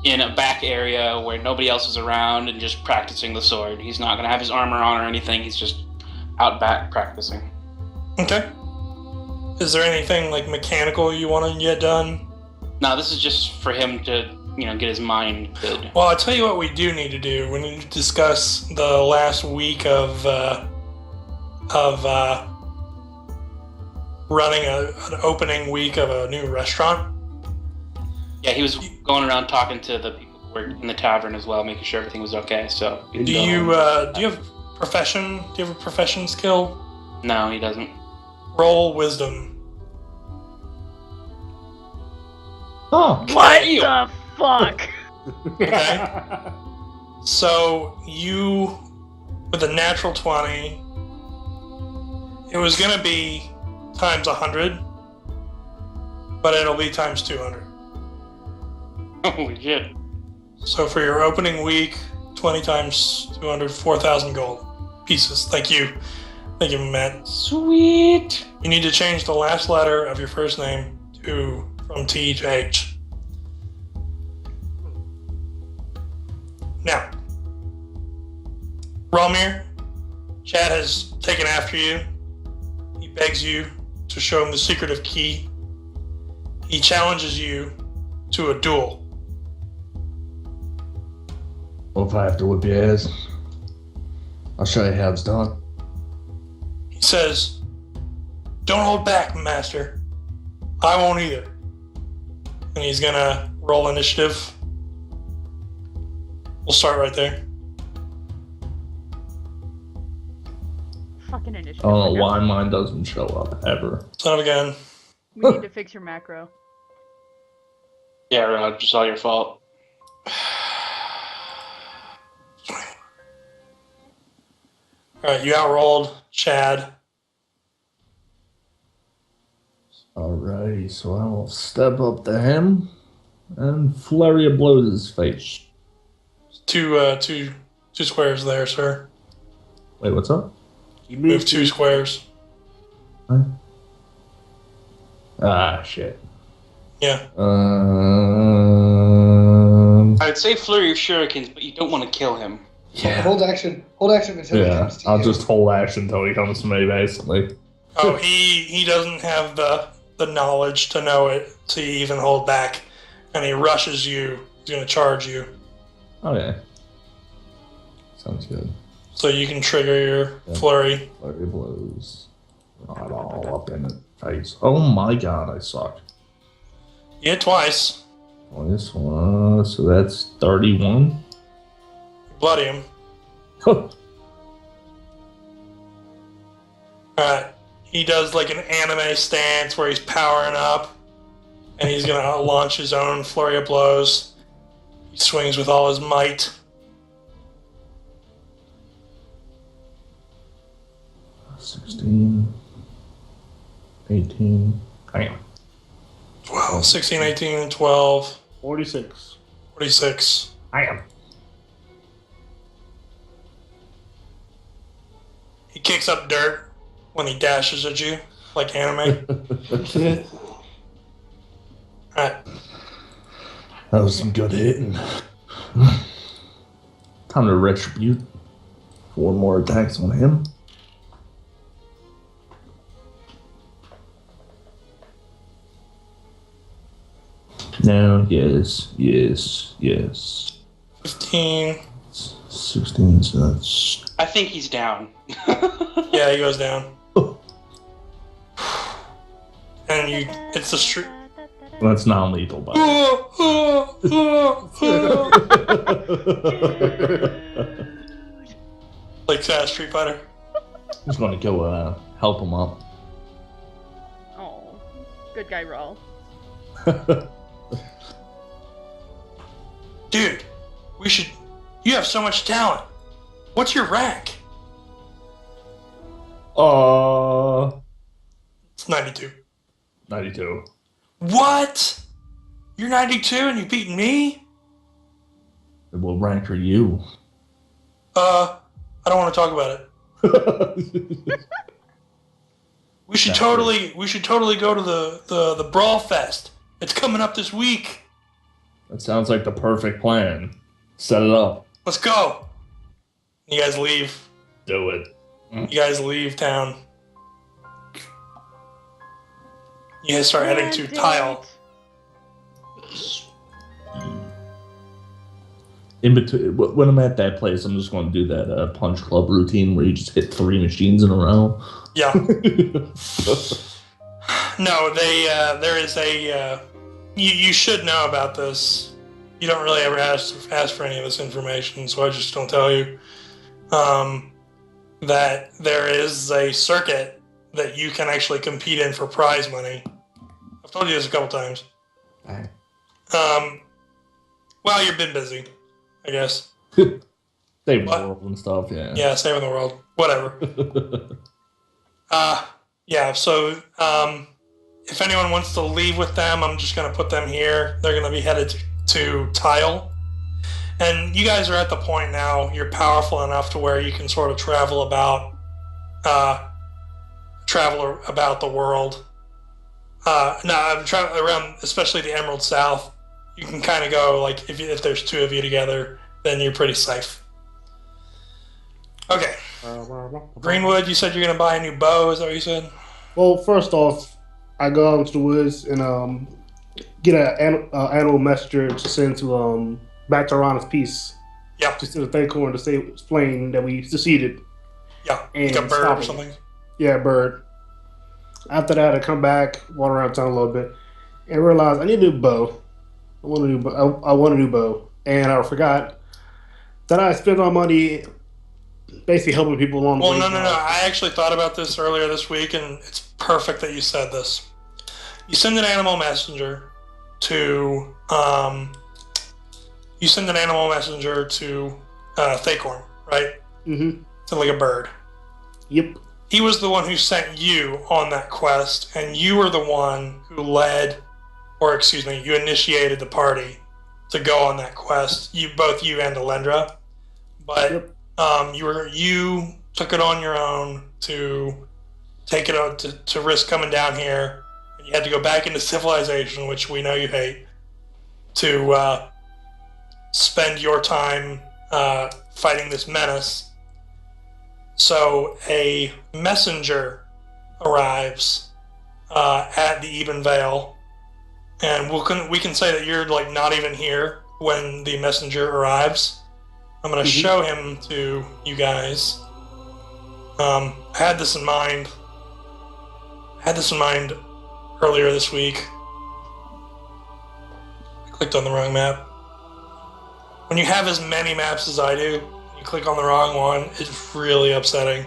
D: in a back area where nobody else is around and just practicing the sword. He's not going to have his armor on or anything. He's just out back practicing.
C: Okay. Is there anything like mechanical you want to get done?
D: No, this is just for him to, get his mind good.
C: Well, I'll tell you what we do need to do. We need to discuss the last week of running an opening week of a new restaurant.
D: Yeah, he was going around talking to the people who were in the tavern as well, making sure everything was okay. So
C: Do you have profession? Do you have a profession skill?
D: No, he doesn't.
C: Roll wisdom.
E: Oh,
B: What the fuck?
C: Okay. So you, with a natural 20, it was gonna be times 100, but it'll be times 200.
D: Holy shit.
C: So for your opening week, 20 times 200, 4,000 gold pieces. Thank you. Thank you, Matt.
D: Sweet.
C: You need to change the last letter of your first name from T to H. Now, Ralmir, Chad has taken after you. He begs you to show him the secretive key. He challenges you to a duel.
E: well, if I have to whip your ass, I'll show you how it's done.
C: He says, "Don't hold back, master. I won't either." And he's gonna roll initiative. We'll start right there.
B: Fucking initiative.
E: I don't know
B: right
E: why mine doesn't show up ever.
C: Son of a gun.
B: now. We need to fix your macro.
D: Yeah, Rod, just all your fault.
C: Alright, you outrolled Chad.
E: Alrighty, so I will step up to him and flurry of blows his face.
C: Two squares there, sir.
E: Wait, what's up?
A: You
C: Move 2 squares.
E: Huh? Ah, shit.
C: Yeah.
D: I would say flurry of shurikens, but you don't want to kill him.
E: Yeah.
G: Hold action until he
E: Yeah,
G: comes to
E: I'll
G: you.
E: just hold action until he comes to me, basically.
C: Oh, he doesn't have the knowledge to know it to even hold back, and he rushes you. He's gonna charge you,
E: Okay. Sounds good.
C: so you can trigger your
E: Yeah.
C: flurry.
E: Flurry of blows. Not all up in it. Dice. Oh my god, I suck.
C: You hit twice.
E: This one, so that's 31.
C: You bloody him. Alright. He does like an anime stance where he's powering up. And he's going to launch his own flurry of blows. He swings with all his might.
E: $16, 18. Damn.
C: 12, 16, 18, and 12.
A: 46.
C: 46.
E: Damn.
C: He kicks up dirt when he dashes at you, like anime. Alright.
E: That was some good hitting. Time to retribute. 4 more attacks on him. No, yes.
C: 15.
E: 16, so that's...
D: I think he's down.
C: Yeah, he goes down. And it's the street.
E: That's non-lethal, by the way.
C: Like Street Fighter.
E: I'm just gonna go help him up.
B: Oh, good guy roll.
C: Dude, you have so much talent. What's your rank? It's 92.
E: 92.
C: What? You're 92 and you beat me?
E: What rank are you?
C: I don't want to talk about it. We should totally go to the Brawl Fest. It's coming up this week.
E: That sounds like the perfect plan. Set it up.
C: Let's go. You guys leave.
E: Do it.
C: You guys leave town. You guys start heading to Tile.
E: In between, when I'm at that place, I'm just going to do that punch club routine where you just hit 3 machines in a row.
C: Yeah. No, there is a. You should know about this. You don't really ever ask for any of this information, so I just don't tell you. That there is a circuit that you can actually compete in for prize money. I've told you this a couple times.
E: Right.
C: Well, you've been busy, I guess.
E: Saving the world and stuff, yeah.
C: Yeah, saving the world. Whatever. Yeah, so if anyone wants to leave with them, I'm just going to put them here. They're going to be headed to Tile. And you guys are at the point now, you're powerful enough to where you can sort of travel about the world. I'm traveling around, especially the Emerald South. You can kind of go, like, if there's 2 of you together, then you're pretty safe. Okay. Greenwood, you said you're going to buy a new bow, is that what you said?
A: Well, first off, I go out into the woods and get an animal messenger to send to back to Rana's peace.
C: Yeah.
A: Just to thank her and to explain that we succeeded.
C: Yeah,
A: and
C: like a bird or something.
A: Yeah, bird. After that, I come back, walk around town a little bit, and realize I need a new bow. I want a new bow. And I forgot that I spent my money basically helping people along the way.
C: Well, no. I actually thought about this earlier this week, and it's perfect that you said this. You send an animal messenger to Thacorn, right?
A: Mm-hmm.
C: To like a bird.
A: Yep.
C: He was the one who sent you on that quest, and you were the one who you initiated the party to go on that quest. Both you and Alendra. But
A: Yep.
C: You took it on your own to take it out to risk coming down here. And you had to go back into civilization, which we know you hate, to spend your time fighting this menace. So a messenger arrives at the Ebon Vale, and we can say that you're like not even here when the messenger arrives. I'm going to show him to you guys. I had this in mind. I had this in mind earlier this week. I clicked on the wrong map. When you have as many maps as I do, and you click on the wrong one, it's really upsetting.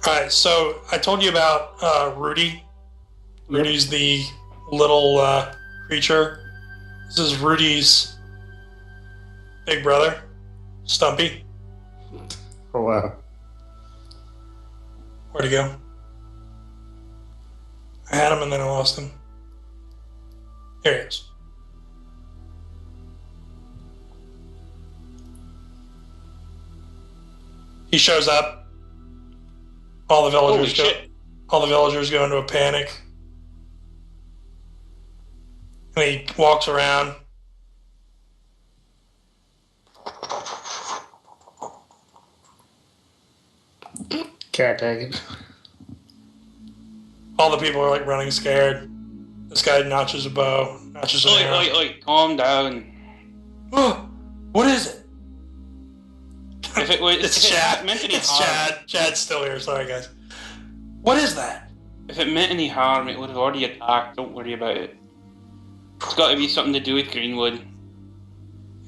C: Alright, so I told you about Rudy. Rudy's the little creature. This is Rudy's big brother, Stumpy.
A: Oh, wow.
C: Where'd he go? I had him and then I lost him. Here he is. He shows up. All the villagers go into a panic. And he walks around.
A: Cat tagging.
C: All the people are like running scared. This guy notches a bow, notches an arrow.
D: Oi, calm down.
C: What is it?
D: If it was,
C: It's
D: if
C: Chad.
D: It meant any
C: It's
D: harm,
C: Chad. Chad's still here. Sorry, guys. What is that?
D: If it meant any harm, it would have already attacked. Don't worry about it. It's got to be something to do with Greenwood.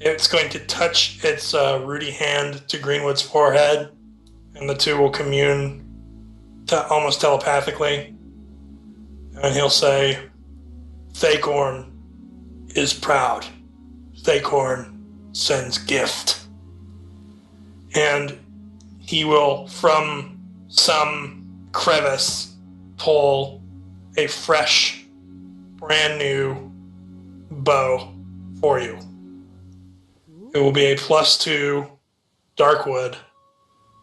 C: It's going to touch its Rudy hand to Greenwood's forehead, and the two will commune almost telepathically. And he'll say, Thacorn is proud. Thacorn sends gift. And he will, from some crevice, pull a fresh, brand new bow for you. It will be a +2 Darkwood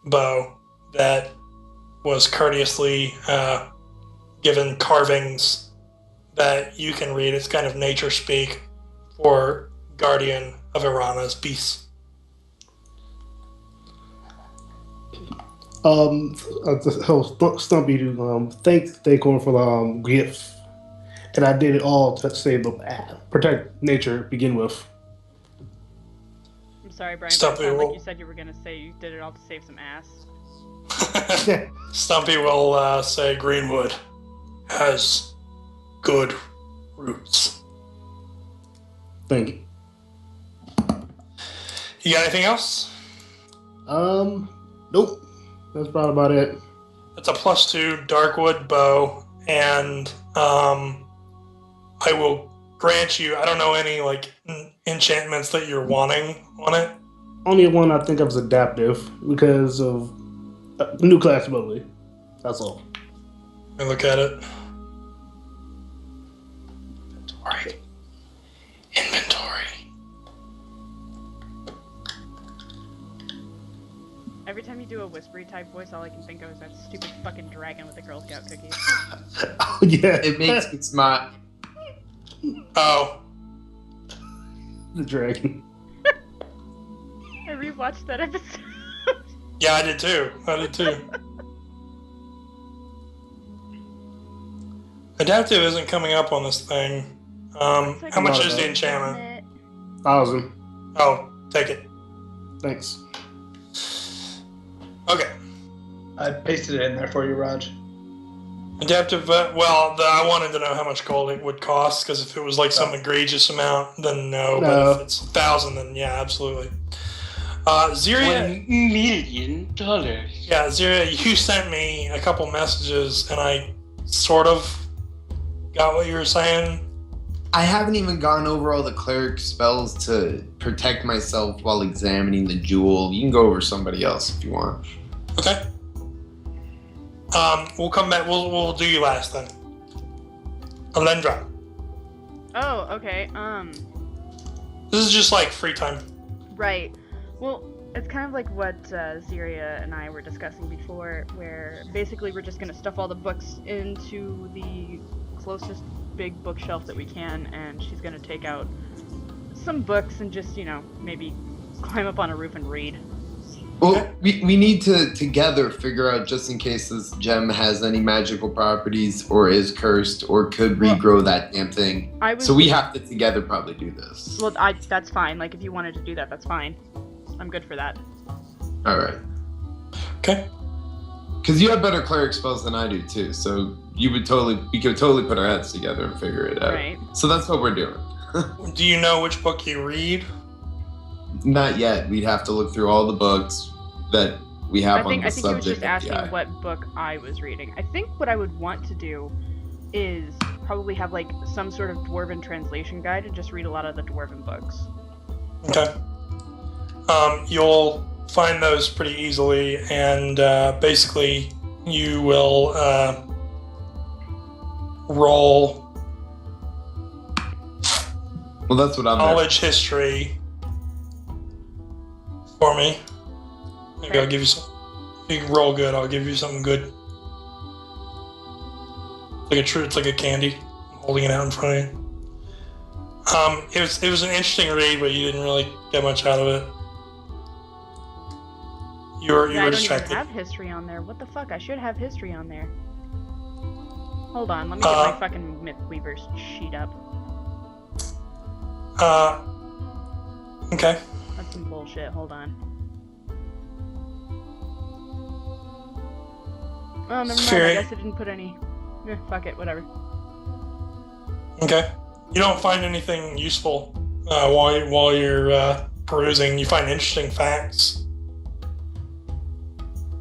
C: bow that was courteously given carvings that you can read. It's kind of nature speak for Guardian of Irana's peace.
A: Stumpy to thank Thacorn for the gift, and I did it all to save the protect nature. To begin with.
B: I'm sorry, Brian.
C: Stumpy
B: But it sounded
C: will-
B: like you said you were gonna say you did it all to save some ass.
C: Stumpy will say Greenwood has good roots.
A: Thank you.
C: You got anything else?
A: Nope. That's about it.
C: It's a +2 Darkwood bow, and I will grant you. I don't know any like enchantments that you're wanting on it.
A: Only one I think of is adaptive because of new class ability. That's all.
C: Let me look at it. Inventory.
B: Every time you do a whispery type voice, all I can think of is that stupid fucking dragon with the Girl Scout cookies.
A: Oh yeah.
F: It makes me smart.
C: Oh,
A: The dragon.
B: I rewatched that episode.
C: yeah, I did too. Adaptive isn't coming up on this thing.
B: It's like
C: How much
A: not
C: is the
A: bad.
C: enchantment?
A: 1,000.
C: Oh, take it.
A: Thanks.
C: Okay.
G: I pasted it in there for you, Raj.
C: Adaptive, I wanted to know how much gold it would cost, because if it was like some egregious amount, then no. But
A: No.
C: if it's 1,000, then yeah, absolutely. Ziria,
D: $1 million.
C: yeah, Ziria, you sent me a couple messages, and I sort of got what you were saying.
F: I haven't even gone over all the cleric spells to protect myself while examining the jewel. You can go over somebody else if you want.
C: Okay. We'll come back. We'll do you last then. Alendra.
B: Oh, okay.
C: This is just like free time.
B: Right. Well, it's kind of like what Ziria and I were discussing before, where basically we're just gonna stuff all the books into the closest big bookshelf that we can, and she's gonna take out some books and just, maybe climb up on a roof and read.
F: Well, we need to together figure out, just in case this gem has any magical properties or is cursed or could regrow that damn thing. So we have to together probably do this.
B: Well, that's fine. Like, if you wanted to do that, that's fine. I'm good for that.
F: All right.
C: Okay.
F: Because you have better cleric spells than I do too, so we could totally put our heads together and figure it out.
B: Right.
F: So that's what we're doing.
C: Do you know which book you read?
F: Not yet. We'd have to look through all the books that we have on the
B: I think he was
F: subject.
B: just asking what book I was reading. I think what I would want to do is probably have like some sort of dwarven translation guide and just read a lot of the dwarven books.
C: Okay. You'll find those pretty easily, and basically you will roll
F: Well, that's what I'm there.
C: knowledge history for me. Maybe I'll give you some. If you can roll good, I'll give you something good. It's like a candy. I'm holding it out in front of you. It was an interesting read, but you didn't really get much out of it. You were
B: I don't
C: distracted.
B: even have history on there. What the fuck? I should have history on there. Hold on, let me get my fucking Mythweaver's sheet up.
C: Okay.
B: That's some bullshit. Hold on. Oh, never mind.
C: Fury.
B: I guess I didn't put any. Fuck it. Whatever.
C: Okay. You don't find anything useful while you're perusing. You find interesting facts.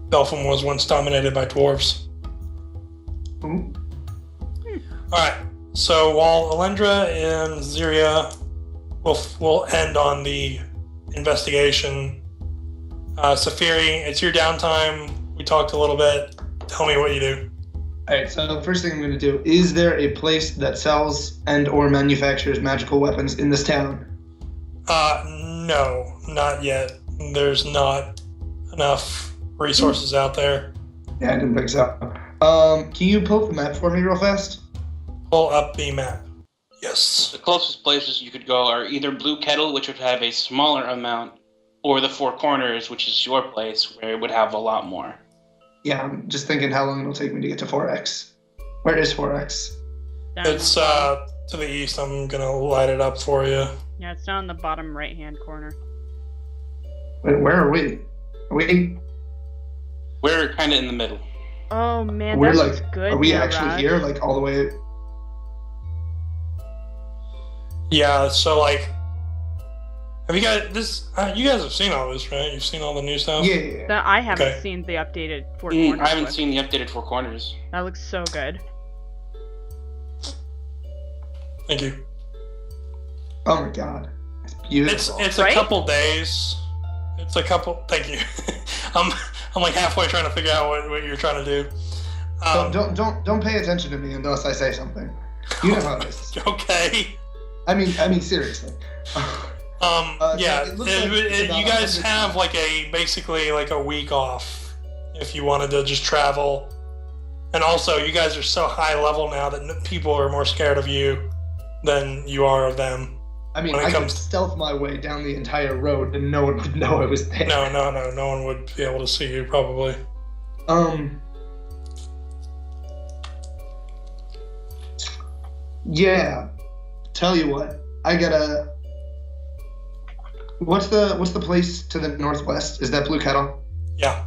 C: Belfum was once dominated by dwarves.
G: Ooh.
C: Alright, so while Alendra and Ziria will end on the investigation, Safiri, it's your downtime. We talked a little bit. Tell me what you do.
G: Alright, so the first thing I'm going to do, is there a place that sells and or manufactures magical weapons in this town?
C: No, not yet. There's not enough resources out there.
G: Yeah, I didn't think so. Can you pull up the map for me real fast?
C: Pull up the map. Yes.
D: The closest places you could go are either Blue Kettle, which would have a smaller amount, or the Four Corners, which is your place, where it would have a lot more.
G: Yeah, I'm just thinking how long it'll take me to get to 4X. Where is 4X?
B: Down
C: It's to the east. I'm gonna light it up for you.
B: Yeah, it's down in the bottom right-hand corner.
G: Wait, where are we? Are we?
D: We're kind of in the middle.
B: Oh man,
G: We're
B: that's
G: like,
B: good.
G: are we
B: there,
G: actually
B: Raj.
G: here? Like all the way?
C: Yeah. So like, have you guys this? You guys have seen all this, right? You've seen all the new stuff.
G: Yeah.
B: No, I haven't
C: Okay.
B: seen the updated Four Corners.
D: I haven't
B: book.
D: seen the updated Four Corners.
B: That looks so good.
C: Thank you.
G: Oh my god, it's beautiful.
C: It's
B: Right?
C: a couple days. It's a couple. Thank you. I'm like halfway trying to figure out what you're trying to do.
G: Don't pay attention to me unless I say something. You know how it is.
C: Okay.
G: I mean seriously.
C: Yeah.
G: it looks like it's about
C: You guys
G: 100
C: have like basically like a week off if you wanted to just travel. And also, you guys are so high level now that people are more scared of you than you are of them.
G: I mean,
C: When it
G: I could
C: comes-
G: stealth my way down the entire road and no one would know I was there.
C: No one would be able to see you probably.
G: Yeah. Tell you what, I gotta. What's the place to the northwest? Is that Blue Kettle?
C: Yeah.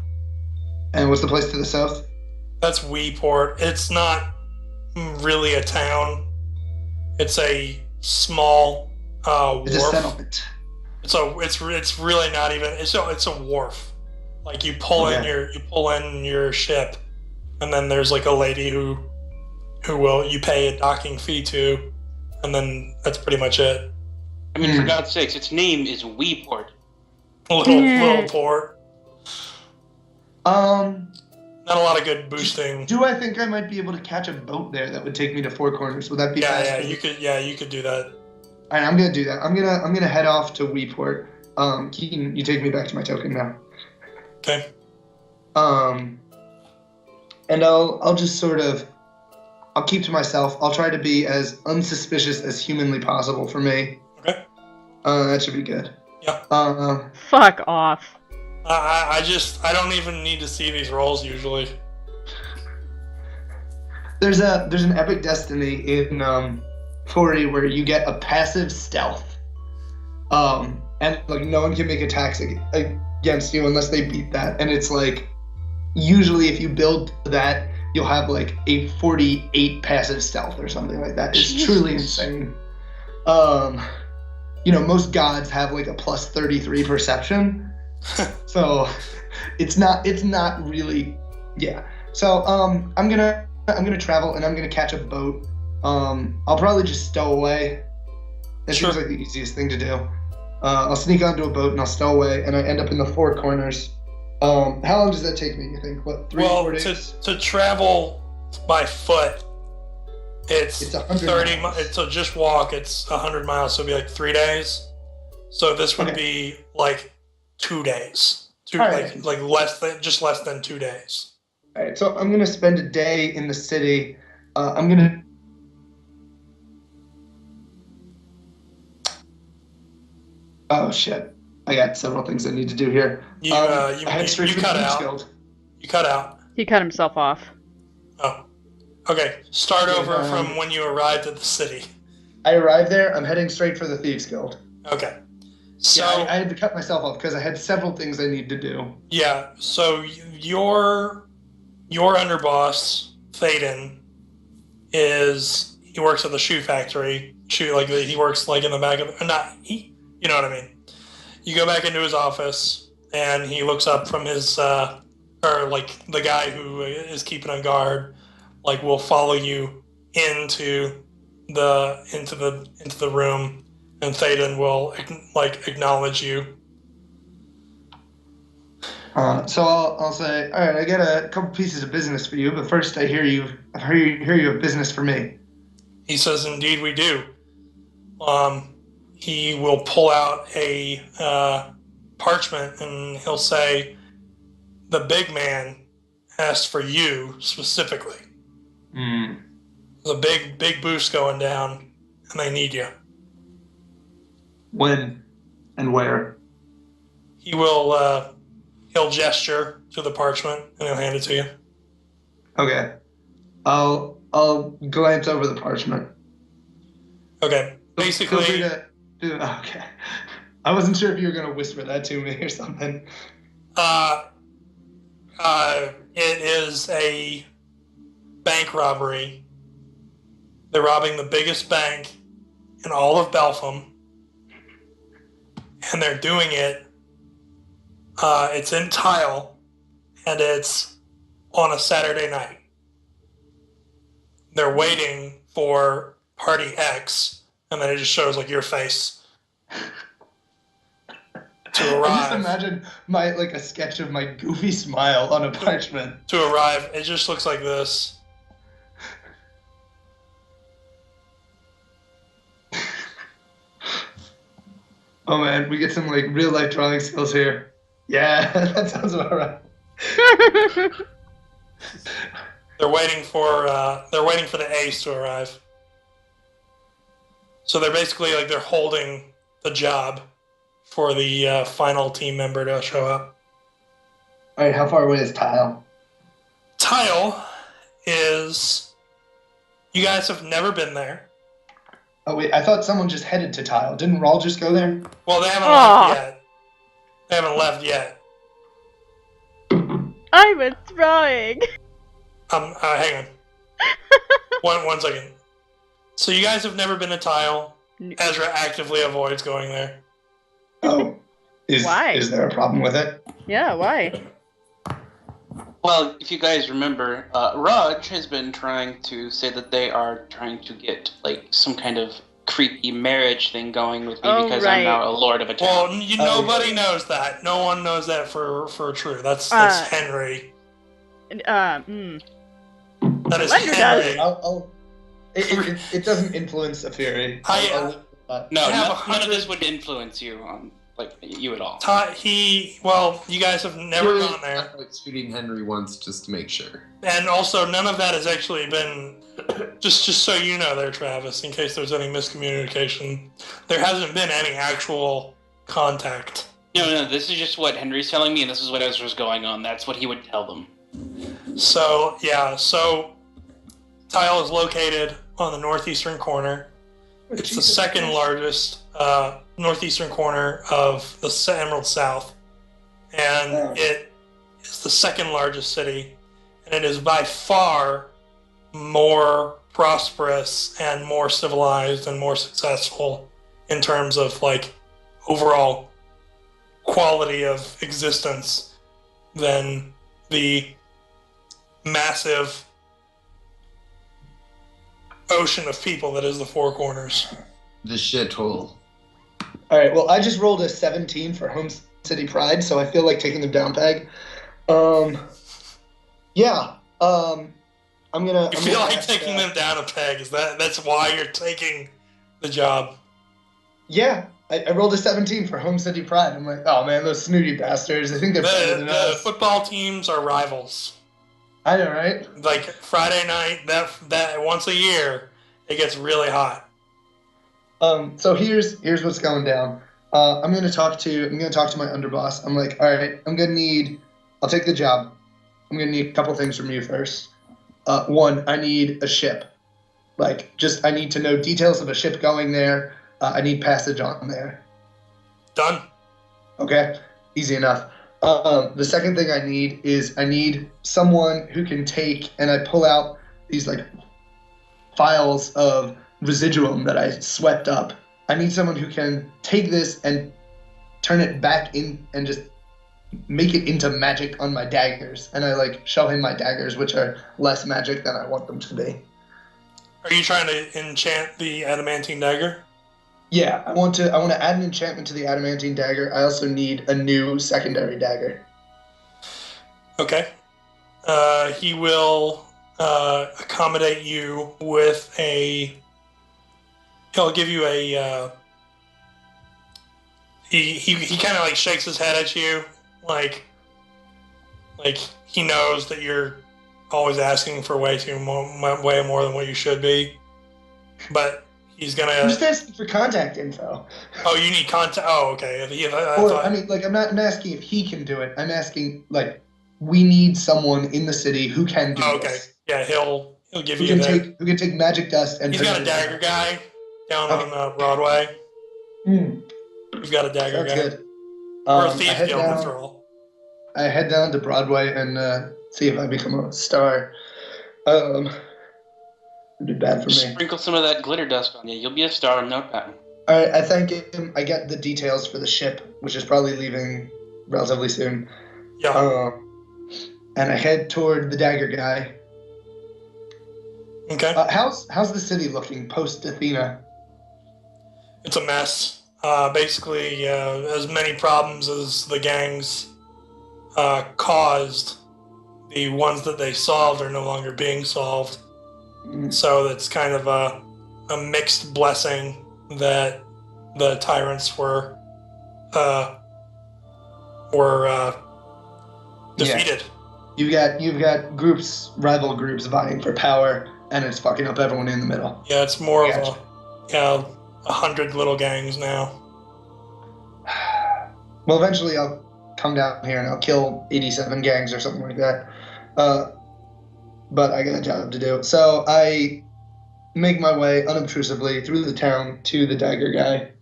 G: And what's the place to the south?
C: That's Weeport. It's not really a town. It's a small
G: It's a
C: wharf.
G: settlement.
C: It's really not even. It's a wharf. Like you pull in your ship, and then there's like a lady who you pay a docking fee to, and then that's pretty much it.
D: I mean, for God's sakes, its name is Weeport.
C: Little port.
G: Um,
C: Not a lot of good boosting.
G: do I think I might be able to catch a boat there that would take me to Four Corners? Would that be
C: Yeah,
G: faster?
C: you could do that.
G: All right, I'm gonna do that. I'm gonna head off to Weeport. Keaton, you take me back to my token now.
C: Okay.
G: And I'll just sort of, I'll keep to myself. I'll try to be as unsuspicious as humanly possible for me.
C: Okay.
G: That should be good.
C: Yeah.
B: Fuck off.
C: I don't even need to see these rolls usually.
G: There's an epic destiny in 40 where you get a passive stealth. And like no one can make attacks against you unless they beat that. And it's like, usually if you build that, you'll have like a 48 passive stealth or something like that. It's truly insane. Most gods have like a plus 33 perception. So it's not really, yeah. So I'm gonna travel and I'm gonna catch a boat. I'll probably just stow away. That seems like the easiest thing to do. I'll sneak onto a boat and I'll stow away, and I end up in the Four Corners. How long does that take me, you think? What, 4 days?
C: To travel by foot, it's 30
G: miles.
C: So just walk, it's 100 miles, so it'd be like 3 days. So this would be like 2 days. Like less than 2 days.
G: All right, so I'm gonna spend a day in the city. I'm gonna. Oh shit! I got several things I need to do here.
C: You cut out. You cut out.
B: He cut himself off.
C: Oh. Okay. Start over from when you arrived at the city.
G: I arrived there. I'm heading straight for the Thieves Guild.
C: Okay. So
G: yeah, I had to cut myself off because I had several things I need to do.
C: Yeah. So your underboss, Thaden, he works at the shoe factory. He works like in the back of you know what I mean. You go back into his office and he looks up from his or like the guy who is keeping on guard, like will follow you into the room, and Thaden will acknowledge you.
G: So I'll say, all right, I got a couple pieces of business for you, but first I hear you have business for me.
C: He says, indeed we do. He will pull out a parchment and he'll say, the big man asked for you specifically. There's a big boost going down and they need you.
G: When and where?
C: He'll gesture to the parchment and he'll hand it to you.
G: Okay. I'll glance over the parchment.
C: Okay. Basically.
G: Feel free to okay. I wasn't sure if you were gonna whisper that to me or something.
C: It is a bank robbery. They're robbing the biggest bank in all of Belpham. And they're doing it. It's in Tile, and it's on a Saturday night. They're waiting for Party X, and then it just shows like your face to arrive.
G: I just imagine a sketch of my goofy smile on a parchment.
C: To arrive, it just looks like this.
G: Oh man, we get some real life drawing skills here. Yeah, that sounds about right.
C: They're waiting for the ace to arrive. So they're basically they're holding the job for the final team member to show up.
G: All right, how far away is Tile?
C: Tile is. You guys have never been there.
G: Oh wait, I thought someone just headed to Tile. Didn't Rawl just go there?
C: Well, they haven't left yet. They haven't left yet.
B: I was trying.
C: Hang on. One second. So you guys have never been to Tile. Ezra actively avoids going there.
G: Oh.
B: Why?
G: Is there a problem with it?
B: Yeah, why?
D: Well, if you guys remember, Raj has been trying to say that they are trying to get some kind of creepy marriage thing going with me because I'm now a lord of a town.
C: Well, nobody knows that. No one knows that for true. That's Henry. That is Henry.
G: It doesn't influence the theory.
D: No, none of this would influence you on you at all.
C: You guys have never gone there.
F: Shooting Henry once just to make sure.
C: And also, none of that has actually been. Just so you know, there, Travis, in case there's any miscommunication, there hasn't been any actual contact.
D: No, this is just what Henry's telling me, and this is what Ezra's going on. That's what he would tell them.
C: So Tile is located on the northeastern corner. It's the second largest northeastern corner of the Emerald South. and it is the second largest city, and it is by far more prosperous and more civilized and more successful in terms of like overall quality of existence than the massive ocean of people that is the Four Corners.
F: The shithole.
G: All right. Well, I just rolled a 17 for Home City Pride, so I feel like taking them down peg. Yeah. I'm gonna.
C: You feel like taking them down a peg? That's why you're taking the job?
G: Yeah. I rolled a 17 for Home City Pride. I'm like, oh man, those snooty bastards. I think they're better than
C: The
G: us.
C: football teams are rivals.
G: I know, right?
C: Like Friday night, that once a year, it gets really hot.
G: So here's what's going down. I'm gonna talk to my underboss. I'm like, all right, I'll take the job. I'm gonna need a couple things from you first. One, I need a ship. Like, I need to know details of a ship going there. I need passage on there.
C: Done.
G: Okay, easy enough. The second thing I need someone who can take, and I pull out these like files of residuum that I swept up. I need someone who can take this and turn it back in and just make it into magic on my daggers. And I like show him my daggers, which are less magic than I want them to be.
C: Are you trying to enchant the adamantine dagger?
G: Yeah, I want to add an enchantment to the adamantine dagger. I also need a new secondary dagger.
C: Okay. He will accommodate you with he'll give you a he kind of like shakes his head at you like he knows that you're always asking for way more than what you should be, but he's gonna.
G: I'm just asking for contact info.
C: Oh, you need contact. Oh, okay.
G: I'm not asking if he can do it. I'm asking like we need someone in the city who can do
C: okay.
G: this.
C: Yeah, he'll give
G: Who
C: you
G: can take magic dust and.
C: He's got a dagger guy down on Broadway. He's got a dagger guy.
G: That's good.
C: Or a thief guild all.
G: I head down to Broadway and see if I become a star. It'd be bad for me.
D: Sprinkle some of that glitter dust on you. You'll be a star in no time.
G: All right, I thank him. I get the details for the ship, which is probably leaving relatively soon.
C: Yeah.
G: And I head toward the dagger guy.
C: Okay.
G: How's the city looking post Athena?
C: It's a mess. Basically, as many problems as the gangs caused, the ones that they solved are no longer being solved. So it's kind of a mixed blessing that the tyrants were defeated.
G: Yeah. You've got rival groups vying for power, and it's fucking up everyone in the middle.
C: Yeah, it's more of 100 little gangs now.
G: Well, eventually I'll come down here and I'll kill 87 gangs or something like that. But I got a job to do. So I make my way unobtrusively through the town to the dagger guy.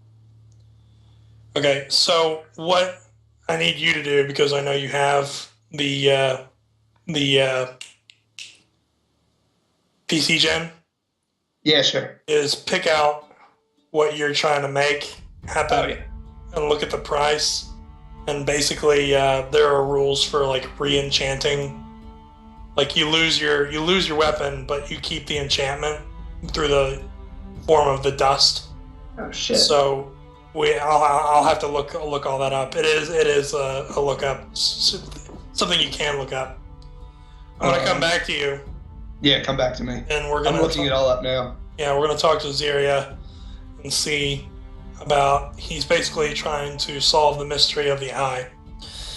C: Okay, so what I need you to do, because I know you have the PC gen.
G: Yeah, sure.
C: Is pick out what you're trying to make happen and look at the price. And basically, there are rules for like re-enchanting. Like you lose your weapon, but you keep the enchantment through the form of the dust.
G: Oh shit!
C: So I'll have to look all that up. It is a look up, something you can look up. I'm gonna come back to you.
G: Yeah, come back to me.
C: And I'm
G: looking it all up now.
C: Yeah, we're gonna talk to Ziria and see about. He's basically trying to solve the mystery of the eye.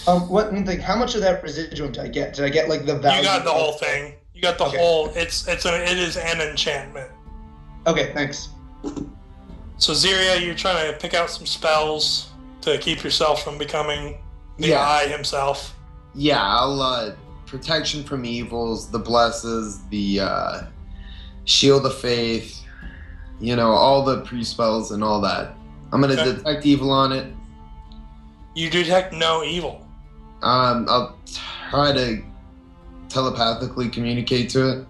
G: One thing. How much of that residuum did I get? Did I get like the value?
C: You got the whole thing. You got the whole. It is an enchantment.
G: Okay, thanks.
C: So Ziria, you're trying to pick out some spells to keep yourself from becoming the eye himself.
F: Yeah, I'll protection from evils, the blesses, the shield of faith, all the pre-spells and all that. I'm gonna detect evil on it.
C: You detect no evil.
F: I'll try to telepathically communicate to it.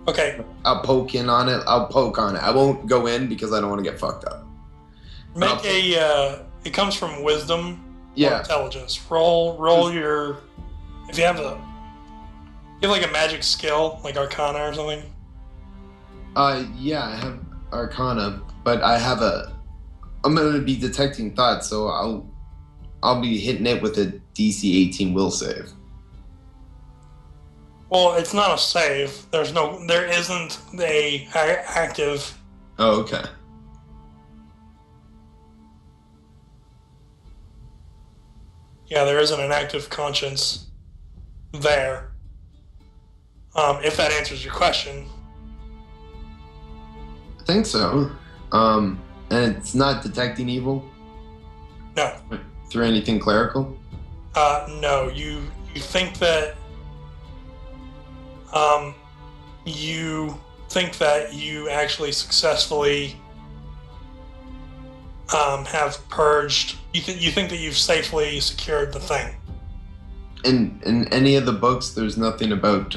C: Okay.
F: I'll poke in on it. I'll poke on it. I won't go in because I don't want to get fucked up.
C: Make a. It comes from wisdom.
F: Yeah.
C: Or intelligence. Roll your. If you have like a magic skill, like Arcana or something.
F: Yeah, I have Arcana, but I'm gonna be detecting thoughts, so I'll be hitting it with a DC 18 will save.
C: Well, it's not a save. There isn't a active.
F: Oh, okay.
C: Yeah, there isn't an active conscience there. If that answers your question.
F: I think so. And it's not detecting evil?
C: No.
F: Through anything clerical?
C: No. You think that you actually successfully have purged. You think that you've safely secured the thing.
F: In any of the books, there's nothing about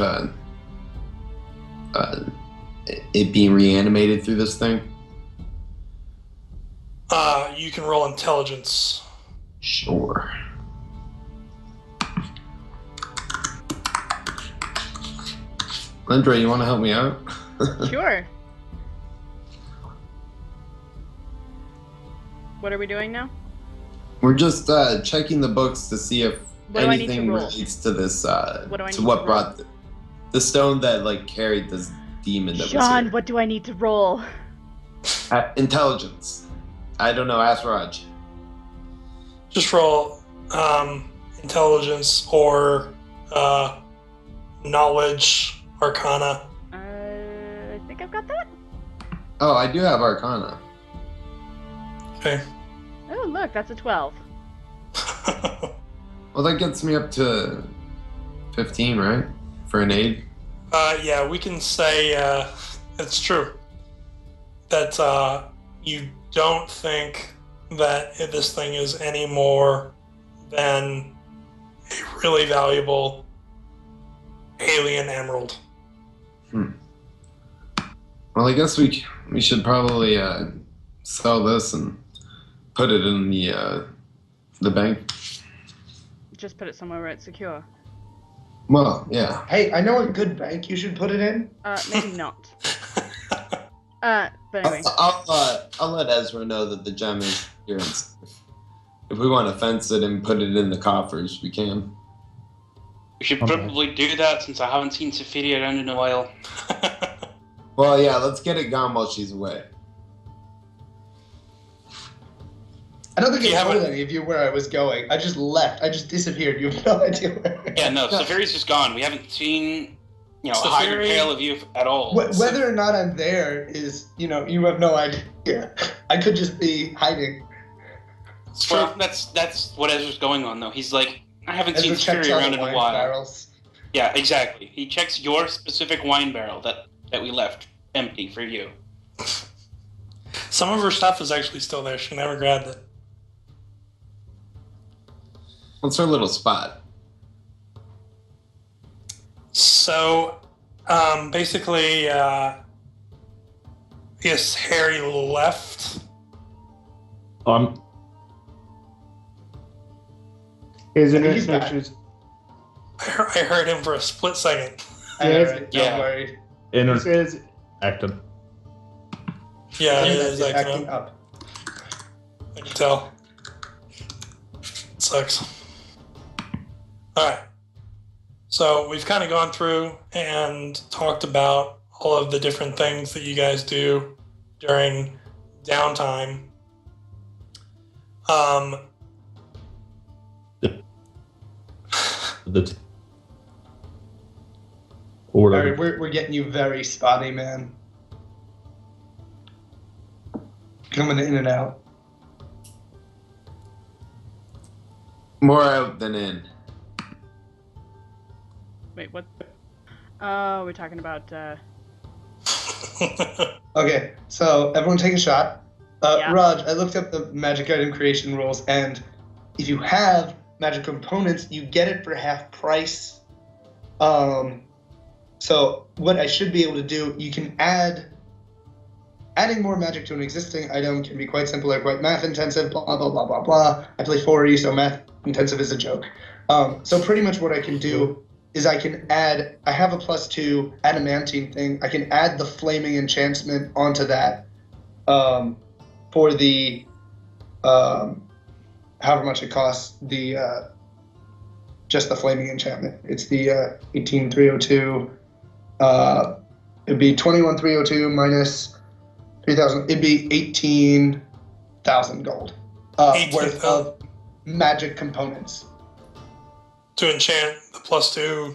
F: it being reanimated through this thing?
C: You can roll intelligence.
F: Sure. Andre, you want to help me out?
B: Sure. What are we doing now?
F: We're just checking the books to see if
B: What do I need to
F: anything
B: roll?
F: relates to this.
B: What do I need
F: to
B: to
F: what
B: roll?
F: brought the stone that like carried this demon that
B: Sean,
F: was
B: what do I need to roll?
F: here. Intelligence. I don't know. Ask Raj.
C: Just roll intelligence or knowledge, Arcana.
B: I think I've got that.
F: Oh, I do have Arcana.
C: Okay.
B: Oh, look, that's a 12.
F: Well, that gets me up to 15, right? For an aid.
C: Yeah, we can say it's true that you don't think that this thing is any more than a really valuable alien emerald.
F: Well, I guess we should probably sell this and put it in the bank.
B: Just put it somewhere where it's secure.
F: Well, yeah.
G: Hey, I know a good bank you should put it in.
B: Maybe not. But anyway.
F: I'll let Ezra know that the gem is here. If we want to fence it and put it in the coffers, we can.
D: We should probably do that since I haven't seen Safiria around in a while.
F: Well, yeah, let's get it gone while she's away.
G: I don't think I told
C: haven't-
G: any of you where I was going. I just left. I just disappeared. You have no idea where.
D: Yeah, no, Safiri's just gone. We haven't seen, a hide or tail of you at all.
G: Whether or not I'm there is, you have no idea. I could just be hiding.
D: Well, that's what Ezra's going on, though. He's like, I haven't
G: Ezra
D: seen
G: checks
D: Safiri
G: all
D: around
G: the
D: in a
G: wine
D: while.
G: barrels.
D: Yeah, exactly. He checks your specific wine barrel that we left empty for you.
C: Some of her stuff is actually still there. She never grabbed it.
F: What's her little spot?
C: So, basically, yes, Harry left.
A: His
G: He's
A: internet
G: back.
A: connections.
C: I heard him for a split second.
G: Don't
D: Yeah.
G: worry.
E: Inner
A: Says
E: acting.
C: Yeah, it
G: Internet
C: is
G: is
C: acting
G: acting
C: up.
G: up.
C: I can tell. It sucks. Alright. So we've kind of gone through and talked about all of the different things that you guys do during downtime.
E: Or
G: All
E: whatever.
G: right, we're getting you very spotty, man. Coming in and out.
F: More out than in.
B: Wait, what? Oh, we're talking about,
G: Okay, so everyone take a shot.
B: Yeah.
G: Raj, I looked up the magic item creation rules, and if you have magic components, you get it for half price. So what I should be able to do, you can adding more magic to an existing item can be quite simple or quite math intensive, blah, blah, blah, blah, blah. I play 4E, so math intensive is a joke. So pretty much what I can do is I have a +2 adamantine thing. I can add the flaming enchantment onto that for the, however much it costs, just the flaming enchantment. It's the 18,302. It'd be 21,302 minus 3,000. It'd be 18,000 gold worth of magic components.
C: To enchant the +2.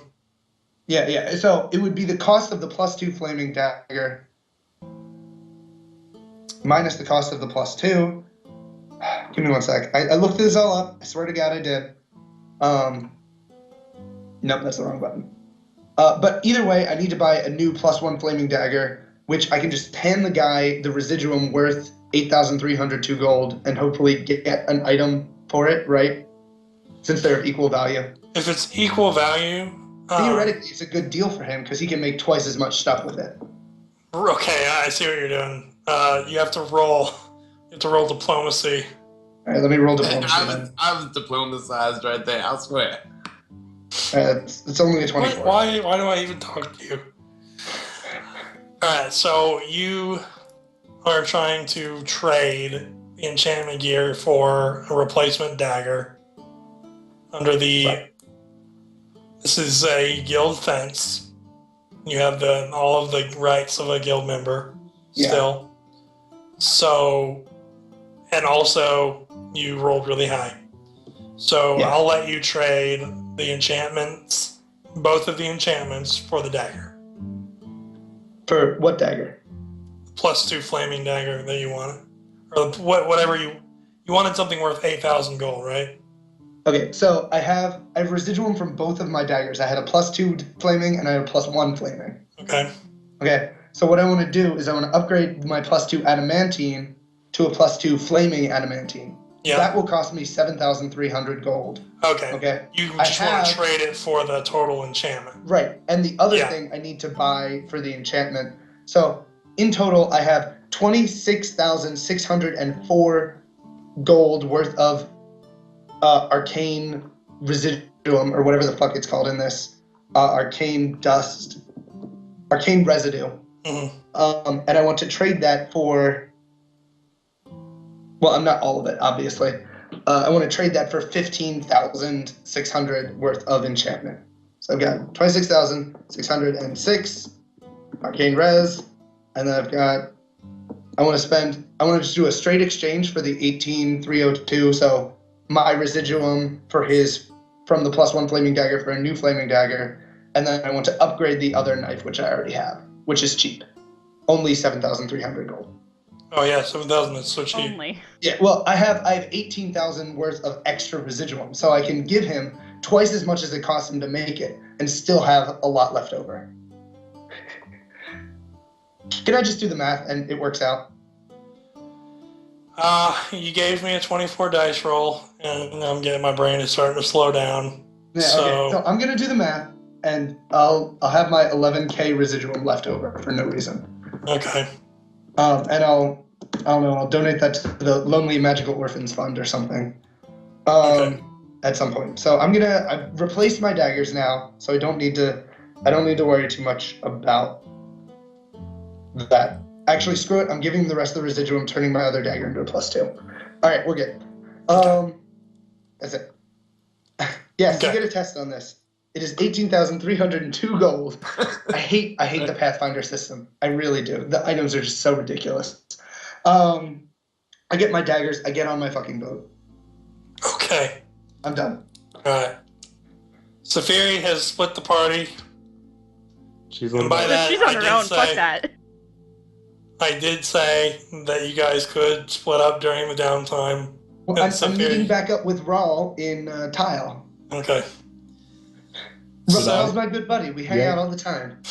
G: Yeah. So it would be the cost of the +2 flaming dagger minus the cost of the +2. Give me one sec. I looked this all up. I swear to God I did. Nope, that's the wrong button. But either way, I need to buy a new +1 flaming dagger, which I can just hand the guy the residuum worth 8,302 gold and hopefully get an item for it, right? Since they're of equal value.
C: If it's equal value...
G: Theoretically, it's a good deal for him because he can make twice as much stuff with it.
C: Okay, I see what you're doing. You have to roll diplomacy.
G: All right, let me roll diplomacy then.
F: I was diplomatized right there, I swear.
G: It's only a 24.
C: Why do I even talk to you? Alright, so you are trying to trade the enchantment gear for a replacement dagger under the...
G: Right.
C: This is a guild fence. You have all of the rights of a guild member still. So, and also you rolled really high. So I'll let you trade the enchantments, both of the enchantments, for the dagger.
G: For what dagger?
C: +2 flaming dagger that you wanted. Or whatever you wanted something worth 8,000 gold, right?
G: Okay, so I have residuum from both of my daggers. I had a +2 flaming and I had a +1 flaming. Okay, so what I want to do is I want to upgrade my +2 adamantine to a +2 flaming adamantine. Yeah. That will cost me 7,300 gold.
C: Okay. You just want to trade it for the total enchantment.
G: Right, and the other thing I need to buy for the enchantment. So in total, I have 26,604 gold worth of arcane residuum, or whatever the fuck it's called in this. Arcane residue. Mm-hmm. And I want to trade that for... Well, I'm not all of it, obviously. I want to trade that for 15,600 worth of enchantment. So I've got 26,606 arcane res, and then I want to just do a straight exchange for the 18,302. So my residuum from the +1 flaming dagger for a new flaming dagger, and then I want to upgrade the other knife, which I already have, which is cheap, only 7,300 gold.
C: Oh yeah, 7,000 is so cheap.
B: Only.
G: Yeah, well, I have 18,000 worth of extra residuum, so I can give him twice as much as it cost him to make it, and still have a lot left over. Can I just do the math and it works out?
C: You gave me a 24 dice roll, and I'm getting my brain is starting to slow down.
G: Yeah, okay. So I'm gonna do the math, and I'll have my 11k residuum left over for no reason.
C: Okay.
G: And I'll donate that to the Lonely Magical Orphans Fund or something. At some point. So I've replaced my daggers now, so I don't need to worry too much about that. Actually, screw it. I'm giving the rest of the residuum, turning my other dagger into a +2. All right, we're good. That's it. Yes, you get a test on this. It is 18,302 gold. I hate the Pathfinder system. I really do. The items are just so ridiculous. I get my daggers. I get on my fucking boat.
C: Okay.
G: I'm done.
C: All right. Safiri has split the party.
A: She's on
B: She's on her own. Fuck that.
C: I did say that you guys could split up during the downtime.
G: Well, I'm meeting back up with Raul in Tile.
C: Okay.
G: Raul's my good buddy. We hang out all the time.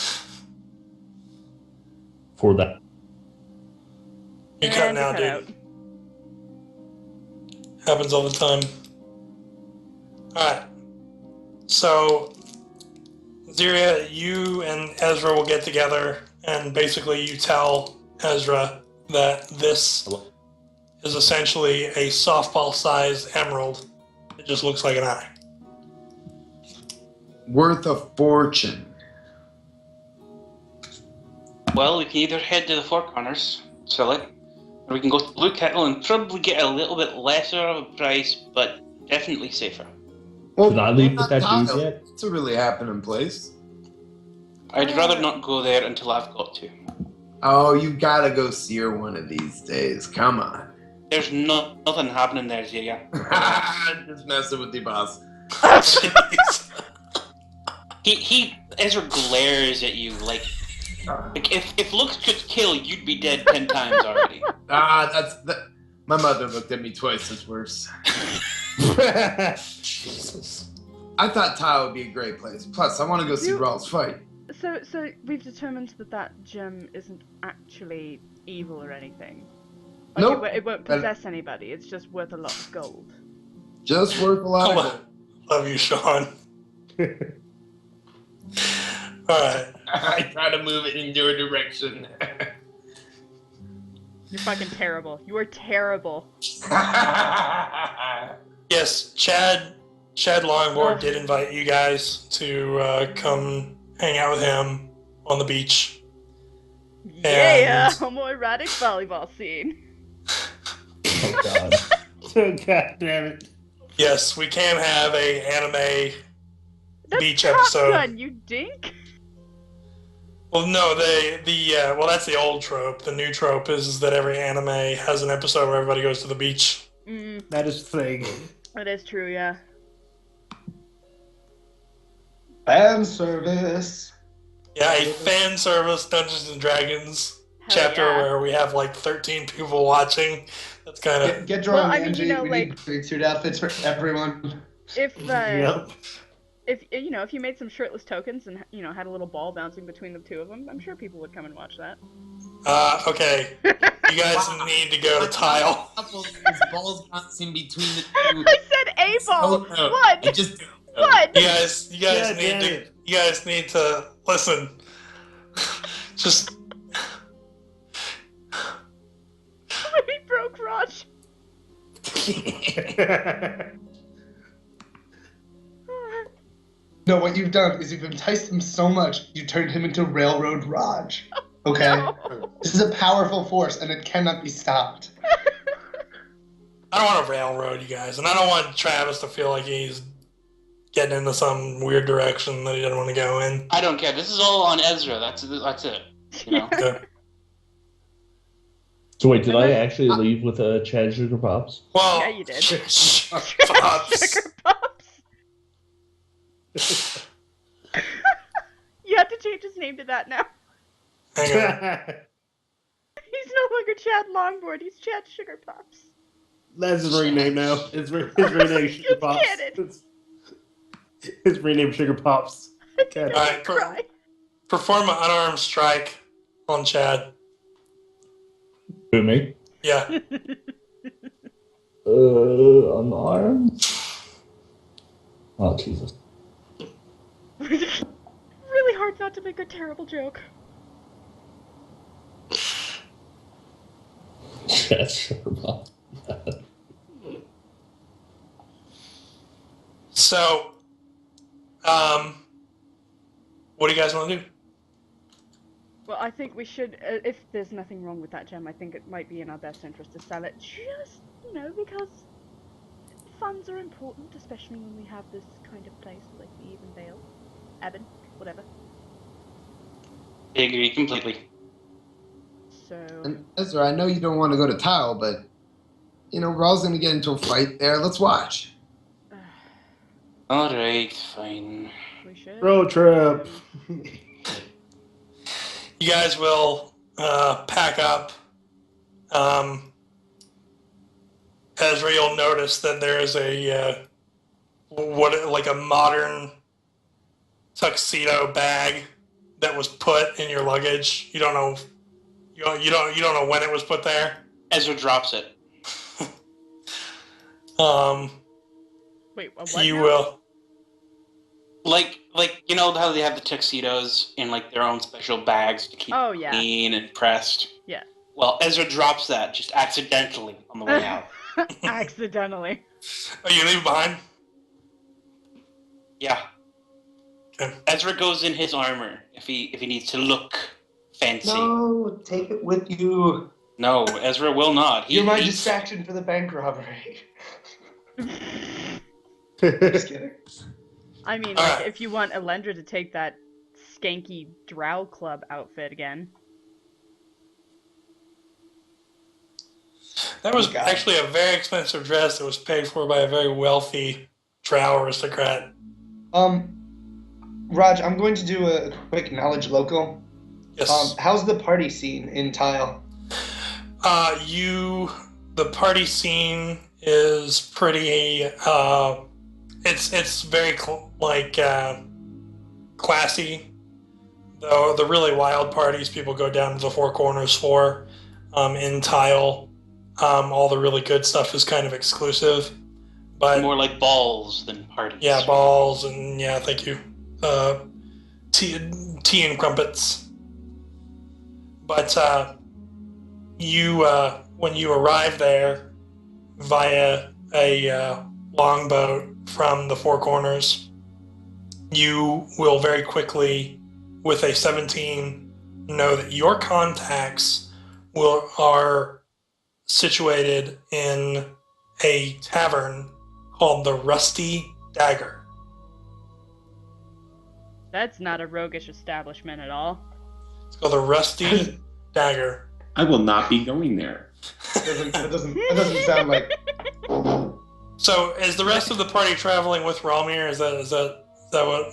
E: For that.
C: You're cutting out, dude. Happens all the time. Alright. So, Ziria, you and Ezra will get together, and basically you tell Ezra that this is essentially a softball-sized emerald. It just looks like an eye.
F: Worth a fortune.
D: Well, we can either head to the Four Corners, sell it, or we can go to Blue Kettle and probably get a little bit lesser of a price, but definitely safer.
F: Well,
E: Did I leave
F: why
E: with that
F: not
E: dude
F: Tile?
E: yet?
F: It's a really happening place.
D: I'd rather not go there until I've got to.
F: Oh, you gotta go see her one of these days. Come on.
D: There's nothing happening there, Ziria.
F: Just messing with you, boss.
C: Jeez.
D: Ezra glares at you like if looks could kill, you'd be dead 10 times already.
F: My mother looked at me twice as worse.
E: Jesus.
F: I thought Tile would be a great place. Plus, I want to go see Rawls fight.
B: So we've determined that gem isn't actually evil or anything. Like
F: Nope.
B: it won't possess anybody. It's just worth a lot of gold.
F: Just worth a lot of gold.
C: Love you, Sean. Alright.
F: I try to move it in your direction.
B: You're fucking terrible. You are terrible.
C: Yes, Chad Longboard did invite you guys to come hang out with him on the beach.
B: Yeah, homoerotic volleyball scene.
E: Oh god.
A: Oh, God damn it.
C: Yes, we can have a anime
B: That's
C: beach
B: Top
C: episode.
B: Gun, you dink.
C: Well, no, well, that's the old trope. The new trope is that every anime has an episode where everybody goes to the beach.
A: That is the thing.
B: That is true, yeah.
G: Fan service.
C: Yeah, a fan service Dungeons and Dragons
B: Hell
C: chapter
B: yeah.
C: where we have like 13 people watching. That's kind of
G: Get drunk,
B: Well, I mean,
G: Angie.
B: you know,
G: we
B: like-
G: need big suit outfits for everyone.
B: If
A: Yep.
B: if you made some shirtless tokens and had a little ball bouncing between the two of them, I'm sure people would come and watch that.
C: okay. You guys need to go to Tile.
F: His balls bouncing between the two.
B: I said a ball. What?
F: It just
B: What?
C: You guys
A: Yeah,
C: need
A: damn
C: to.
A: it.
C: You guys need to listen. Just
B: He broke Raj.
G: No, what you've done is you've enticed him so much, you turned him into Railroad Raj. Okay?
B: No.
G: This is a powerful force, and it cannot be stopped.
C: I don't want to railroad you guys, and I don't want Travis to feel like he's getting into some weird direction that he doesn't want to go in.
D: I don't care. This is all on Ezra. That's it. You know.
C: So,
E: So wait, did I actually leave with Chad Sugar Pops?
C: well,
B: Yeah, you did.
C: Pops.
B: Sugar Pops. You have to change his name to that now.
C: Hang on.
B: He's no longer Chad Longboard. He's Chad Sugar Pops.
A: That's his rename now. His rename Sugar Pops.
B: Get it.
A: His rename Sugar Pops. Okay.
C: All right,
B: Cry.
C: perform an unarmed strike on Chad.
E: Who, me?
C: Yeah.
E: Unarmed? Oh, Jesus.
B: Really hard not to make a terrible joke.
E: Chad Sugar Pops.
C: So, what do you guys want to do?
B: Well, I think we should, if there's nothing wrong with that gem, I think it might be in our best interest to sell it just, because funds are important, especially when we have this kind of place like the Even Vale. Ebon, whatever.
D: I agree completely.
B: So,
F: And Ezra, I know you don't want to go to Tile, but Raw's gonna get into a fight there. Let's watch.
D: All right, fine.
B: we should.
A: Road trip.
C: You guys will pack up. Ezra, you'll notice that there is a a modern tuxedo bag that was put in your luggage. You don't know. You don't know when it was put there.
D: Ezra drops it.
B: Well, Wait, a what
C: You
B: now?
C: will.
D: Like you know how they have the tuxedos in like their own special bags to keep
B: Oh,
D: them
B: yeah.
D: clean and pressed?
B: Yeah.
D: Well, Ezra drops that just accidentally on the way out.
B: Accidentally.
C: Oh, you leave it behind?
D: Yeah.
C: Okay.
D: Ezra goes in his armor if he needs to look fancy.
G: No, take it with you.
D: No, Ezra will not.
G: You're my distraction for the bank robbery. Just kidding.
B: I mean,
C: Alright.
B: if you want Elendra to take that skanky drow club outfit again.
C: That was
G: God.
C: actually a very expensive dress that was paid for by a very wealthy drow aristocrat.
G: Raj, I'm going to do a quick knowledge local.
C: Yes.
G: How's the party scene in Tile?
C: The party scene is pretty, it's very, classy. Though the really wild parties people go down to the Four Corners for, in Tile, all the really good stuff is kind of exclusive. But
D: More like balls than parties.
C: yeah, balls and yeah, thank you. Tea and crumpets. But when you arrive there via a longboat from the Four Corners, you will very quickly, with a 17, know that your contacts are situated in a tavern called the Rusty Dagger.
B: That's not a roguish establishment at all.
C: It's called the Rusty Dagger.
F: I will not be going there.
G: That doesn't sound like.
C: So, is the rest of the party traveling with Ralmir? Is that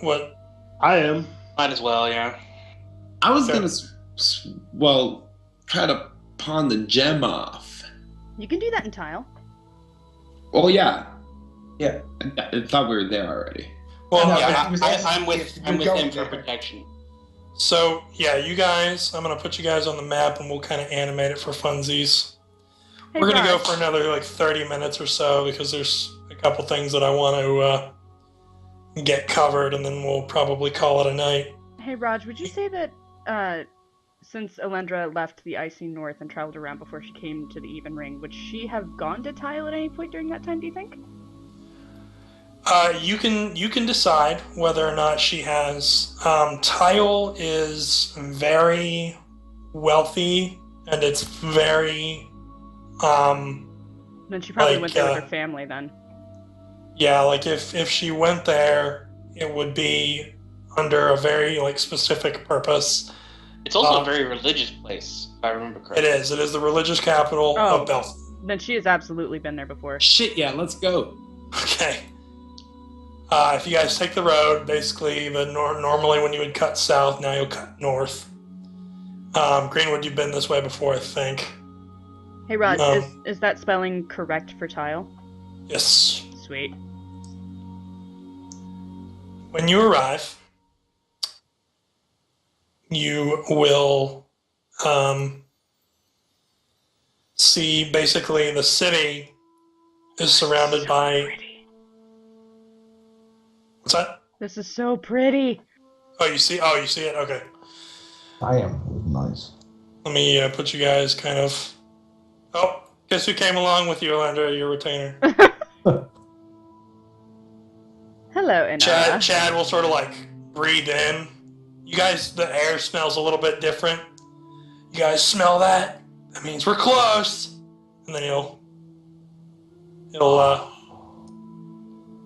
C: what?
A: I am.
D: Might as well, yeah.
F: I was
C: Okay.
F: gonna, try to pawn the gem off.
B: You can do that in Tile.
F: Oh yeah,
G: Yeah.
F: I thought we were there already.
C: Well,
G: No,
C: yeah.
G: he was
D: I'm with
G: you're going
D: him for
G: there.
D: protection.
C: So, yeah, you guys. I'm gonna put you guys on the map, and we'll kind of animate it for funsies.
B: Hey,
C: We're gonna go
B: Raj.
C: for another 30 minutes or so because there's a couple things that I want to get covered, and then we'll probably call it a night.
B: Hey, Raj, would you say that since Elendra left the Icy North and traveled around before she came to the Even Ring, would she have gone to Tile at any point during that time, do you think?
C: You can decide whether or not she has. Tile is very wealthy, and it's very
B: Then she probably
C: Like,
B: went there with her family then.
C: yeah. Like if she went there, it would be under a very specific purpose.
D: It's also a very religious place, if I remember
C: It
D: correctly.
C: is. It is the religious capital
B: Oh.
C: of Belfast.
B: Then she has absolutely been there before.
F: Shit, yeah, let's go.
C: Okay. If you guys take the road, basically, normally when you would cut south, now you'll cut north. Greenwood, you've been this way before, I think.
B: Hey, Raj,
C: Um,
B: is that spelling correct for Tile?
C: Yes.
B: Sweet.
C: When you arrive, you will see basically the city is surrounded by.
B: Pretty.
C: What's that?
B: This is so pretty.
C: Oh, you see? Oh, you see it? Okay.
E: I am nice.
C: Let me put you guys kind of. Oh, guess who came along with you, Alondra, your retainer?
B: Hello, Inara.
C: Chad will sort of breathe in. You guys, the air smells a little bit different. You guys smell that? That means we're close. And then he'll go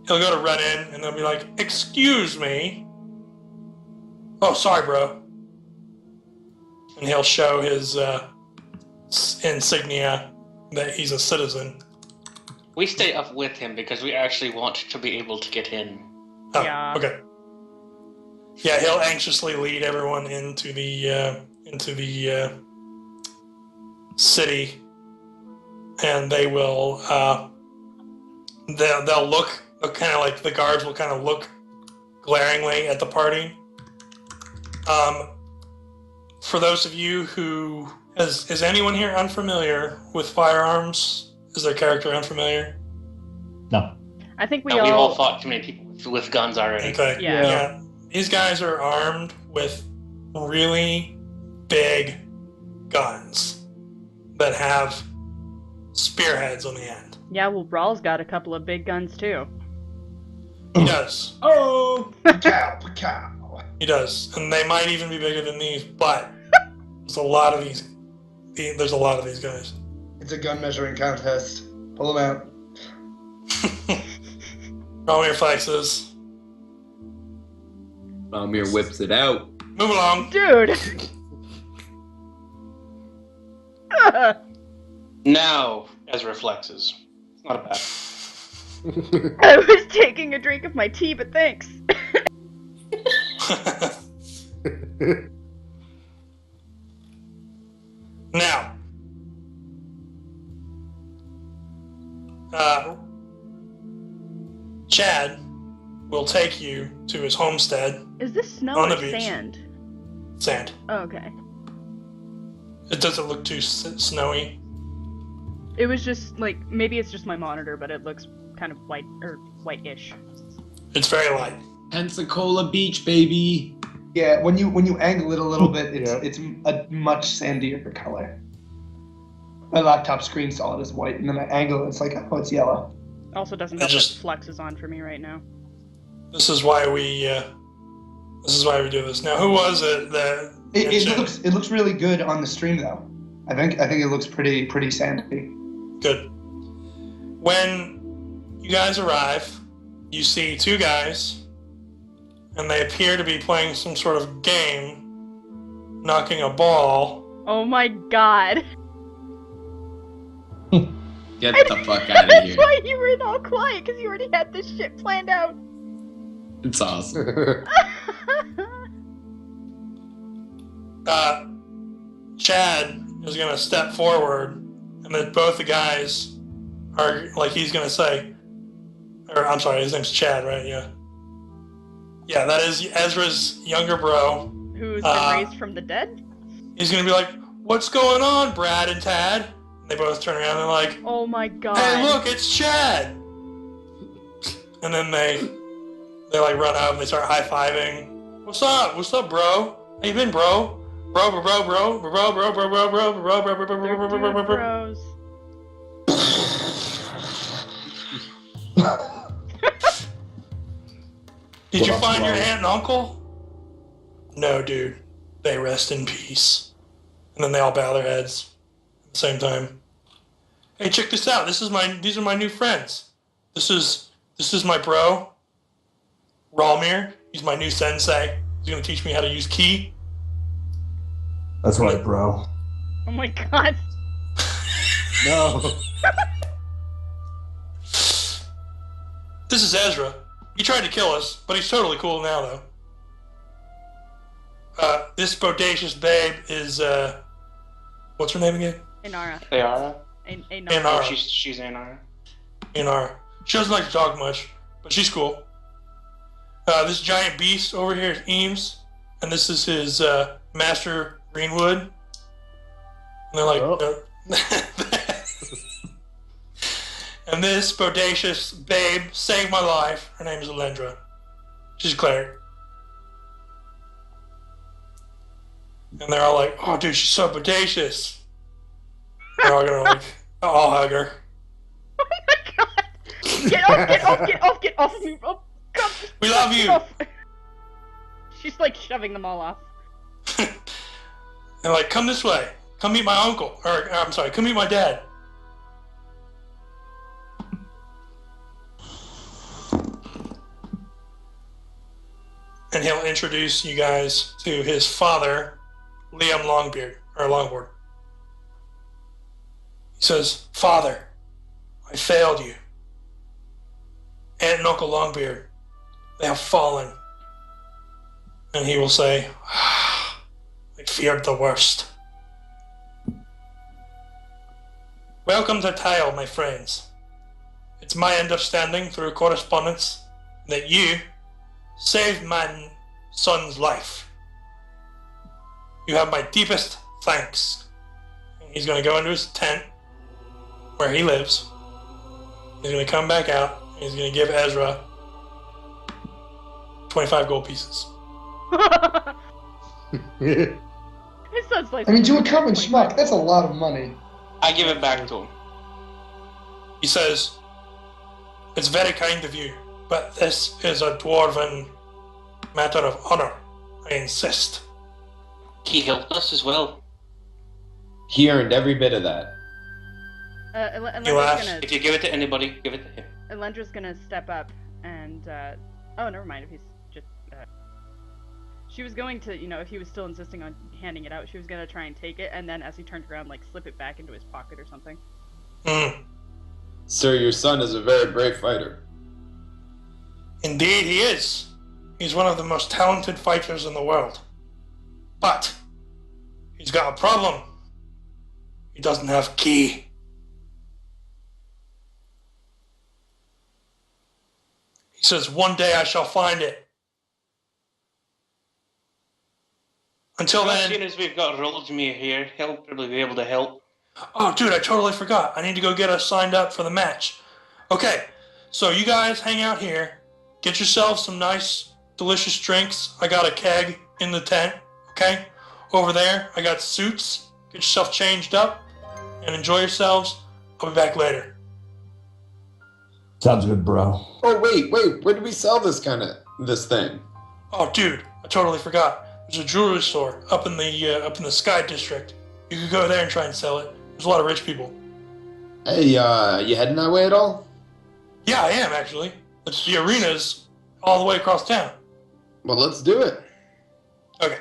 C: to run in, and they'll be like, "Excuse me." Oh, sorry, bro. And he'll show his insignia that he's a citizen.
D: We stay up with him because we actually want to be able to get in.
C: Oh,
B: Yeah.
C: okay. Yeah, he'll anxiously lead everyone into the city, and they will they'll look kind of the guards will kind of look glaringly at the party. For those of you who is anyone here unfamiliar with firearms? Is their character unfamiliar?
E: No.
B: I think
D: we've all fought too many people with guns already.
C: Okay.
B: Yeah.
C: These guys are armed with really big guns that have spearheads on the end.
B: Yeah, well, Brawl's got a couple of big guns too.
C: He does.
G: Oh, cow, cow.
C: He does, and they might even be bigger than these. But there's a lot of these. There's a lot of these guys.
G: It's a gun measuring contest. Pull them out.
C: Romir flexes.
F: Valmir whips it out.
C: Move along.
B: Dude!
D: Now, Ezra flexes. It's not bad.
B: I was taking a drink of my tea, but thanks.
C: Now, Chad will take you to his homestead.
B: Is this snow
C: On
B: or
C: the beach.
B: sand?
C: Sand.
B: Oh, okay.
C: It doesn't look too snowy.
B: It was just, like, maybe it's just my monitor, but it looks kind of white, or white-ish.
C: It's very light.
F: Pensacola Beach, baby.
G: Yeah, when you angle it a little bit, it's
A: Yeah.
G: it's a much sandier color. My laptop screen saw it as white, and then I angle it, it's like, oh, it's yellow.
B: Also doesn't
C: It
B: have
C: just-
B: the Flex is on for me right now.
C: This is why we do this. Now, who was it that
G: It looks really good on the stream though. I think it looks pretty sandy.
C: Good. When you guys arrive, you see two guys, and they appear to be playing some sort of game, knocking a ball.
B: Oh my god.
F: Get the fuck out of
B: That's
F: here.
B: why you were all quiet, because you already had this shit planned out.
F: It's awesome.
C: Chad is going to step forward, and then both the guys are, like, he's going to say, or I'm sorry, his name's Chad, right? Yeah. Yeah, that is Ezra's younger bro.
B: Who's been raised from the dead?
C: He's going to be like, "What's going on, Brad and Tad?" And they both turn around and they're like,
B: Oh my god.
C: "Hey, look, it's Chad!" And then they like run up and they start high-fiving. What's up? What's up, bro? How you been, bro? Bro, bro, bro, bro, bro, bro, bro, bro, bro, bro, bro, bro, bro, bro,
B: They're
C: bro, bro, bro,
B: dude
C: bro.
B: bros.
C: Did you
E: What's
C: find your
E: wrong?
C: aunt and uncle? No, dude. They rest in peace. And then they all bow their heads at the same time. Hey, check this out. These are my new friends. This is my bro, Ralmir. He's my new sensei. He's gonna teach me how to use ki.
E: That's right, bro.
B: Oh my god.
A: No.
C: This is Ezra. He tried to kill us, but he's totally cool now, though. This bodacious babe is, what's her name again?
B: Inara.
D: Ayara?
B: Inara.
C: Inara.
D: She's Ayara.
C: Inara. She doesn't like to talk much, but she's cool. This giant beast over here is Eames, and this is his, master, Greenwood. And they're like,
A: Oh.
C: And this bodacious babe saved my life. Her name is Alendra. She's a cleric. And they're all like, "Oh, dude, she's so bodacious." They're all gonna like, I'll hug her.
B: Oh my god. Get off, get off, get off, get off of me. Oh, God.
C: We love
B: Get
C: you.
B: off. She's like shoving them all off.
C: And like, come this way. Come meet my uncle. Or, I'm sorry, come meet my dad. And he'll introduce you guys to his father, Liam Longbeard, or Longboard. He says, "Father, I failed you. Aunt and Uncle Longbeard, they have fallen." And he will say, "I feared the worst." Welcome to Tile, my friends. It's my understanding through correspondence that you saved my son's life. You have my deepest thanks. He's going to go into his tent where he lives. He's going to come back out, and He's going to give Ezra 25 gold pieces.
B: His son's like.
G: I mean, to a common schmuck, that's a lot of money.
D: I give it back to him.
C: He says, "It's very kind of you, but this is a dwarven matter of honor. I insist."
D: He helped us as well.
F: He earned every bit of that.
C: You laugh.
D: If you give it to anybody, give it to him.
B: Elendra's gonna step up and, oh, never mind, if he's just, she was going to, if he was still insisting on handing it out, she was gonna try and take it, and then as he turned around, like, slip it back into his pocket or something.
F: Sir, your son is a very brave fighter.
C: Indeed he is. He's one of the most talented fighters in the world. But he's got a problem. He doesn't have key. He says, "One day I shall find it. Until
D: As
C: then..."
D: soon as we've got Rollsmere here, he'll probably be able to help.
C: Oh, dude, I totally forgot. I need to go get us signed up for the match. Okay, so you guys hang out here. Get yourselves some nice, delicious drinks. I got a keg in the tent, okay? Over there, I got suits. Get yourself changed up and enjoy yourselves. I'll be back later.
E: Sounds good, bro.
F: Oh, wait. Where do we sell this thing?
C: Oh, dude, I totally forgot. There's a jewelry store up in the Sky District. You could go there and try and sell it. There's a lot of rich people.
F: Hey, you heading that way at all?
C: Yeah, I am, actually. The arena's all the way across town.
F: Well, let's do it.
C: Okay.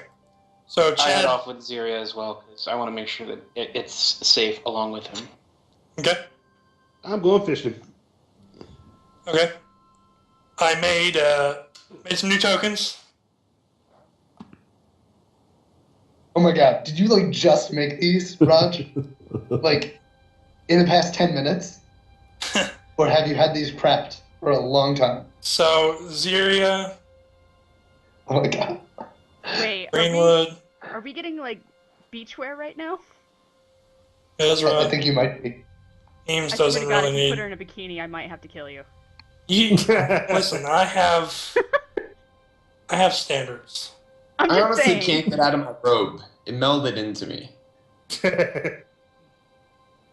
C: So,
D: I head
C: Chad...
D: off with Ziria as well, because I want to make sure that it's safe along with him.
C: Okay.
A: I'm going fishing.
C: Okay. I made some new tokens.
G: Oh my god, did you like just make these, Raj? Like, in the past 10 minutes? Or have you had these prepped for a long time?
C: So, Ziria,
G: Oh my god.
B: Wait,
C: Greenwood,
B: are we getting, like, beachwear right now?
C: Ezra,
G: I think you might be.
C: Eames
B: I swear
C: doesn't
B: to God,
C: really
B: if you put her
C: need...
B: in a bikini, I might have to kill you.
C: Listen, I have standards.
B: I'm
F: I
B: just
F: honestly
B: saying.
F: can't get out of my robe. It melded into me.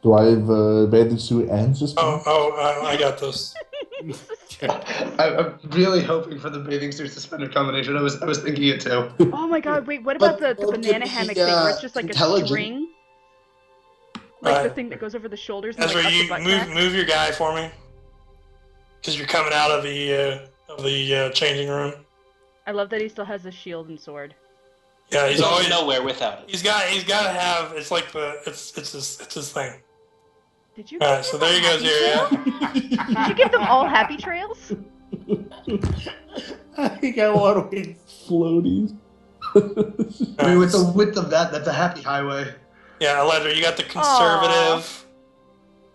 E: Do I have a bathing suit and system?
C: I got this.
G: I'm really hoping for the bathing suit suspender combination. I was thinking it too.
B: Oh my god, wait, what about
F: But
B: the
F: both could
B: banana
F: be,
B: hammock thing where it's just like a
F: intelligent.
B: string? Like the
C: Right.
B: thing that goes over the shoulders and
C: Ezra,
B: like up the
C: you
B: butt crack?
C: move your guy for me, because you're coming out of the changing room.
B: I love that he still has a shield and sword.
C: Yeah, he's
D: He's
C: always
D: nowhere without it.
C: he's got to have. It's like it's his thing.
B: Did you?
C: All
B: give
C: right, so
B: them
C: there you
B: all
C: go,
B: happy
C: Ziria.
B: trails? Did you give them all happy trails?
A: I got a lot of weight.
E: Floaties.
G: I mean, with the width of that, that's a happy highway.
C: Yeah, Eledra, you got the conservative,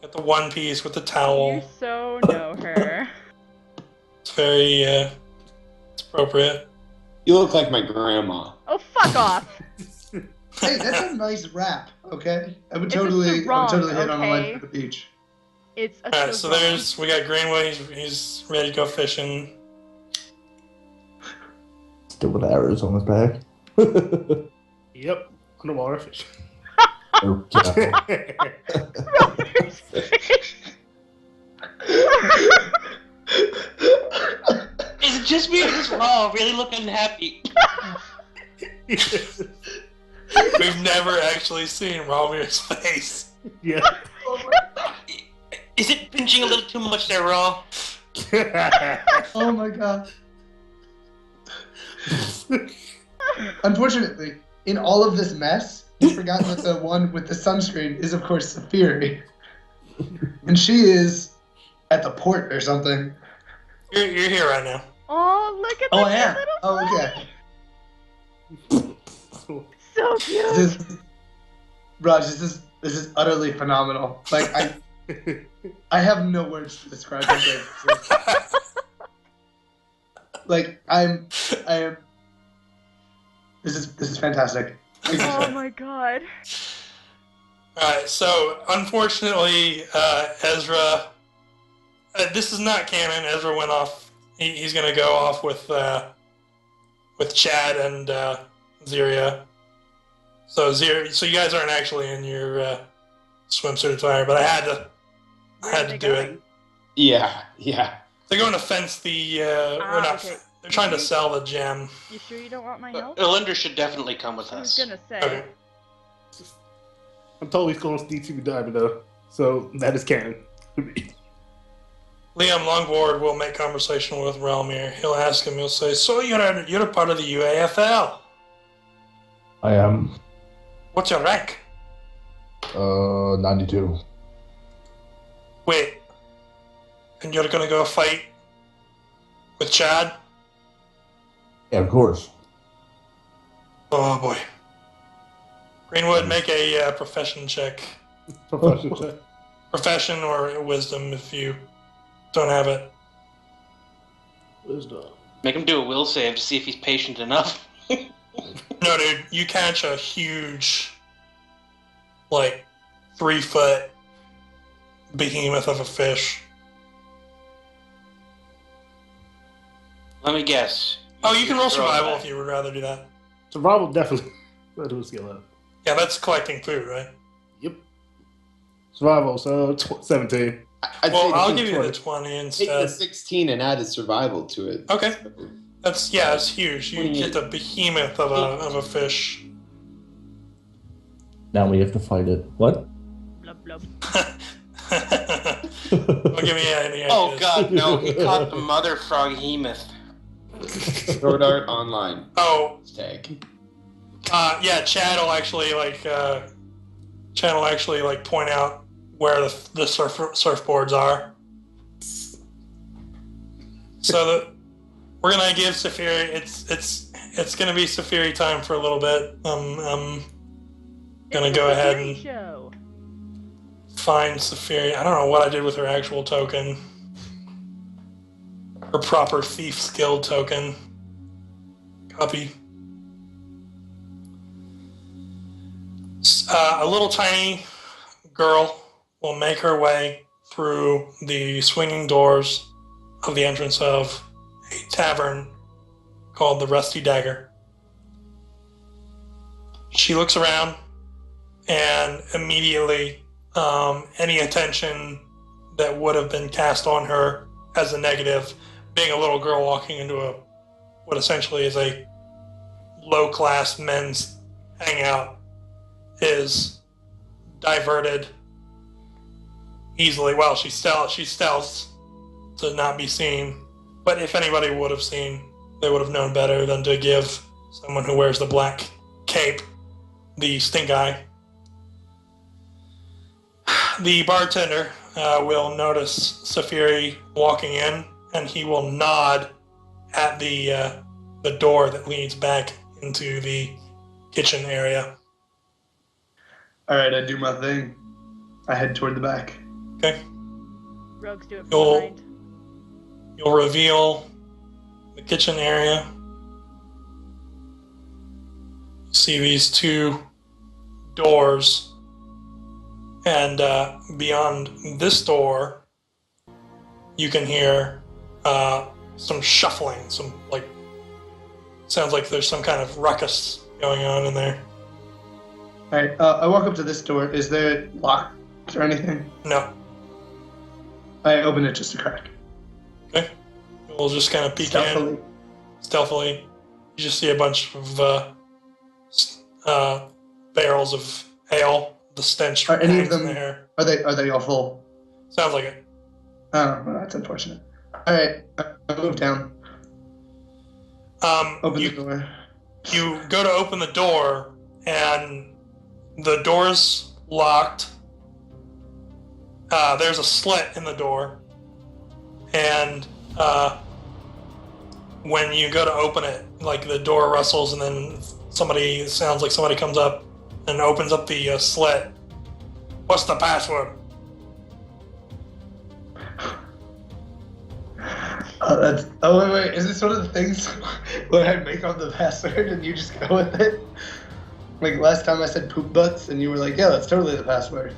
C: got the one piece with the
B: You
C: towel.
B: so know her.
C: It's very it's appropriate.
F: You look like my grandma.
B: Oh, fuck off!
G: Hey, that's a nice wrap, okay? I would
B: It's a
G: totally
B: sarong,
G: hit on a line
B: okay?
G: for the beach.
B: It's a
C: All right, so
B: sarong.
C: we got Greenway. He's ready to go fishing.
E: Still with arrows on his back.
A: Yep, underwater fish.
E: Okay.
B: Roller's face.
D: Is it just me or is Raw really looking happy?
C: We've never actually seen Romir's face.
A: Yeah.
D: Is it pinching a little too much there, Raw?
G: Oh my god. Unfortunately, in all of this mess, you've forgotten that the one with the sunscreen is, of course, Safiri. And she is at the port or something.
C: You're here right now.
B: Oh, look at
G: Oh,
B: the
G: I am.
B: little
G: Oh, okay.
B: So cute.
G: This is, Raj, this is utterly phenomenal. Like, I have no words to describe how great this is. Like, I am. This is fantastic.
B: Oh my god.
C: All right, so unfortunately, Ezra This is not canon. Ezra went off. He's going to go off with Chad and Ziria. So you guys aren't actually in your swimsuit attire, but I had to do it.
F: Yeah.
C: They're going to fence the. Or not.
B: Okay.
C: They're trying to sell the gem.
B: You sure you don't want my help?
D: Elinder should definitely come with
B: I was
D: us.
B: gonna say.
C: Okay.
A: I'm totally still on DTV Diver though, so that is canon to me.
C: Liam Longboard will make conversation with Relmir. He'll ask him. He'll say, "So you're a part of the UAFL?
E: I am
C: What's your rank?"
E: 92.
C: Wait. And you're gonna go fight with Chad?
E: Yeah, of course.
C: Oh boy. Greenwood, make a profession check. Profession or wisdom if you don't have it.
A: Wisdom.
D: Make him do a will save to see if he's patient enough.
C: No, dude, you catch a huge, 3-foot behemoth of a fish.
D: Let me guess.
C: Oh, you can roll
D: Throw it
C: survival
D: back.
C: if you would rather do that.
A: Survival definitely. Let's do a skill up.
C: Yeah, that's collecting food, right?
A: Yep. Survival, so 17.
F: I'd
C: Well,
F: say
C: I'll
F: take
C: give you the
F: 20.
C: 20
F: Take
C: instead.
F: the 16 and add a survival to it.
C: Okay. It's huge. You
F: 28.
C: get the behemoth of a fish.
E: Now we have to fight it. What?
B: Blub blub.
C: Don't give me any ideas.
D: Oh god, no, he caught the mother froghemoth.
F: Sword Art Online.
C: Oh,
F: Tag.
C: yeah, Chad will actually point out where the surfboards are. So we're gonna give Saphiri. It's gonna be Saphiri time for a little bit. I'm gonna go ahead and
B: Show.
C: find Saphiri. I don't know what I did with her actual token. Her proper thief skill token. Copy. A little tiny girl will make her way through the swinging doors of the entrance of a tavern called the Rusty Dagger. She looks around and immediately any attention that would have been cast on her as a negative, being a little girl walking into what essentially is a low-class men's hangout, is diverted easily. Well, she stealths to not be seen, but if anybody would have seen, they would have known better than to give someone who wears the black cape the stink eye. The bartender will notice Saphiri walking in, and he will nod at the door that leads back into the kitchen area.
G: Alright, I do my thing. I head toward the back.
C: Okay.
B: Rogues do it from
C: You'll-
B: behind.
C: You'll reveal the kitchen area. See these two doors, and beyond this door, you can hear some shuffling. Sounds like there's some kind of ruckus going on in there.
G: Alright, I walk up to this door. Is there locked or anything?
C: No.
G: I open it just a crack.
C: Okay. We'll just kind of peek in stealthily. You just see a bunch of barrels of ale. The stench
G: Are any of
C: hangs in
G: them-
C: the air.
G: Are they all full?
C: Sounds like it.
G: Oh, well, that's unfortunate. Alright, I move down. Open the door.
C: You go to open the door, and the door's locked. There's a slit in the door, and when you go to open it, the door rustles, and then it sounds like somebody comes up and opens up the slit. What's the password?
G: Wait. Is this one of the things where I make up the password and you just go with it? Like last time I said poop butts and you were like, yeah, that's totally the password.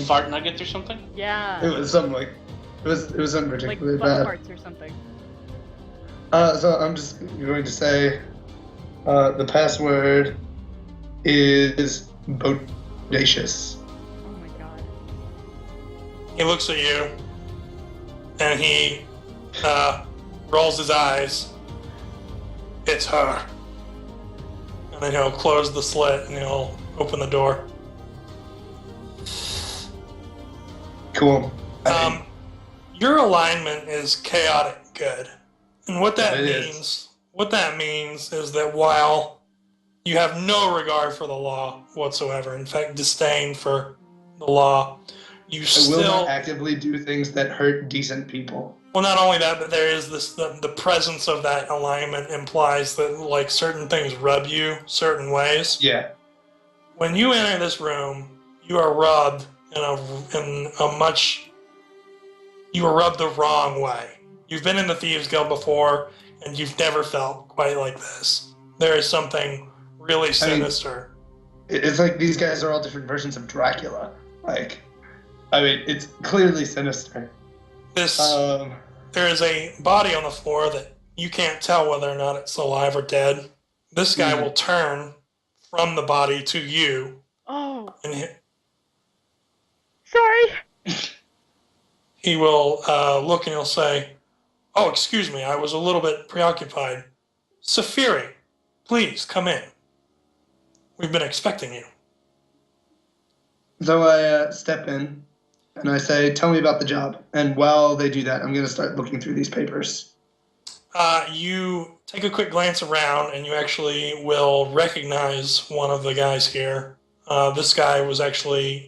D: Fart nuggets or something?
G: It
B: Yeah.
G: was something like, It wasn't
B: Like
G: particularly
B: butt
G: bad.
B: parts or something.
G: So I'm just going to say the password is bodacious.
B: Oh my god.
C: He looks at you, and he rolls his eyes. It's her. And then he'll close the slit, and he'll open the door.
G: Cool.
C: Your alignment is chaotic good. And what that
G: Yeah, it
C: means is that while you have no regard for the law whatsoever, in fact disdain for the law, you
G: I
C: still
G: will not actively do things that hurt decent people.
C: well, not only that, but there is this the presence of that alignment implies that like certain things rub you certain ways.
G: Yeah.
C: When you enter this room, you are rubbed you were rubbed the wrong way. You've been in the Thieves Guild before, and you've never felt quite like this. There is something really sinister.
G: It's like these guys are all different versions of Dracula. It's clearly sinister.
C: There is a body on the floor that you can't tell whether or not it's alive or dead. This guy will turn from the body to you.
B: Oh.
C: And
B: Sorry.
C: he will look and he'll say, "Oh, excuse me, I was a little bit preoccupied. Safiri, please come in. We've been expecting you."
G: So I step in and I say, "Tell me about the job." And while they do that, I'm going to start looking through these papers.
C: You take a quick glance around and you actually will recognize one of the guys here. This guy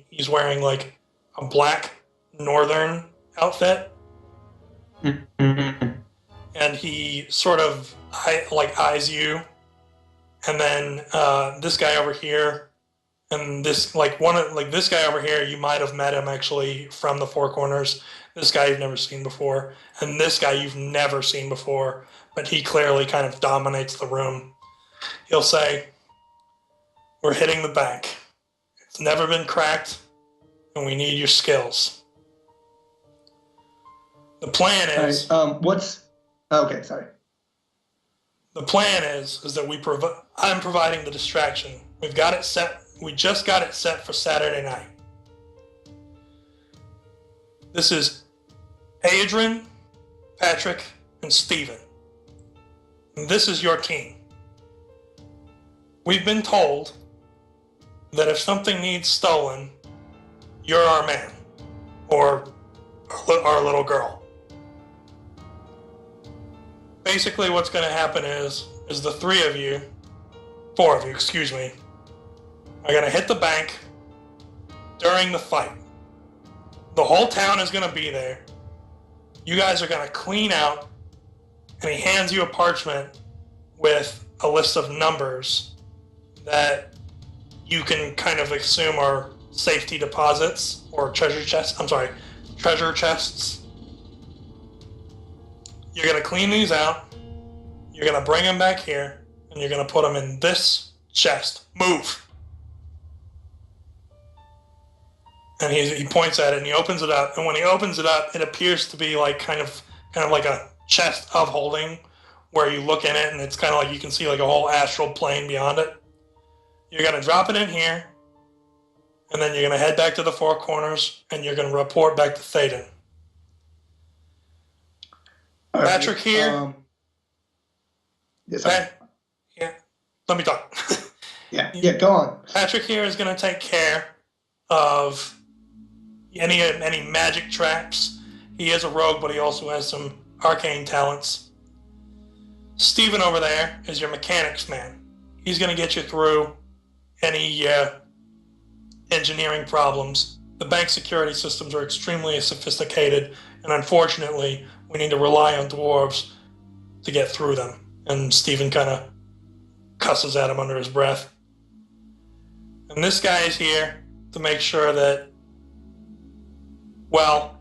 C: he's wearing like a black northern outfit. And he sort of eyes you. And then this guy over here, and this this guy over here, you might have met him actually from the Four Corners. This guy you've never seen before, and this guy you've never seen before, but he clearly kind of dominates the room. He'll say, "We're hitting the bank. It's never been cracked, and we need your skills." The plan is.
G: Okay, sorry.
C: The plan is that I'm providing the distraction. We've got it set. We just got it set for Saturday night. This is Adrian, Patrick, and Steven. And this is your team. We've been told that if something needs stolen, you're our man. Or our little girl. Basically what's going to happen is the four of you, excuse me, are going to hit the bank during the fight. The whole town is going to be there. You guys are going to clean out, and he hands you a parchment with a list of numbers that you can kind of assume are safety deposits or treasure chests. You're going to clean these out. You're going to bring them back here, and you're going to put them in this chest. Move. And he points at it, and he opens it up. And when he opens it up, it appears to be like kind of like a chest of holding, where you look in it, and it's kind of like you can see like a whole astral plane beyond it. You're going to drop it in here, and then you're going to head back to the Four Corners, and you're going to report back to Thaden. Patrick here.
G: Yes,
C: yeah, let me talk.
G: Yeah, go on.
C: Patrick here is going to take care of any magic traps. He is a rogue, but he also has some arcane talents. Steven over there is your mechanics man. He's going to get you through any engineering problems. The bank security systems are extremely sophisticated, and unfortunately, we need to rely on dwarves to get through them. And Steven kind of cusses at him under his breath. And this guy is here to make sure that, well,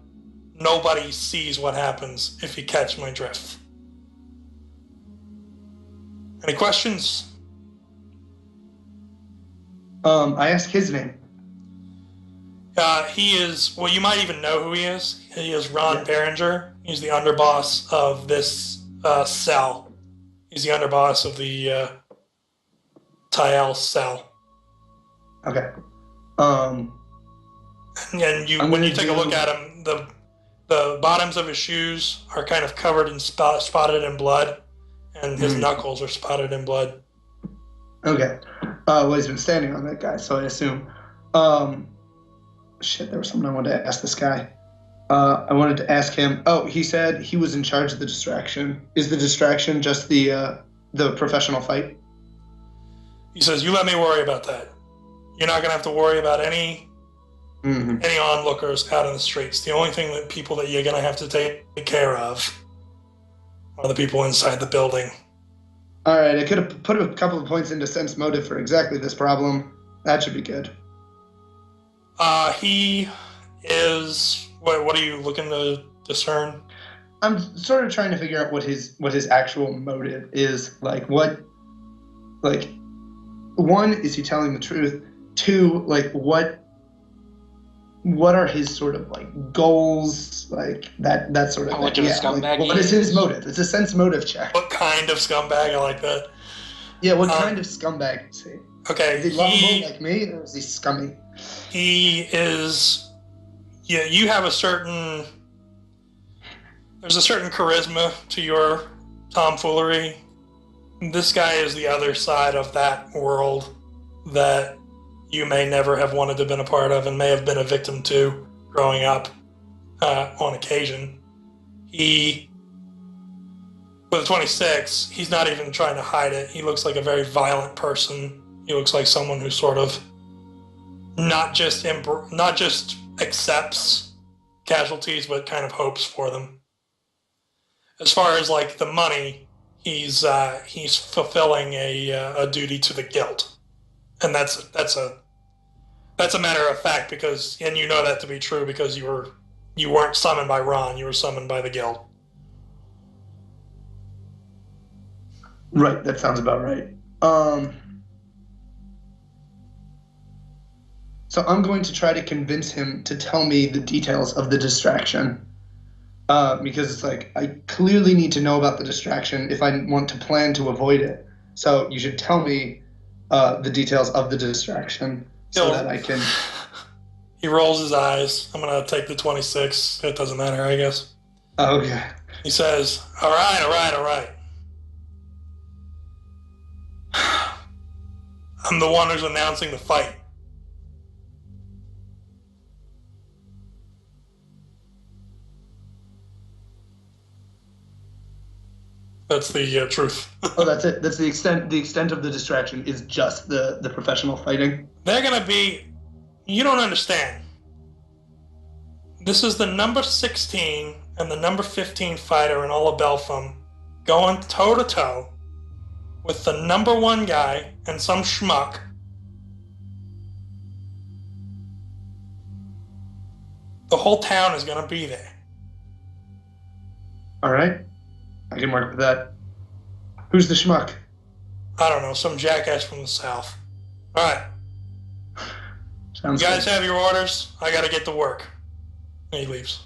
C: nobody sees what happens, if you catch my drift. Any questions?
G: I asked his name.
C: He is, well, you might even know who he is. He is Ron
G: Yeah.
C: Behringer. He's the underboss of this cell. He's the underboss of the Tyel cell.
G: Okay.
C: And when you take a look
G: do-
C: at him, the bottoms of his shoes are kind of covered in spotted in blood, and his knuckles are spotted in blood.
G: Okay. Well, he's been standing on that guy, so I assume. Shit, there was something I wanted to ask this guy. I wanted to ask him. Oh, he said he was in charge of the distraction. Is the distraction just the professional fight?
C: He says, "You let me worry about that. You're not gonna have to worry about any onlookers out in the streets. The only thing that people that you're gonna have to take care of are the people inside the building."
G: All right, I could have put a couple of points into sense motive for exactly this problem. That should be good.
C: He is. What are you looking to discern?
G: I'm sort of trying to figure out what his actual motive is. Like, what? Like, one, is he telling the truth? Two, like, what are his sort of like goals? Like that sort of
D: How
G: thing.
D: much of a
G: Yeah,
D: scumbag
G: like,
D: he
G: what is his
D: is?
G: motive? It's a sense motive check.
C: What kind of scumbag? I like that.
G: Yeah, what kind of scumbag is he?
C: Okay,
G: Is he lovable like me, or is he scummy?
C: He is. Yeah, you have a certain. There's a certain charisma to your tomfoolery. This guy is the other side of that world that you may never have wanted to have been a part of and may have been a victim to growing up on occasion. He, with a 26, he's not even trying to hide it. He looks like a very violent person. He looks like someone who sort of not just accepts casualties, but kind of hopes for them. As far as like the money, he's fulfilling a duty to the guild, and that's a matter of fact because, and you know that to be true because you weren't summoned by Ron, you were summoned by the guild.
G: Right, that sounds about right. So I'm going to try to convince him to tell me the details of the distraction. Because it's like, I clearly need to know about the distraction if I want to plan to avoid it. So you should tell me the details of the distraction so that I can...
C: He rolls his eyes. I'm going to take the 26. It doesn't matter, I guess.
G: Okay.
C: He says, all right. I'm the one who's announcing the fight. That's the truth.
G: Oh, that's it. That's the extent. The extent of the distraction is just the professional fighting.
C: They're going to be... You don't understand. This is the number 16 and the number 15 fighter in all of Belfum going toe-to-toe with the number 1 guy and some schmuck. The whole town is going to be there.
G: All right. I can work with that. Who's the schmuck?
C: I don't know, some jackass from the south. All right.
G: Sounds
C: You guys
G: good.
C: have your orders. I got to get to work. And he leaves.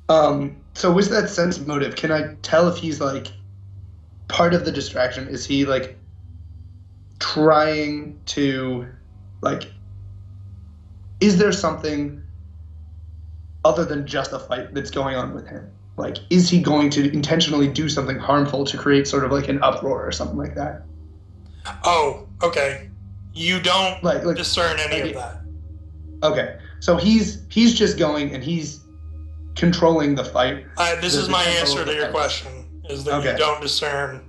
G: So with that sense motive, can I tell if he's like part of the distraction? Is he like trying to like? Is there something other than just a fight that's going on with him? Like, is he going to intentionally do something harmful to create sort of like an uproar or something like that?
C: Oh, okay. You don't
G: Like
C: discern any of that.
G: Okay, so he's just going and he's controlling the fight.
C: This is
G: The
C: my
G: tempo
C: answer
G: of
C: to
G: the
C: your
G: fight.
C: question, is that
G: Okay.
C: you don't discern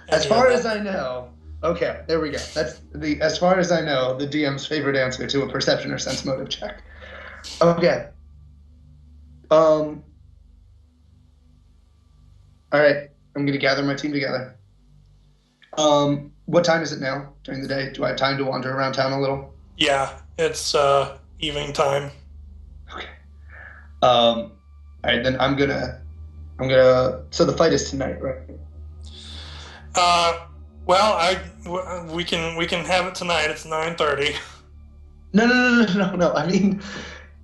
G: As
C: any
G: far
C: of
G: as
C: that.
G: I know, okay, there we go. That's the as far as I know, the DM's favorite answer to a perception or sense motive check. Okay. All right, I'm gonna gather my team together. What time is it now during the day? Do I have time to wander around town a little?
C: Yeah, it's evening time.
G: Okay. All right, then I'm gonna. So the fight is tonight, right?
C: Well, we can have it tonight. It's 9:30.
G: No. I mean,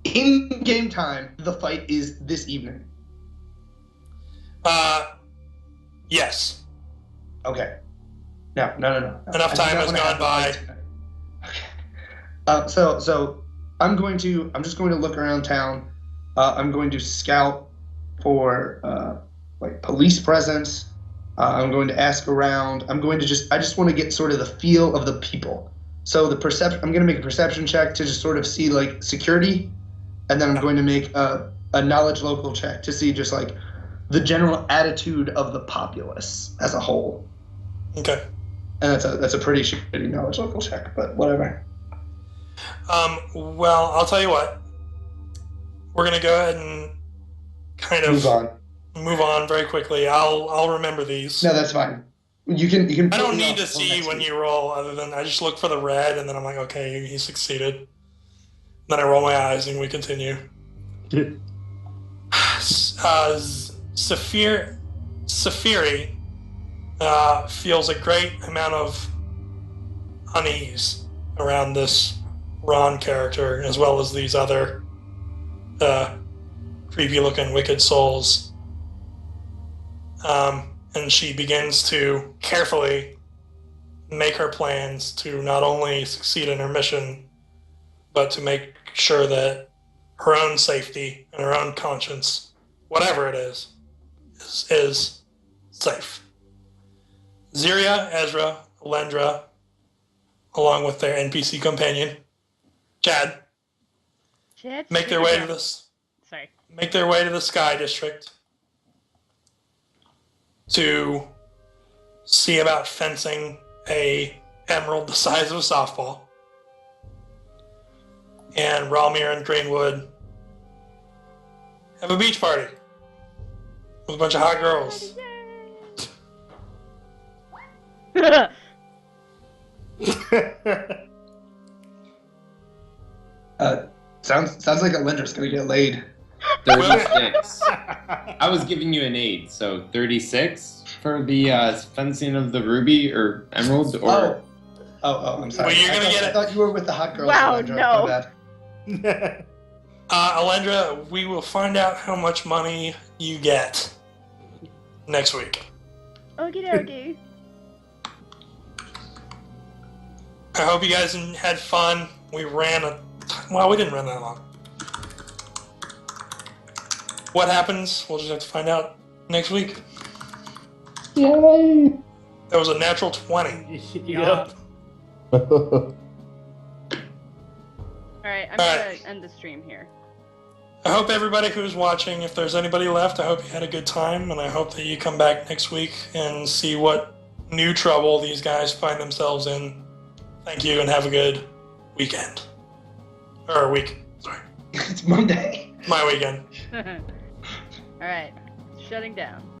G: in game time, the fight is this evening.
C: Yes.
G: Okay. No.
C: Enough time has gone by.
G: Okay. So I'm just going to look around town. I'm going to scout for like police presence. I'm going to ask around. I just want to get sort of the feel of the people. So I'm going to make a perception check to just sort of see like security, and then I'm going to make a knowledge local check to see just like the general attitude of the populace as a whole.
C: Okay.
G: And that's a pretty shitty knowledge local check, but whatever.
C: Well, I'll tell you what. We're gonna go ahead and kind of move on very quickly. I'll remember these.
G: No, that's fine. You can.
C: I don't need to see when you roll, other than I just look for the red, and then I'm like, okay, he succeeded. Then I roll my eyes, and we continue. Safiri feels a great amount of unease around this Ron character, as well as these other creepy-looking wicked souls. And she begins to carefully make her plans to not only succeed in her mission, but to make sure that her own safety and her own conscience, whatever it is safe. Ziria, Ezra, Alendra, along with their NPC companion, Chad, make their way to the Sky District to see about fencing a emerald the size of a softball. And Ralmir and Greenwood have a beach party with a bunch of hot girls.
G: Sounds like Alendra's gonna get laid.
F: 36. I was giving you an 8, so 36 for the fencing of the ruby or emerald, or.
G: Oh, I'm sorry.
C: Well, you're gonna get it.
G: I thought you were with the hot girls.
B: Wow,
G: Alendra.
B: no.
G: My bad.
C: Alendra, we will find out how much money you get next week.
B: Okie dokie.
C: I hope you guys had fun. We didn't run that long. What happens? We'll just have to find out next week.
E: Yay!
C: There was a natural 20.
A: Yep.
B: Alright, I'm gonna end the stream here.
C: I hope everybody who's watching, if there's anybody left, I hope you had a good time, and I hope that you come back next week and see what new trouble these guys find themselves in. Thank you, and have a good weekend. Or week, sorry.
G: It's Monday.
C: My weekend.
B: Alright, shutting down.